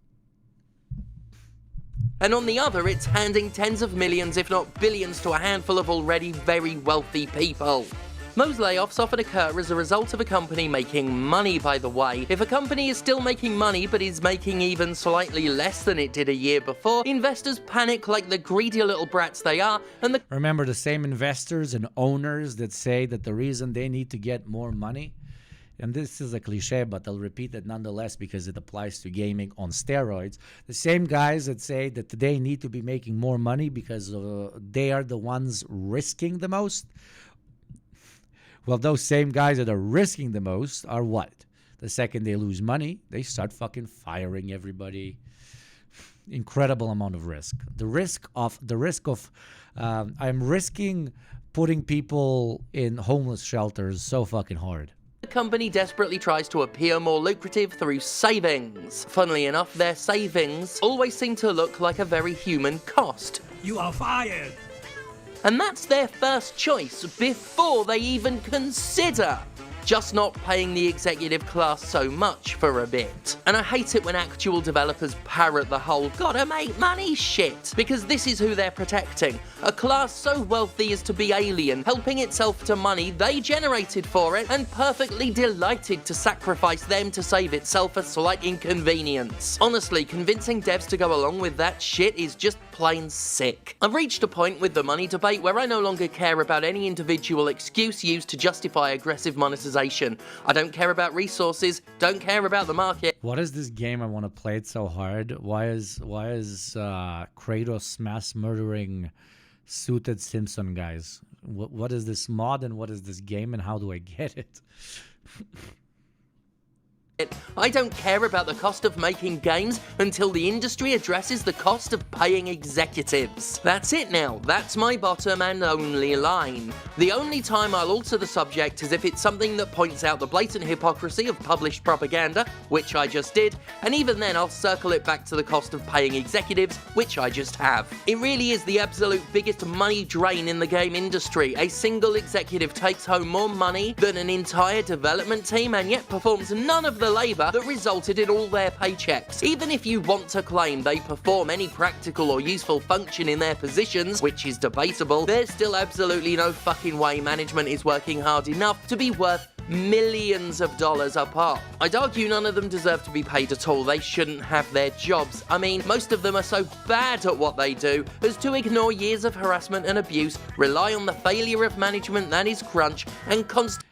And on the other, it's handing tens of millions, if not billions, to a handful of already very wealthy people. Most layoffs often occur as a result of a company making money, by the way. If a company is still making money but is making even slightly less than it did a year before, investors panic like the greedy little brats they are, and Remember the same investors and owners that say that the reason they need to get more money and this is a cliche, but I'll repeat it nonetheless because it applies to gaming on steroids. The same guys that say that they need to be making more money because they are the ones risking the most. Well, those same guys that are risking the most are what? The second they lose money, they start fucking firing everybody. Incredible amount of risk. The risk of I'm risking putting people in homeless shelters so fucking hard. The company desperately tries to appear more lucrative through savings. Funnily enough, their savings always seem to look like a very human cost. You are fired. And that's their first choice before they even consider just not paying the executive class so much for a bit. And I hate it when actual developers parrot the whole gotta make money shit, because this is who they're protecting. A class so wealthy as to be alien, helping itself to money they generated for it, and perfectly delighted to sacrifice them to save itself a slight inconvenience. Honestly, convincing devs to go along with that shit is just plain sick. I've reached a point with the money debate where I no longer care about any individual excuse used to justify aggressive monetization. I don't care about resources, don't care about the market. What is this game? I want to play it so hard. Why is Kratos mass murdering suited Simpson guys? What is this mod and what is this game and how do I get it? I don't care about the cost of making games until the industry addresses the cost of paying executives. That's it now. That's my bottom and only line. The only time I'll alter the subject is if it's something that points out the blatant hypocrisy of published propaganda, which I just did, and even then I'll circle it back to the cost of paying executives, which I just have. It really is the absolute biggest money drain in the game industry. A single executive takes home more money than an entire development team and yet performs none of the labour that resulted in all their paychecks. Even if you want to claim they perform any practical or useful function in their positions, which is debatable, there's still absolutely no fucking way management is working hard enough to be worth millions of dollars a pop. I'd argue none of them deserve to be paid at all. They shouldn't have their jobs. I mean, most of them are so bad at what they do as to ignore years of harassment and abuse, rely on the failure of management that is crunch, and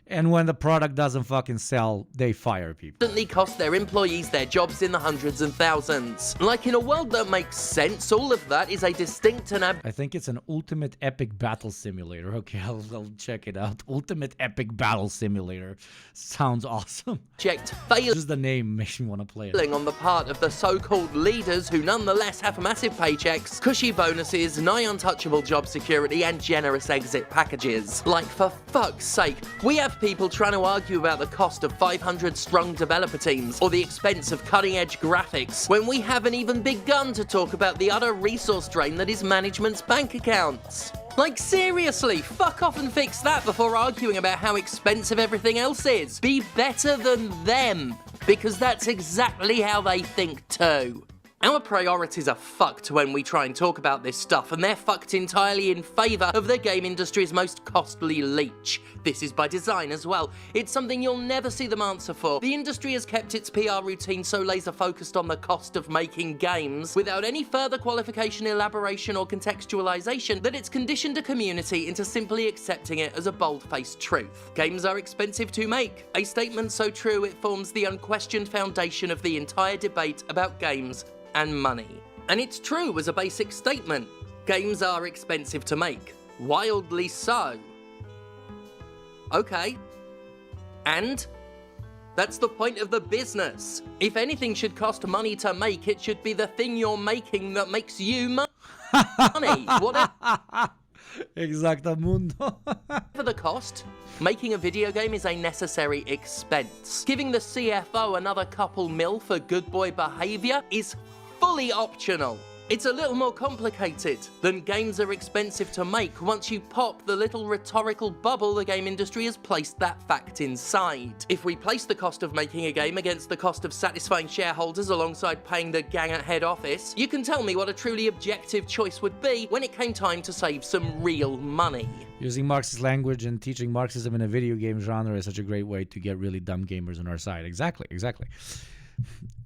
And when the product doesn't fucking sell, they fire people. Constantly cost their employees their jobs in the hundreds and thousands. Like, in a world that makes sense, all of that is a distinct and I think it's an ultimate epic battle simulator. Okay, I'll check it out. Ultimate epic battle simulator. Sounds awesome. Checked fail. Just the name makes me want to play it. On the part of the so-called leaders who nonetheless have massive paychecks, cushy bonuses, nigh untouchable job security, and generous exit packages. Like, for fuck's sake, we have people trying to argue about the cost of 500 strong developer teams or the expense of cutting-edge graphics when we haven't even begun to talk about the utter resource drain that is management's bank accounts. Like, seriously, fuck off and fix that before arguing about how expensive everything else is. Be better than them, because that's exactly how they think too. Our priorities are fucked when we try and talk about this stuff, and they're fucked entirely in favour of the game industry's most costly leech. This is by design as well. It's something you'll never see them answer for. The industry has kept its PR routine so laser-focused on the cost of making games, without any further qualification, elaboration, or contextualisation, that it's conditioned a community into simply accepting it as a bold-faced truth. Games are expensive to make. A statement so true it forms the unquestioned foundation of the entire debate about games and money. And it's true as a basic statement. Games are expensive to make. Wildly so. Okay. And? That's the point of the business. If anything should cost money to make, it should be the thing you're making that makes you money. Whatever. Exactamundo. For the cost, making a video game is a necessary expense. Giving the CFO another couple mil for good boy behaviour is fully optional. It's a little more complicated than games are expensive to make once you pop the little rhetorical bubble the game industry has placed that fact inside. If we place the cost of making a game against the cost of satisfying shareholders alongside paying the gang at head office, you can tell me what a truly objective choice would be when it came time to save some real money. Using Marxist language and teaching Marxism in a video game genre is such a great way to get really dumb gamers on our side. Exactly.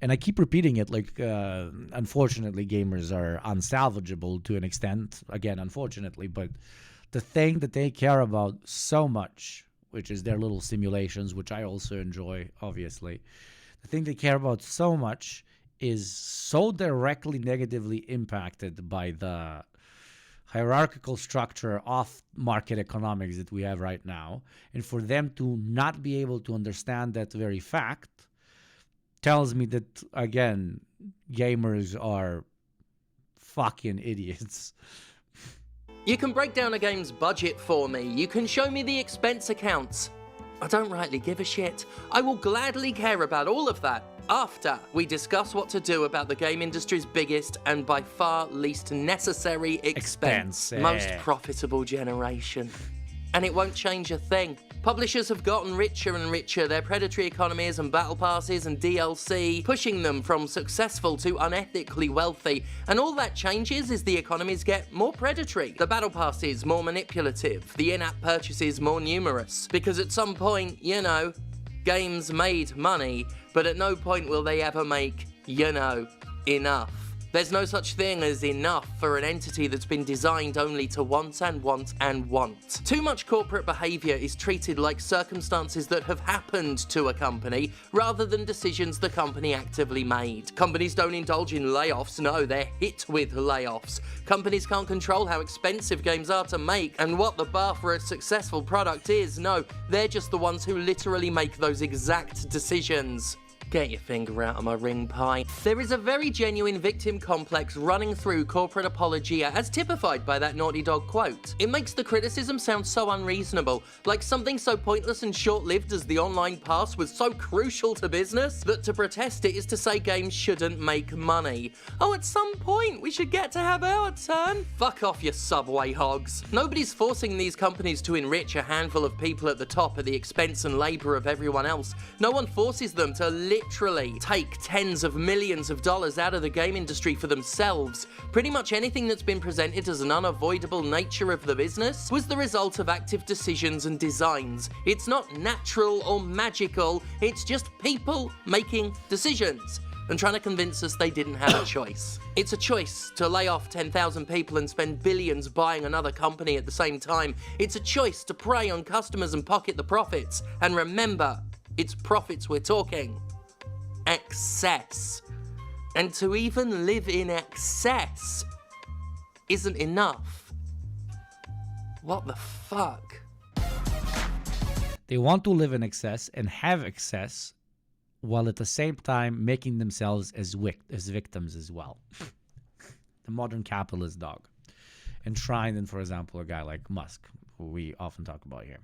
And I keep repeating it, like, unfortunately, gamers are unsalvageable to an extent. Again, unfortunately, but the thing that they care about so much which is their little simulations, which I also enjoy, obviously. The thing they care about so much is so directly negatively impacted by the hierarchical structure of market economics that we have right now. And for them to not be able to understand that very fact tells me that, again, gamers are fucking idiots. You can break down a game's budget for me. You can show me the expense accounts. I don't rightly give a shit. I will gladly care about all of that after we discuss what to do about the game industry's biggest and by far least necessary expense. Most profitable generation. And it won't change a thing. Publishers have gotten richer and richer, their predatory economies and battle passes and DLC, pushing them from successful to unethically wealthy. And all that changes is the economies get more predatory, the battle passes more manipulative, the in-app purchases more numerous. Because at some point, you know, games made money, but at no point will they ever make, you know, enough. There's no such thing as enough for an entity that's been designed only to want and want and want. Too much corporate behaviour is treated like circumstances that have happened to a company rather than decisions the company actively made. Companies don't indulge in layoffs, no, they're hit with layoffs. Companies can't control how expensive games are to make and what the bar for a successful product is, no, they're just the ones who literally make those exact decisions. Get your finger out of my ring pie. There is a very genuine victim complex running through corporate apologia as typified by that Naughty Dog quote. It makes the criticism sound so unreasonable, like something so pointless and short-lived as the online pass was so crucial to business that to protest it is to say games shouldn't make money. Oh, at some point we should get to have our turn. Fuck off, you subway hogs. Nobody's forcing these companies to enrich a handful of people at the top at the expense and labour of everyone else. No one forces them to literally take tens of millions of dollars out of the game industry for themselves. Pretty much anything that's been presented as an unavoidable nature of the business was the result of active decisions and designs. It's not natural or magical, it's just people making decisions and trying to convince us they didn't have a choice. It's a choice to lay off 10,000 people and spend billions buying another company at the same time. It's a choice to prey on customers and pocket the profits. And remember, it's profits we're talking. Excess. And to even live in excess isn't enough. What the fuck? They want to live in excess and have excess while at the same time making themselves as victims as well. The modern capitalist dog. Enshrined in, for example, a guy like Musk, who we often talk about here,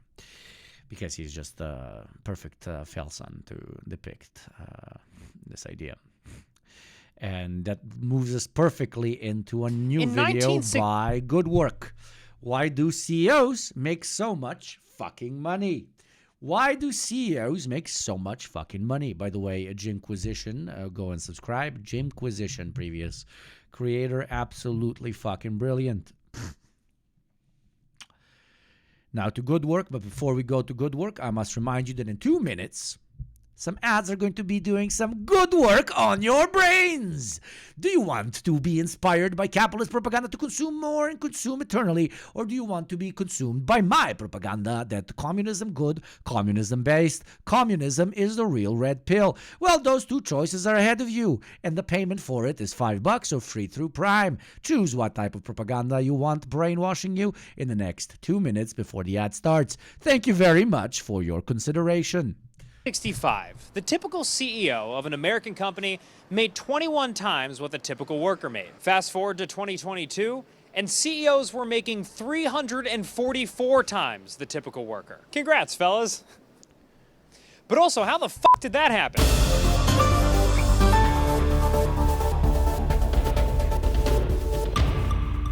because he's just the perfect fail-son to depict this idea. And that moves us perfectly into a new video by Good Work. Why do CEOs make so much fucking money? Why do CEOs make so much fucking money? By the way, Jimquisition, go and subscribe. Jimquisition, previous creator, absolutely fucking brilliant. Now to Good Work, but before we go to Good Work, I must remind you that in 2 minutes, some ads are going to be doing some good work on your brains. Do you want to be inspired by capitalist propaganda to consume more and consume eternally? Or do you want to be consumed by my propaganda that communism good, communism based, communism is the real red pill? Well, those two choices are ahead of you, and the payment for it is $5 or free through Prime. Choose what type of propaganda you want brainwashing you in the next 2 minutes before the ad starts. Thank you very much for your consideration. 65. The typical CEO of an American company made 21 times what the typical worker made. Fast forward to 2022, and CEOs were making 344 times the typical worker. Congrats, fellas. But also, how the fuck did that happen?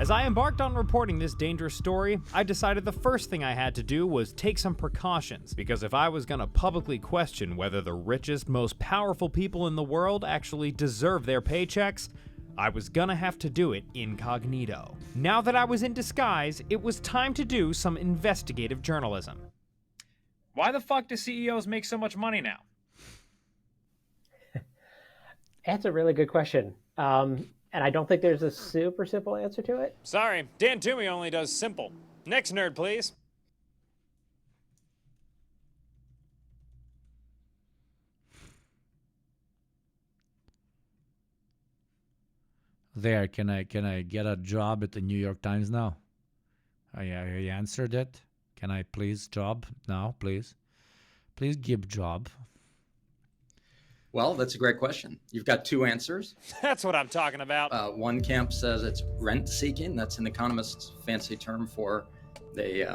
As I embarked on reporting this dangerous story, I decided the first thing I had to do was take some precautions, because if I was gonna publicly question whether the richest, most powerful people in the world actually deserve their paychecks, I was gonna have to do it incognito. Now that I was in disguise, it was time to do some investigative journalism. Why the fuck do CEOs make so much money now? That's a really good question. And I don't think there's a super simple answer to it. Sorry, Dan Toomey only does simple. Next nerd, please. there. Can I get a job at the New York Times now? I answered it. Can I please job now, please? Please give job. Well, that's a great question. You've got two answers. That's what I'm talking about. One camp says it's rent seeking. That's an economist's fancy term for they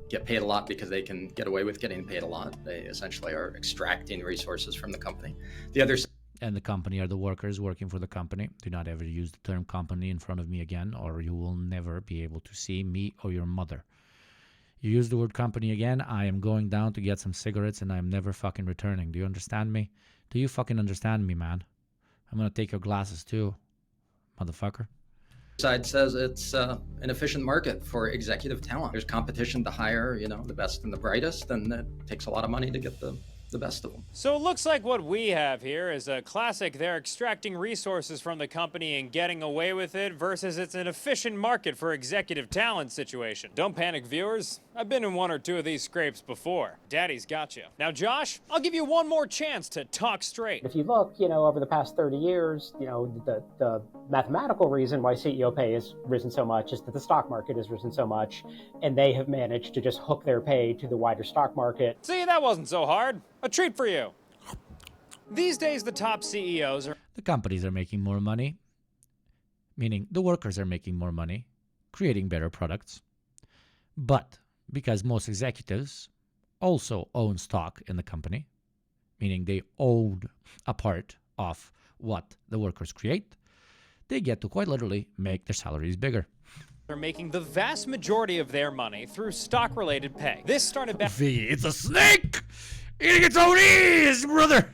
get paid a lot because they can get away with getting paid a lot. They essentially are extracting resources from the company. The other And the company are the workers working for the company. Do not ever use the term company in front of me again, or you will never be able to see me or your mother. You use the word company again, I am going down to get some cigarettes and I am never fucking returning. Do you understand me? Do you fucking understand me, man? I'm gonna take your glasses too, motherfucker. side says it's an efficient market for executive talent. There's competition to hire, the best and the brightest, and it takes a lot of money to get the best of them. So it looks like what we have here is a classic they're extracting resources from the company and getting away with it versus it's an efficient market for executive talent situation. Don't panic, viewers. I've been in one or two of these scrapes before. Daddy's got you. Now, Josh, I'll give you one more chance to talk straight. If you look, over the past 30 years, the mathematical reason why CEO pay has risen so much is that the stock market has risen so much, and they have managed to just hook their pay to the wider stock market. See, that wasn't so hard. A treat for you. These days, the top CEOs are... The companies are making more money, meaning the workers are making more money, creating better products. But because most executives also own stock in the company, meaning they own a part of what the workers create, they get to quite literally make their salaries bigger. They're making the vast majority of their money through stock-related pay. This started back... It's a snake! Eating its own ears, brother!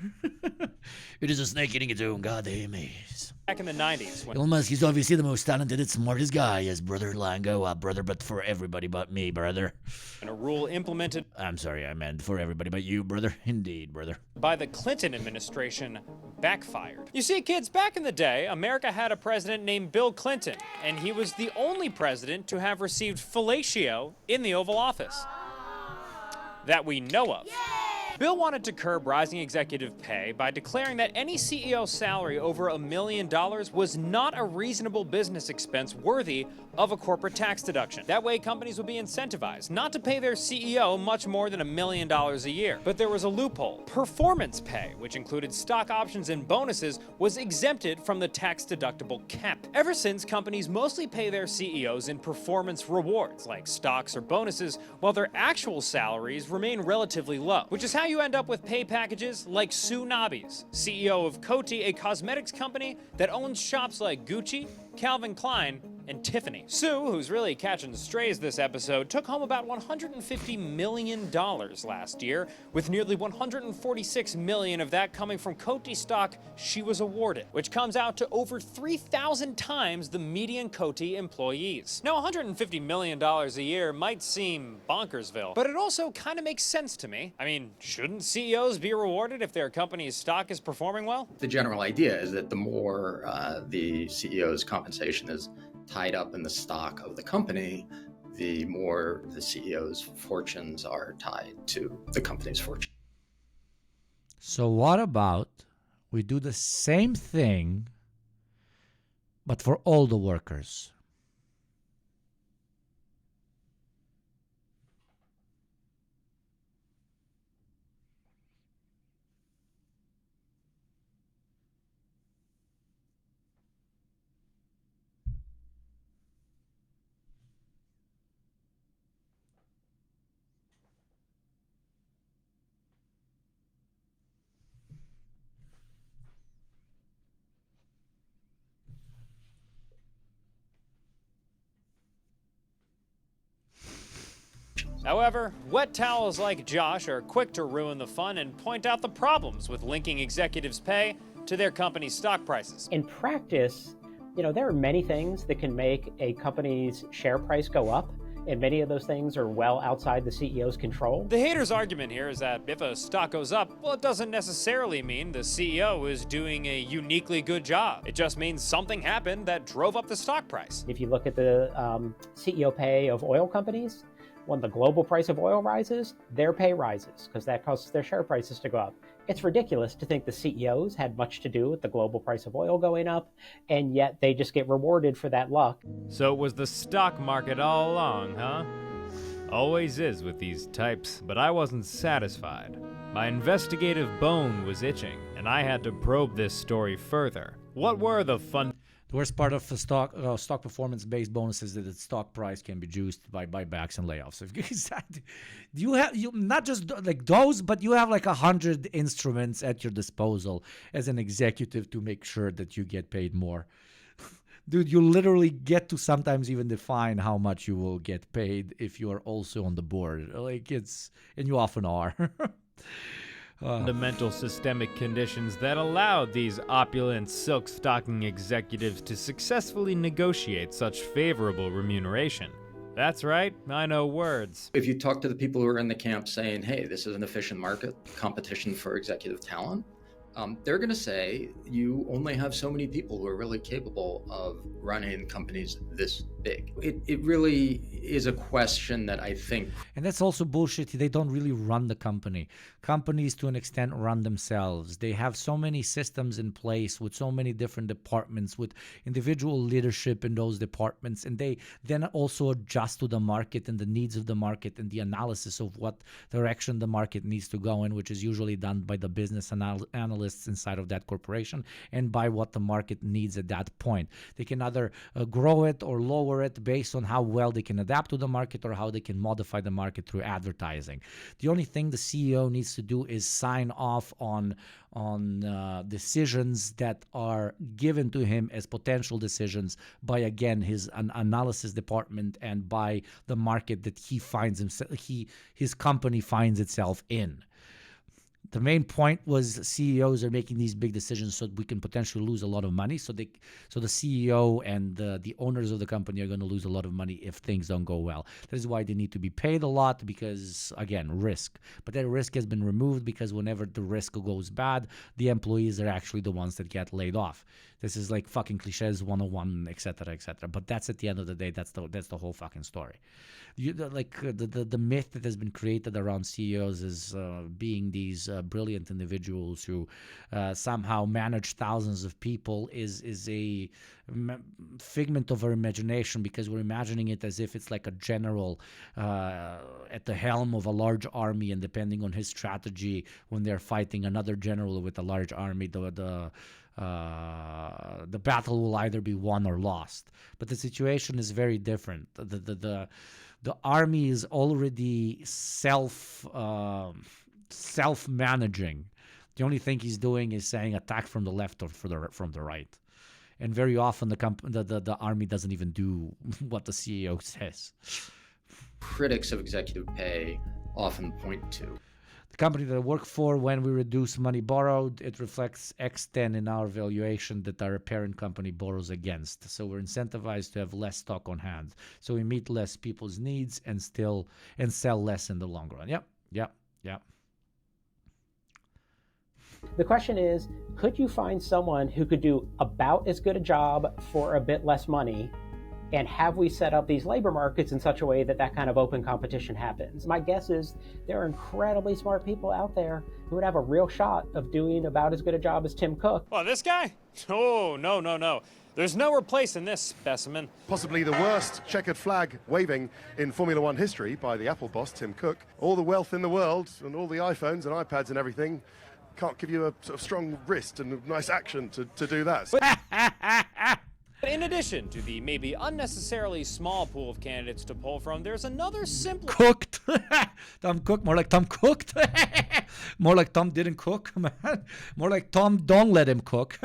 It is a snake eating its own goddamn ears. Back in the 90s. When Elon Musk is obviously the most talented and smartest guy, yes, brother Lango, brother, but for everybody but me, brother. a rule implemented... I'm sorry, I meant for everybody but you, brother. Indeed, brother. ...by the Clinton administration backfired. You see, kids, back in the day, America had a president named Bill Clinton, and he was the only president to have received fellatio in the Oval Office. That we know of. Bill wanted to curb rising executive pay by declaring that any CEO salary over $1 million was not a reasonable business expense worthy of a corporate tax deduction. That way, companies would be incentivized not to pay their CEO much more than $1 million a year. But there was a loophole. Performance pay, which included stock options and bonuses, was exempted from the tax-deductible cap. Ever since, companies mostly pay their CEOs in performance rewards, like stocks or bonuses, while their actual salaries remain relatively low, which is how you end up with pay packages like Sue Nobby's, CEO of Coty, a cosmetics company that owns shops like Gucci, Calvin Klein, and Tiffany. Sue, who's really catching strays this episode, took home about $150 million last year, with nearly $146 million of that coming from Coty stock she was awarded, which comes out to over 3,000 times the median Coty employees. Now, $150 million a year might seem bonkersville, but it also kind of makes sense to me. I mean, shouldn't CEOs be rewarded if their company's stock is performing well? The general idea is that the more the CEO's compensation is tied up in the stock of the company, the more the CEO's fortunes are tied to the company's fortune. So what about we do the same thing, but for all the workers? However, wet towels like Josh are quick to ruin the fun and point out the problems with linking executives' pay to their company's stock prices. In practice, there are many things that can make a company's share price go up, and many of those things are well outside the CEO's control. The hater's argument here is that if a stock goes up, well, it doesn't necessarily mean the CEO is doing a uniquely good job. It just means something happened that drove up the stock price. If you look at the CEO pay of oil companies, when the global price of oil rises, their pay rises because that causes their share prices to go up. It's ridiculous to think the CEOs had much to do with the global price of oil going up, and yet they just get rewarded for that luck. So it was the stock market all along, huh? Always is with these types, but I wasn't satisfied. My investigative bone was itching, and I had to probe this story further. What were the The worst part of the stock performance-based bonuses is that the stock price can be juiced by buybacks and layoffs. You not just like those, but you have like 100 instruments at your disposal as an executive to make sure that you get paid more. Dude, you literally get to sometimes even define how much you will get paid if you are also on the board. And you often are. Fundamental systemic conditions that allowed these opulent silk-stocking executives to successfully negotiate such favorable remuneration. That's right, I know words. If you talk to the people who are in the camp saying, hey, this is an efficient market, competition for executive talent, they're going to say you only have so many people who are really capable of running companies this big. It really is a question that I think... And that's also bullshit. They don't really run the company. Companies, to an extent, run themselves. They have so many systems in place with so many different departments, with individual leadership in those departments, and they then also adjust to the market and the needs of the market and the analysis of what direction the market needs to go in, which is usually done by the business analysts inside of that corporation and by what the market needs at that point. They can either grow it or lower it based on how well they can adapt to the market or how they can modify the market through advertising. The only thing the CEO needs to do is sign off on decisions that are given to him as potential decisions by, again, his analysis department and by the market that he finds himself, his company finds itself in. The main point was CEOs are making these big decisions so we can potentially lose a lot of money. So the CEO and the owners of the company are going to lose a lot of money if things don't go well. That is why they need to be paid a lot because, again, risk. But that risk has been removed because whenever the risk goes bad, the employees are actually the ones that get laid off. This is like fucking cliches 101, etc., etc. But that's at the end of the day, that's the whole fucking story. The myth that has been created around CEOs as being these brilliant individuals who somehow manage thousands of people is a figment of our imagination, because we're imagining it as if it's like a general at the helm of a large army, and depending on his strategy when they're fighting another general with a large army, the battle will either be won or lost. But the situation is very different. The army is already self-managing. The only thing he's doing is saying attack from the left or from the right. And very often the army doesn't even do what the CEO says. Critics of executive pay often point to. The company that I work for, when we reduce money borrowed, it reflects X10 in our valuation that our parent company borrows against. So we're incentivized to have less stock on hand. So we meet less people's needs and sell less in the long run. Yep. The question is, could you find someone who could do about as good a job for a bit less money? And have we set up these labor markets in such a way that that kind of open competition happens? My guess is there are incredibly smart people out there who would have a real shot of doing about as good a job as Tim Cook. Oh, this guy? Oh, no. There's no replacing this specimen. Possibly the worst checkered flag waving in Formula One history by the Apple boss, Tim Cook. All the wealth in the world and all the iPhones and iPads and everything can't give you a sort of strong wrist and a nice action to do that. In addition to the maybe unnecessarily small pool of candidates to pull from, there's another simple... Cooked. Tom Cook, more like Tom cooked. More like Tom didn't cook, man. More like Tom don't let him cook.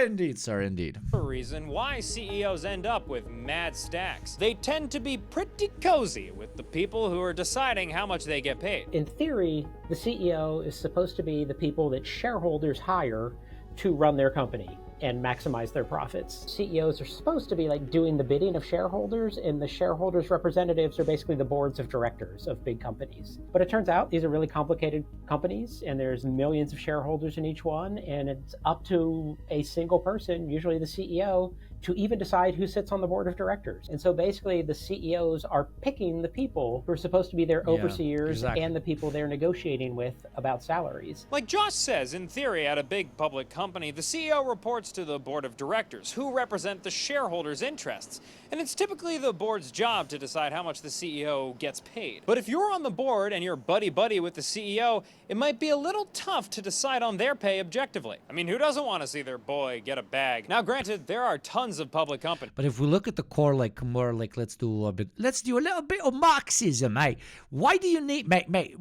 Indeed, sir, indeed. The reason why CEOs end up with mad stacks. They tend to be pretty cozy with the people who are deciding how much they get paid. In theory, the CEO is supposed to be the people that shareholders hire to run their company and maximize their profits. CEOs are supposed to be like doing the bidding of shareholders, and the shareholders' representatives are basically the boards of directors of big companies. But it turns out these are really complicated companies, and there's millions of shareholders in each one, and it's up to a single person, usually the CEO, to even decide who sits on the board of directors. And so basically the CEOs are picking the people who are supposed to be their overseers exactly. and the people they're negotiating with about salaries. Like Josh says, in theory, at a big public company, the CEO reports to the board of directors, who represent the shareholders' interests. And it's typically the board's job to decide how much the CEO gets paid. But if you're on the board and you're buddy-buddy with the CEO, it might be a little tough to decide on their pay objectively. I mean, who doesn't want to see their boy get a bag? Now, granted, there are tons of public companies. But if we look at the core, like more like let's do a little bit of Marxism, mate. Why do you need,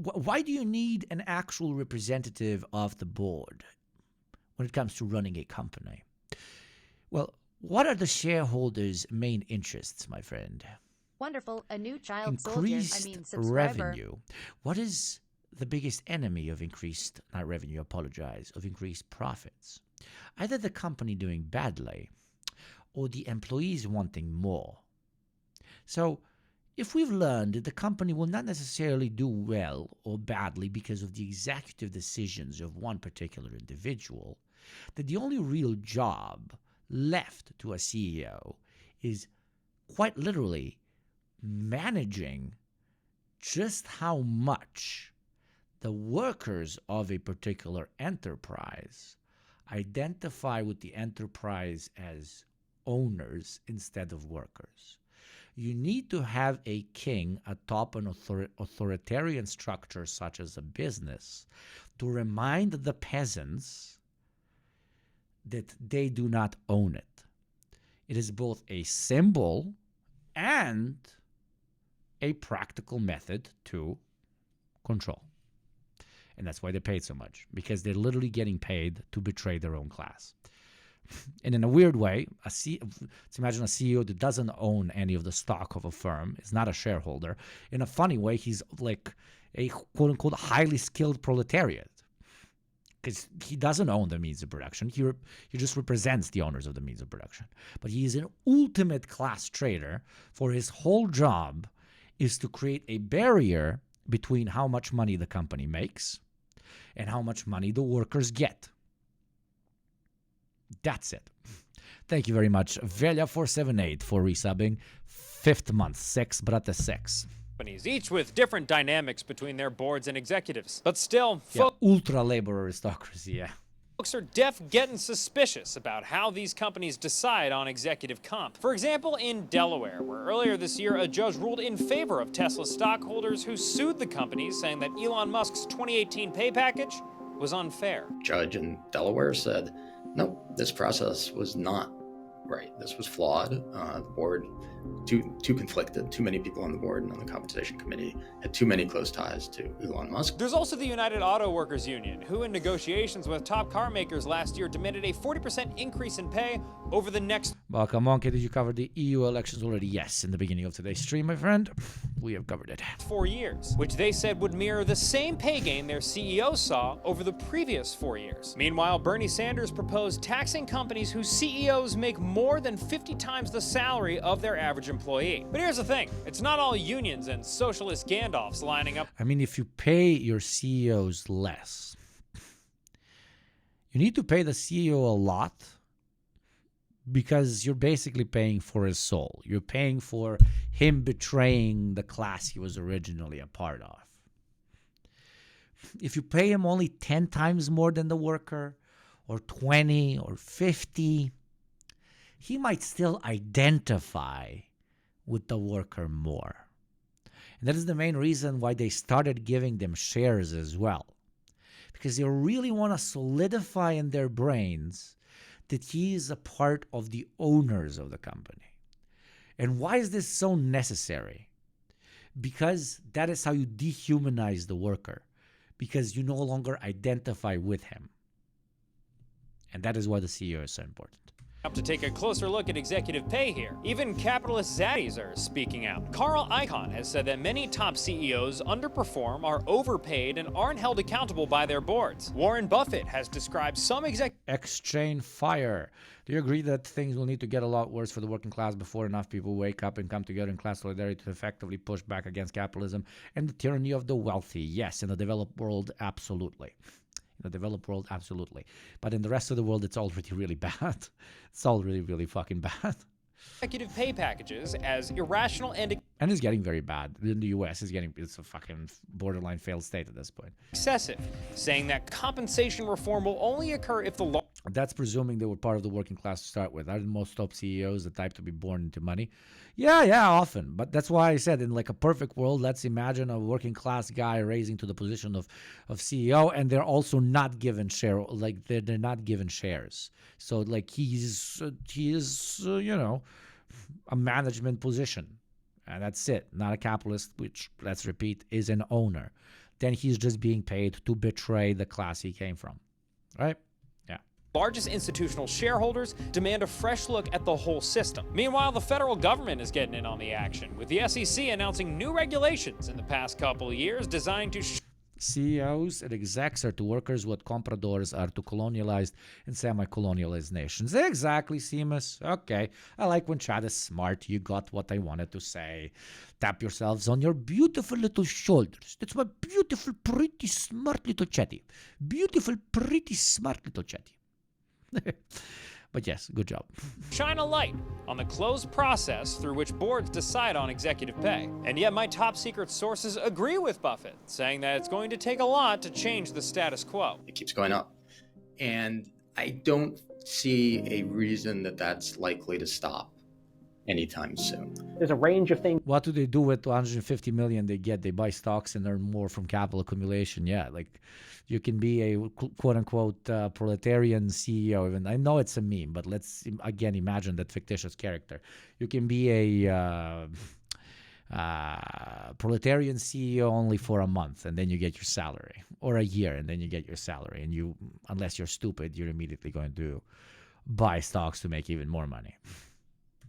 why do you need an actual representative of the board when it comes to running a company? Well, what are the shareholders' main interests, my friend? Wonderful. A new child Increased soldier. Subscriber. revenue. What is the biggest enemy of increased, not revenue, apologize, of increased profits? Either the company doing badly or the employees wanting more. So, if we've learned that the company will not necessarily do well or badly because of the executive decisions of one particular individual, that the only real job left to a CEO is quite literally managing just how much the workers of a particular enterprise identify with the enterprise as owners instead of workers. You need to have a king atop an authoritarian structure such as a business to remind the peasants that they do not own it. It is both a symbol and a practical method to control. And that's why they're paid so much, because they're literally getting paid to betray their own class. And in a weird way, let's imagine a CEO that doesn't own any of the stock of a firm, is not a shareholder. In a funny way, he's like a quote-unquote highly skilled proletariat, because he doesn't own the means of production. He just represents the owners of the means of production. But he is an ultimate class trader, for his whole job is to create a barrier between how much money the company makes and how much money the workers get. That's it. Thank you very much, Velja478, for resubbing. 5th month, 6 brate 6. Companies, each with different dynamics between their boards and executives. But still, Ultra labor aristocracy, yeah. Folks are getting suspicious about how these companies decide on executive comp. For example, in Delaware, where earlier this year a judge ruled in favor of Tesla stockholders who sued the companies, saying that Elon Musk's 2018 pay package was unfair. Judge in Delaware said, no, this process was not right. This was flawed. The board, too conflicted. Too many people on the board and on the compensation committee had too many close ties to Elon Musk. There's also the United Auto Workers Union, who in negotiations with top car makers last year demanded a 40% increase in pay over the next... Welcome, Monkey. Did you cover the EU elections already? Yes, in the beginning of today's stream, my friend. We have covered it. 4 years, which they said would mirror the same pay gain their CEO saw over the previous 4 years. Meanwhile, Bernie Sanders proposed taxing companies whose CEOs make more than 50 times the salary of their average employee. But here's the thing, it's not all unions and socialist Gandalfs lining up. I mean, if you pay your CEOs less, you need to pay the CEO a lot, because you're basically paying for his soul. You're paying for him betraying the class he was originally a part of. If you pay him only 10 times more than the worker, or 20 or 50, he might still identify with the worker more. And that is the main reason why they started giving them shares as well. Because they really want to solidify in their brains that he is a part of the owners of the company. And why is this so necessary? Because that is how you dehumanize the worker. Because you no longer identify with him. And that is why the CEO is so important. Up to take a closer look at executive pay here. Even capitalist zaddies are speaking out. Carl Icahn has said that many top CEOs underperform, are overpaid, and aren't held accountable by their boards. Warren Buffett has described some Exchange fire. Do you agree that things will need to get a lot worse for the working class before enough people wake up and come together in class solidarity to effectively push back against capitalism and the tyranny of the wealthy? Yes, in the developed world, absolutely. In the developed world, absolutely. But in the rest of the world, it's already really bad. It's already really fucking bad. Executive pay packages as irrational and it's getting very bad. In the US, it's a fucking borderline failed state at this point. excessive, saying that compensation reform will only occur if the law. That's presuming they were part of the working class to start with. Aren't most top CEOs the type to be born into money? Yeah, often. But that's why I said in like a perfect world, let's imagine a working class guy raising to the position of CEO, and they're also not given share, like they're not given shares. So like he is a management position, and that's it. Not a capitalist, which let's repeat is an owner. Then he's just being paid to betray the class he came from, right? Largest institutional shareholders demand a fresh look at the whole system. Meanwhile, the federal government is getting in on the action, with the SEC announcing new regulations in the past couple of years designed to CEOs and execs are to workers what compradors are to colonialized and semi-colonialized nations. Exactly, Seamus. Okay. I like when Chad is smart. You got what I wanted to say. Tap yourselves on your beautiful little shoulders. That's my beautiful, pretty, smart little chatty. Beautiful, pretty, smart little chatty. But yes, good job. shine a light on the closed process through which boards decide on executive pay. And yet my top secret sources agree with Buffett, saying that it's going to take a lot to change the status quo. It keeps going up. And I don't see a reason that that's likely to stop anytime soon. There's a range of things. What do they do with 250 million they get? They buy stocks and earn more from capital accumulation. Yeah, like you can be a quote-unquote proletarian CEO. Even I know it's a meme, but let's again imagine that fictitious character. You can be a proletarian CEO only for a month, and then you get your salary, or a year, and then you get your salary. And you, unless you're stupid, you're immediately going to buy stocks to make even more money.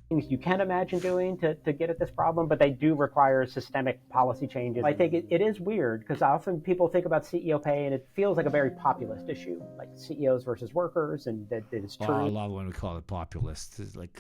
Things you can imagine doing to get at this problem, but they do require systemic policy changes. I think it is weird because often people think about CEO pay and it feels like a very populist issue, like CEOs versus workers, and that it's true. Well, I love when we call it populist. It's like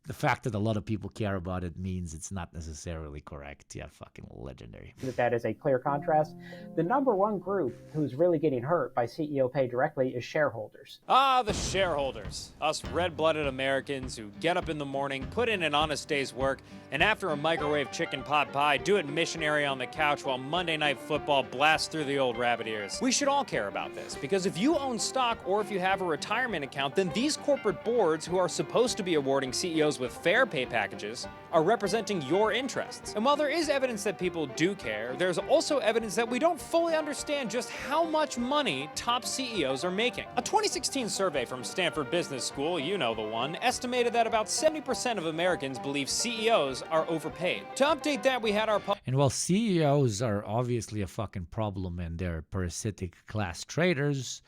the fact that a lot of people care about it means it's not necessarily correct. Yeah, fucking legendary. That is a clear contrast. The number one group who's really getting hurt by CEO pay directly is shareholders. Ah, the shareholders. Us red-blooded Americans who get up in the morning, put in an honest day's work, and after a microwave chicken pot pie, do it missionary on the couch while Monday Night Football blasts through the old rabbit ears. We should all care about this, because if you own stock or if you have a retirement account, then these corporate boards who are supposed to be awarding CEOs with fair pay packages are representing your interests. And while there is evidence that people do care, there's also evidence that we don't fully understand just how much money top CEOs are making. A 2016 survey from Stanford Business School, you know the one, estimated that about 70% of Americans believe CEOs are overpaid. To update that, we had our And while CEOs are obviously a fucking problem and they're parasitic class traders,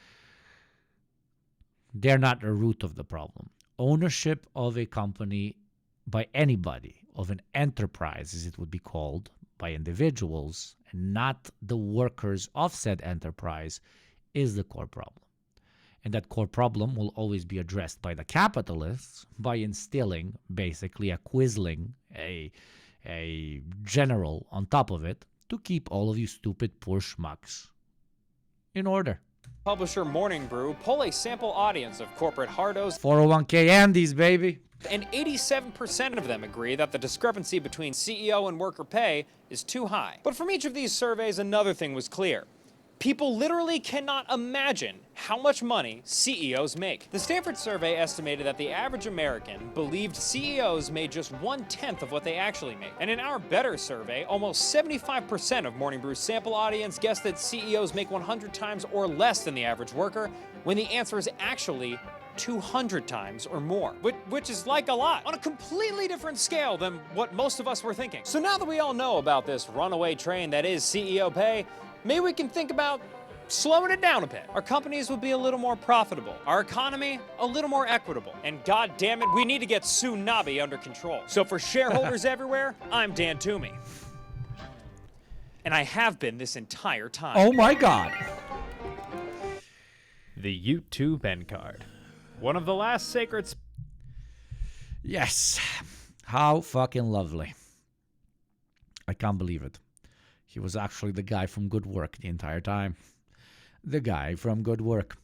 they're not the root of the problem. Ownership of a company by anybody, of an enterprise as it would be called, by individuals, and not the workers of said enterprise, is the core problem. And that core problem will always be addressed by the capitalists by instilling basically a quisling, a general on top of it to keep all of you stupid poor schmucks in order. Publisher Morning Brew poll a sample audience of corporate hardos. 401k Andes, baby. And 87% of them agree that the discrepancy between CEO and worker pay is too high. But from each of these surveys, another thing was clear. People literally cannot imagine how much money CEOs make. The Stanford survey estimated that the average American believed CEOs made just 1/10 of what they actually make. And in our Better survey, almost 75% of Morning Brew's sample audience guessed that CEOs make 100 times or less than the average worker, when the answer is actually 200 times or more, which is like a lot, on a completely different scale than what most of us were thinking. So now that we all know about this runaway train that is CEO pay, maybe we can think about slowing it down a bit. Our companies would be a little more profitable, our economy a little more equitable, and god damn it, we need to get Tsunami under control. So for shareholders everywhere, I'm Dan Toomey. And I have been this entire time. Oh my god. The YouTube end card. One of the last sacred... Yes. How fucking lovely. I can't believe it. He was actually the guy from Good Work the entire time. the guy from Good Work.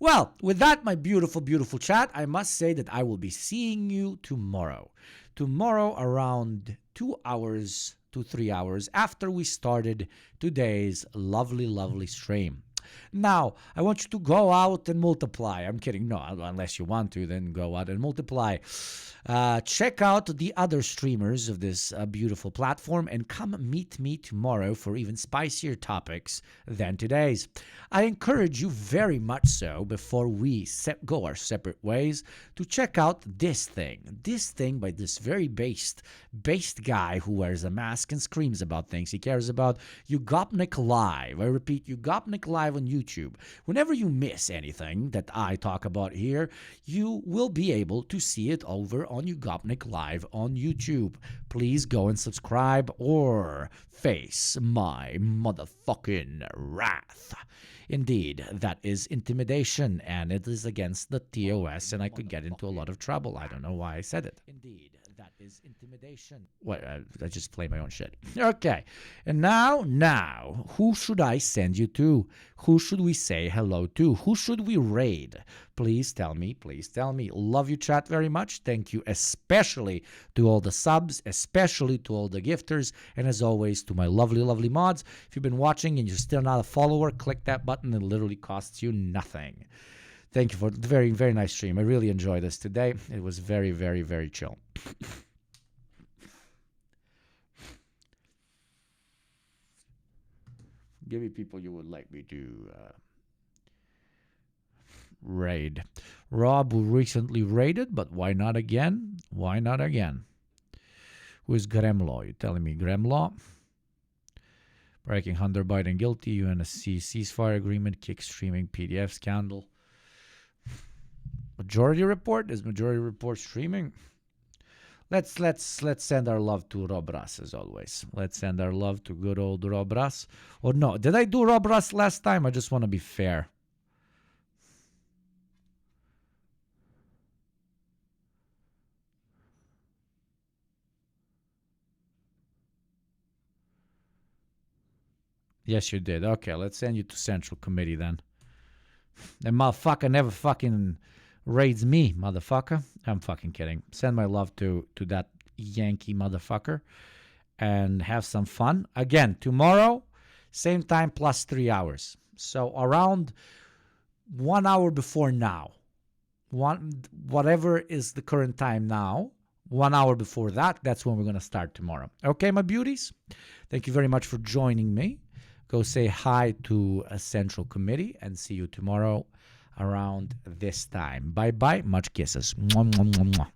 Well, with that, my beautiful, beautiful chat, I must say that I will be seeing you tomorrow. Tomorrow around 2 hours to 3 hours after we started today's lovely, lovely stream. Now, I want you to go out and multiply. I'm kidding. No, unless you want to, then go out and multiply. Check out the other streamers of this beautiful platform and come meet me tomorrow for even spicier topics than today's. I encourage you very much so, before we go our separate ways, to check out this thing by this very based guy who wears a mask and screams about things he cares about. Ugopnik Live. I repeat, Ugopnik Live on YouTube. Whenever you miss anything that I talk about here, you will be able to see it over on Ugopnik Live on YouTube. Please go and subscribe or face my motherfucking wrath. Indeed, that is intimidation, and it is against the TOS, and I could get into a lot of trouble. I don't know why I said it. Indeed, that is intimidation. What? I just play my own shit. Okay, and now, who should I send you to? Who should we say hello to? Who should we raid? Please tell me. Love you, chat, very much. Thank you especially to all the subs, especially to all the gifters, and as always, to my lovely, lovely mods. If you've been watching and you're still not a follower, click that button. It literally costs you nothing. Thank you for the very, very nice stream. I really enjoyed this today. It was very, very, very chill. Give me people you would like me to raid. Rob recently raided, but why not again? Why not again? Who is Gremlaw? You're telling me Gremlaw? Breaking Hunter Biden guilty. UNSC ceasefire agreement. Kick streaming PDF scandal. Majority Report? Is Majority Report streaming? Let's send our love to Rob Russ as always. Let's send our love to good old Rob Russ. Or no, did I do Rob Russ last time? I just want to be fair. Yes, you did. Okay, let's send you to Central Committee then. That motherfucker never fucking raids me, motherfucker. I'm fucking kidding. Send my love to that Yankee motherfucker and have some fun. Again, tomorrow, same time plus 3 hours. So around 1 hour before now. Whatever is the current time now, 1 hour before that, that's when we're going to start tomorrow. Okay, my beauties? Thank you very much for joining me. Go say hi to a Central Committee and see you tomorrow around this time. Bye-bye. Much kisses. Mwah, mwah, mwah, mwah.